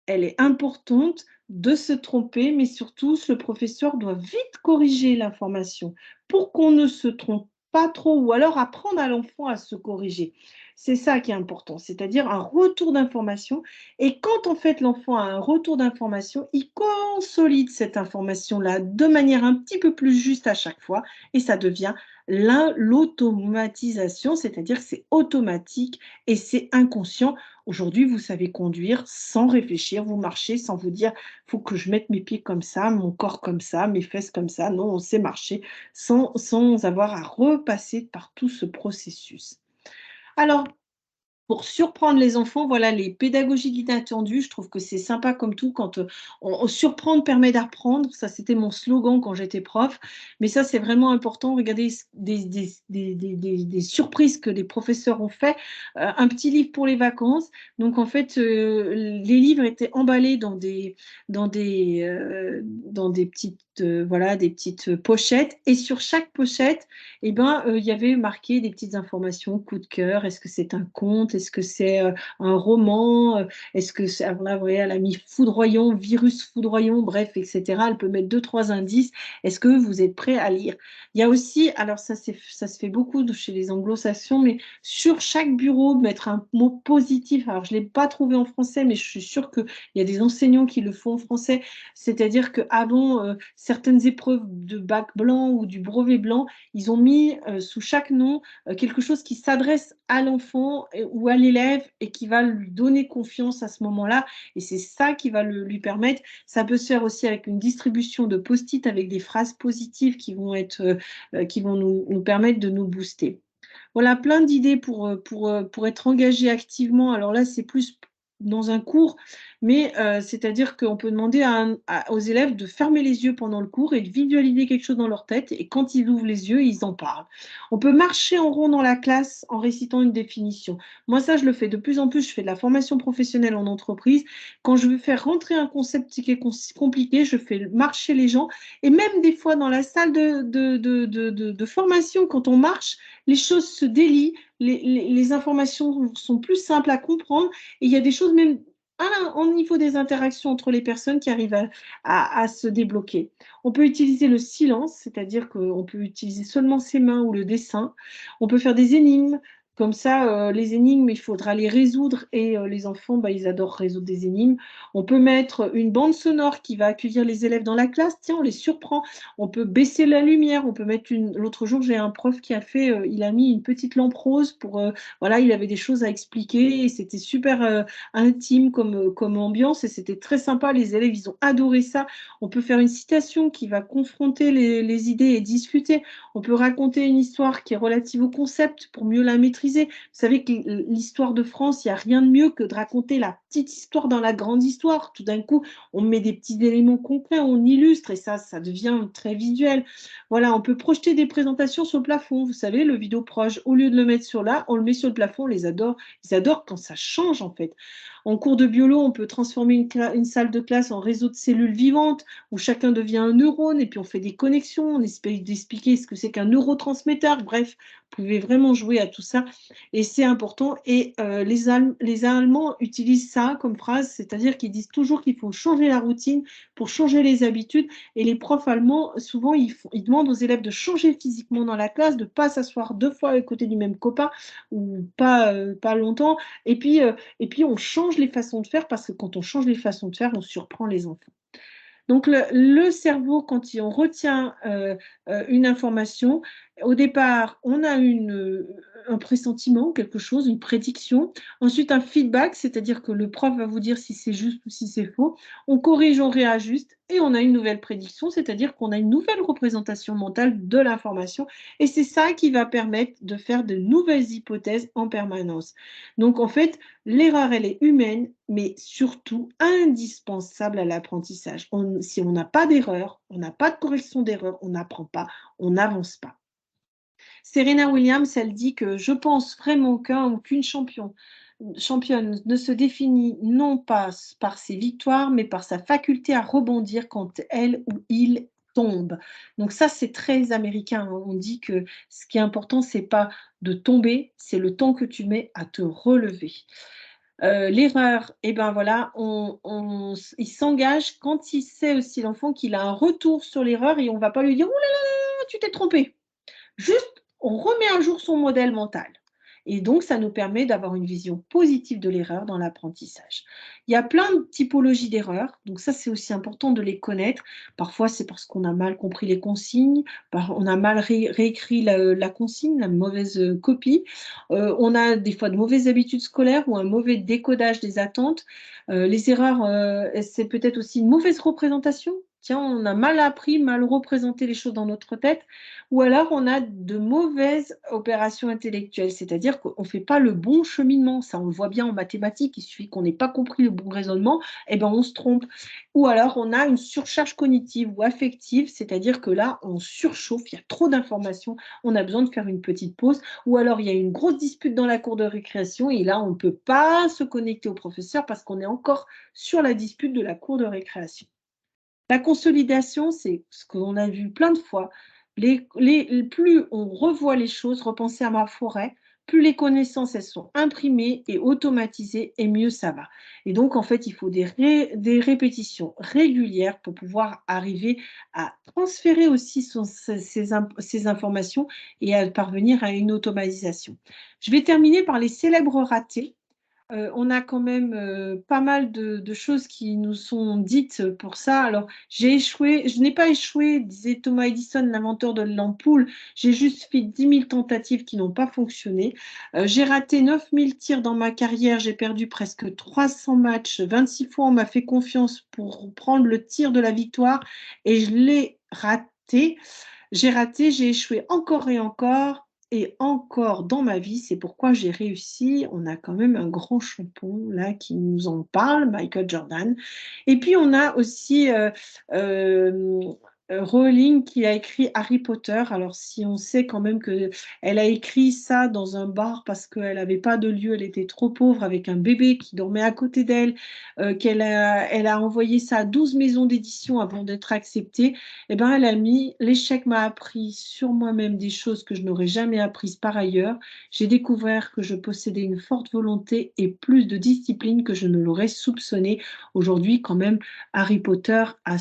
elle est importante de se tromper, mais surtout, le professeur doit vite corriger l'information pour qu'on ne se trompe pas trop ou alors apprendre à l'enfant à se corriger. C'est ça qui est important, c'est-à-dire un retour d'information et quand en fait l'enfant a un retour d'information, il consolide cette information-là de manière un petit peu plus juste à chaque fois et ça devient l'automatisation, c'est-à-dire que c'est automatique et c'est inconscient. Aujourd'hui, vous savez conduire sans réfléchir, vous marchez sans vous dire: «Faut que je mette mes pieds comme ça, mon corps comme ça, mes fesses comme ça». Non, on sait marcher sans avoir à repasser par tout ce processus. Alors, pour surprendre les enfants, voilà les pédagogies inattendues, je trouve que c'est sympa comme tout quand, surprendre permet d'apprendre. Ça, c'était mon slogan quand j'étais prof, mais ça, c'est vraiment important. Regardez des surprises que les professeurs ont fait. Un petit livre pour les vacances. Donc en fait, les livres étaient emballés dans des petites, voilà, des petites pochettes et sur chaque pochette, et ben, il y avait marqué des petites informations, coup de cœur, est-ce que c'est un conte? Est-ce que c'est, un roman? Est-ce que c'est alors là, vous voyez, elle a mis foudroyant, virus foudroyant, bref et cetera. Elle peut mettre deux trois indices. Est-ce que vous êtes prêts à lire? Il y a aussi, alors ça se fait beaucoup de chez les anglo-saxons, mais sur chaque bureau, mettre un mot positif. Alors je ne l'ai pas trouvé en français, mais je suis sûre qu'il y a des enseignants qui le font en français. C'est-à-dire qu'avant, certaines épreuves de bac blanc ou du brevet blanc, ils ont mis sous chaque nom quelque chose qui s'adresse à l'enfant ou à l'élève et qui va lui donner confiance à ce moment-là. Et c'est ça qui va lui permettre. Ça peut se faire aussi avec une distribution de post-it avec des phrases positives qui vont qui vont nous permettre de nous booster. Voilà, plein d'idées pour être engagé activement. Alors là, c'est plus dans un cours, mais c'est-à-dire qu'on peut demander aux élèves de fermer les yeux pendant le cours et de visualiser quelque chose dans leur tête et quand ils ouvrent les yeux, ils en parlent. On peut marcher en rond dans la classe en récitant une définition. Moi, ça, je le fais de plus en plus. Je fais de la formation professionnelle en entreprise. Quand je veux faire rentrer un concept qui est compliqué, je fais marcher les gens et même des fois dans la salle de formation, quand on marche, les choses se délient, les informations sont plus simples à comprendre et il y a des choses même au niveau des interactions entre les personnes qui arrivent à se débloquer. On peut utiliser le silence, c'est-à-dire qu'on peut utiliser seulement ses mains ou le dessin. On peut faire des énigmes. Comme ça, les énigmes, il faudra les résoudre et les enfants, bah, ils adorent résoudre des énigmes. On peut mettre une bande sonore qui va accueillir les élèves dans la classe. Tiens, on les surprend. On peut baisser la lumière, on peut mettre une l'autre jour, j'ai un prof qui a fait, il a mis une petite lampe rose pour, voilà, il avait des choses à expliquer et c'était super, intime comme ambiance et c'était très sympa. Les élèves, ils ont adoré ça. On peut faire une citation qui va confronter les idées et discuter. On peut raconter une histoire qui est relative au concept pour mieux la maîtriser. Vous savez que l'histoire de France, il y a rien de mieux que de raconter la petite histoire dans la grande histoire. Tout d'un coup, on met des petits éléments concrets, on illustre et ça devient très visuel. Voilà, on peut projeter des présentations sur le plafond. Vous savez, le vidéo proche, au lieu de le mettre sur là, on le met sur le plafond. Les adore, ils adorent quand ça change en fait. En cours de biolo, on peut transformer une salle de classe en réseau de cellules vivantes où chacun devient un neurone et puis on fait des connexions, on essaie d'expliquer ce que c'est qu'un neurotransmetteur. Bref, vous pouvez vraiment jouer à tout ça et c'est important. Et les Allemands utilisent ça comme phrase, c'est-à-dire qu'ils disent toujours qu'il faut changer la routine pour changer les habitudes. Et les profs allemands, souvent, ils demandent aux élèves de changer physiquement dans la classe, de ne pas s'asseoir deux fois à côté du même copain ou pas longtemps. Et puis, on change les façons de faire parce que quand on change les façons de faire, on surprend les enfants. Donc le cerveau, quand on retient, une information, au départ, on a un pressentiment, quelque chose, une prédiction. Ensuite, un feedback, c'est-à-dire que le prof va vous dire si c'est juste ou si c'est faux. On corrige, on réajuste et on a une nouvelle prédiction, c'est-à-dire qu'on a une nouvelle représentation mentale de l'information et c'est ça qui va permettre de faire de nouvelles hypothèses en permanence. Donc en fait, l'erreur, elle est humaine, mais surtout indispensable à l'apprentissage. Si on n'a pas d'erreur, on n'a pas de correction d'erreur, on n'apprend pas, on n'avance pas. Serena Williams, elle dit que je pense vraiment qu'un ou qu'une championne ne se définit non pas par ses victoires, mais par sa faculté à rebondir quand elle ou il tombe. Donc ça, c'est très américain, hein. On dit que ce qui est important, c'est pas de tomber, c'est le temps que tu mets à te relever. L'erreur, et ben voilà, il s'engage quand il sait aussi l'enfant qu'il a un retour sur l'erreur et on va pas lui dire: «Ouh là là, tu t'es trompé». Juste, on remet à jour son modèle mental et donc ça nous permet d'avoir une vision positive de l'erreur dans l'apprentissage. Il y a plein de typologies d'erreurs, donc ça, c'est aussi important de les connaître. Parfois, c'est parce qu'on a mal compris les consignes, on a mal réécrit la consigne, la mauvaise copie. On a des fois de mauvaises habitudes scolaires ou un mauvais décodage des attentes. Les erreurs, c'est peut-être aussi une mauvaise représentation. Tiens, on a mal appris, mal représenté les choses dans notre tête. Ou alors on a de mauvaises opérations intellectuelles, c'est-à-dire qu'on ne fait pas le bon cheminement. Ça, on le voit bien en mathématiques, il suffit qu'on n'ait pas compris le bon raisonnement, et ben on se trompe. Ou alors on a une surcharge cognitive ou affective, c'est-à-dire que là, on surchauffe, il y a trop d'informations, on a besoin de faire une petite pause. Ou alors il y a une grosse dispute dans la cour de récréation et là, on ne peut pas se connecter au professeur parce qu'on est encore sur la dispute de la cour de récréation. La consolidation, c'est ce qu'on a vu plein de fois. Plus on revoit les choses, repenser à ma forêt, plus les connaissances elles sont imprimées et automatisées et mieux ça va. Et donc, en fait, il faut des répétitions régulières pour pouvoir arriver à transférer aussi ces informations et à parvenir à une automatisation. Je vais terminer par les célèbres ratés. On a quand même, pas mal de choses qui nous sont dites pour ça. Alors, j'ai échoué, je n'ai pas échoué, disait Thomas Edison, l'inventeur de l'ampoule. J'ai juste fait 10 000 tentatives qui n'ont pas fonctionné. J'ai raté 9 000 tirs dans ma carrière, j'ai perdu presque 300 matchs. 26 fois, on m'a fait confiance pour prendre le tir de la victoire et je l'ai raté. J'ai raté, j'ai échoué encore et encore dans ma vie. C'est pourquoi j'ai réussi. On a quand même un grand champion là qui nous en parle, Michael Jordan. Et puis on a aussi, hem, Rowling qui a écrit Harry Potter. Alors si on sait quand même qu'elle a écrit ça dans un bar parce qu'elle avait pas de lieu, elle était trop pauvre avec un bébé qui dormait à côté d'elle, elle a envoyé ça à 12 maisons d'édition avant d'être acceptée. Eh ben, elle a mis: «L'échec m'a appris sur moi-même des choses que je n'aurais jamais apprises par ailleurs. J'ai découvert que je possédais une forte volonté et plus de discipline que je ne l'aurais soupçonné». Aujourd'hui, quand même, Harry Potter a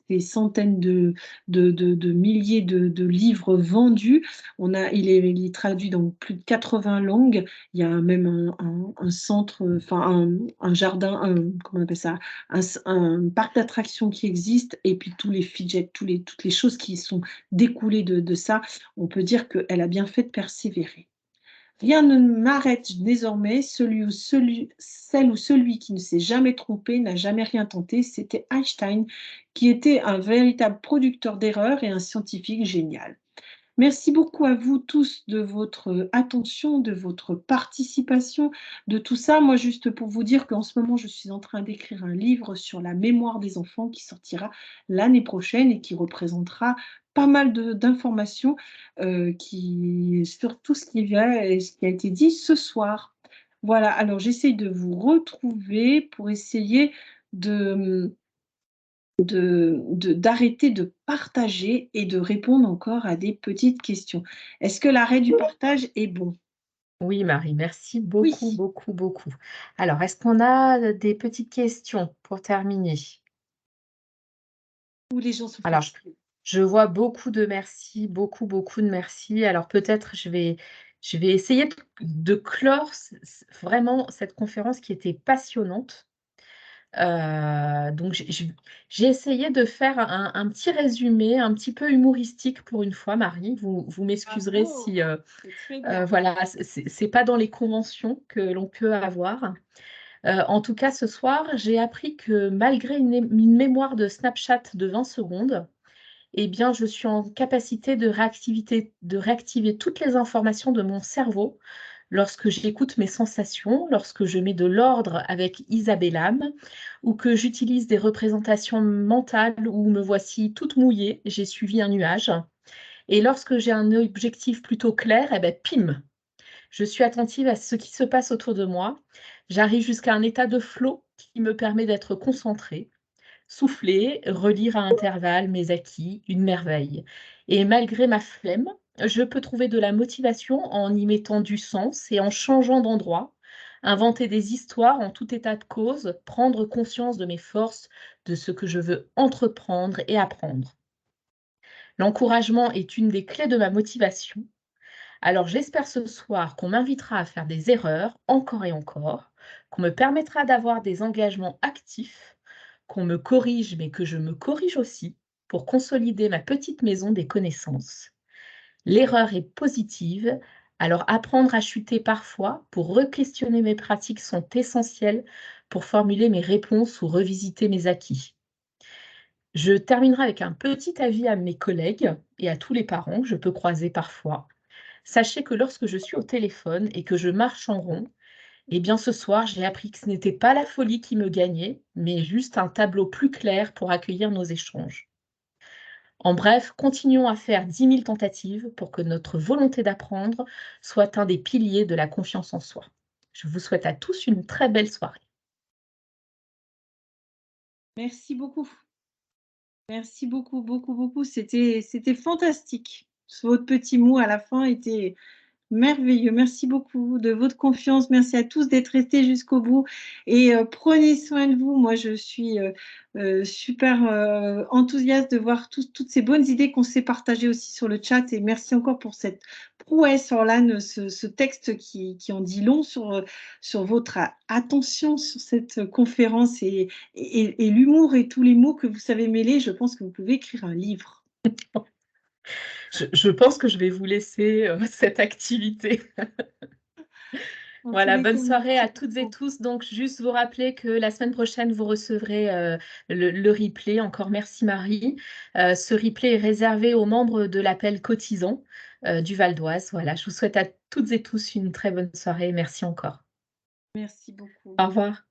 des centaines de milliers de livres vendus. Il est traduit dans plus de 80 langues. Il y a même un centre, enfin un jardin, comment on appelle ça? Un parc d'attractions qui existe et puis tous les fidgets, toutes les choses qui sont découlées de ça. On peut dire qu'elle a bien fait de persévérer. Rien ne m'arrête désormais, celle ou celui qui ne s'est jamais trompé n'a jamais rien tenté. C'était Einstein, qui était un véritable producteur d'erreurs et un scientifique génial. Merci beaucoup à vous tous de votre attention, de votre participation, de tout ça. Moi, juste pour vous dire qu'en ce moment, je suis en train d'écrire un livre sur la mémoire des enfants qui sortira l'année prochaine et qui représentera pas mal d'informations sur tout ce qui va et ce qui a été dit ce soir. Voilà, alors j'essaye de vous retrouver pour essayer de d'arrêter de partager et de répondre encore à des petites questions. Est-ce que l'arrêt du partage est bon?
Oui, Marie, merci
Oui,
beaucoup, beaucoup, beaucoup. Alors, est-ce qu'on a des petites questions pour terminer?
où les gens sont
Alors,
fatigués.
je vois beaucoup de merci, beaucoup, beaucoup de merci. Alors peut-être je vais essayer de clore vraiment cette conférence qui était passionnante. Donc j'ai essayé de faire un petit résumé, un petit peu humoristique pour une fois, Marie. Vous m'excuserez
Bravo,
si,
c'est très bien.
voilà, c'est pas dans les conventions que l'on peut avoir. En tout cas, ce soir, j'ai appris que malgré une mémoire de Snapchat de 20 secondes, eh bien, je suis en capacité de réactiver toutes les informations de mon cerveau lorsque j'écoute mes sensations, lorsque je mets de l'ordre avec Isabellam ou que j'utilise des représentations mentales où me voici toute mouillée, j'ai suivi un nuage. Et lorsque j'ai un objectif plutôt clair, eh ben, pim, je suis attentive à ce qui se passe autour de moi. J'arrive jusqu'à un état de flow qui me permet d'être concentrée. Souffler, relire à intervalles mes acquis, une merveille. Et malgré ma flemme, je peux trouver de la motivation en y mettant du sens et en changeant d'endroit. Inventer des histoires en tout état de cause, prendre conscience de mes forces, de ce que je veux entreprendre et apprendre. L'encouragement est une des clés de ma motivation. Alors j'espère ce soir qu'on m'invitera à faire des erreurs encore et encore, qu'on me permettra d'avoir des engagements actifs, qu'on me corrige mais que je me corrige aussi pour consolider ma petite maison des connaissances. L'erreur est positive, alors apprendre à chuter parfois pour re-questionner mes pratiques sont essentiels pour formuler mes réponses ou revisiter mes acquis. Je terminerai avec un petit avis à mes collègues et à tous les parents que je peux croiser parfois. Sachez que lorsque je suis au téléphone et que je marche en rond, eh bien ce soir, j'ai appris que ce n'était pas la folie qui me gagnait, mais juste un tableau plus clair pour accueillir nos échanges. En bref, continuons à faire 10 000 tentatives pour que notre volonté d'apprendre soit un des piliers de la confiance en soi. Je vous souhaite à tous une très belle soirée.
Merci beaucoup. Merci beaucoup, beaucoup, beaucoup. C'était fantastique. Votre petit mot à la fin était merveilleux. Merci beaucoup de votre confiance. Merci à tous d'être restés jusqu'au bout et prenez soin de vous. Moi, je suis, super, enthousiaste de voir toutes ces bonnes idées qu'on s'est partagées aussi sur le chat et merci encore pour cette prouesse, Orlane, ce texte qui en dit long sur votre a attention sur cette conférence et l'humour et tous les mots que vous savez mêler. Je pense que vous pouvez écrire un livre.
Je pense que je vais vous laisser cette activité.
En tous
Voilà,
les
bonne
cas,
soirée à
merci
toutes et
beaucoup.
tous. Donc, juste vous rappeler que la semaine prochaine, vous recevrez le replay. Encore merci Marie. Ce replay est réservé aux membres de l'appel cotisant du Val d'Oise. Voilà, je vous souhaite à toutes et tous une très bonne soirée. Merci encore.
Merci beaucoup.
Au revoir.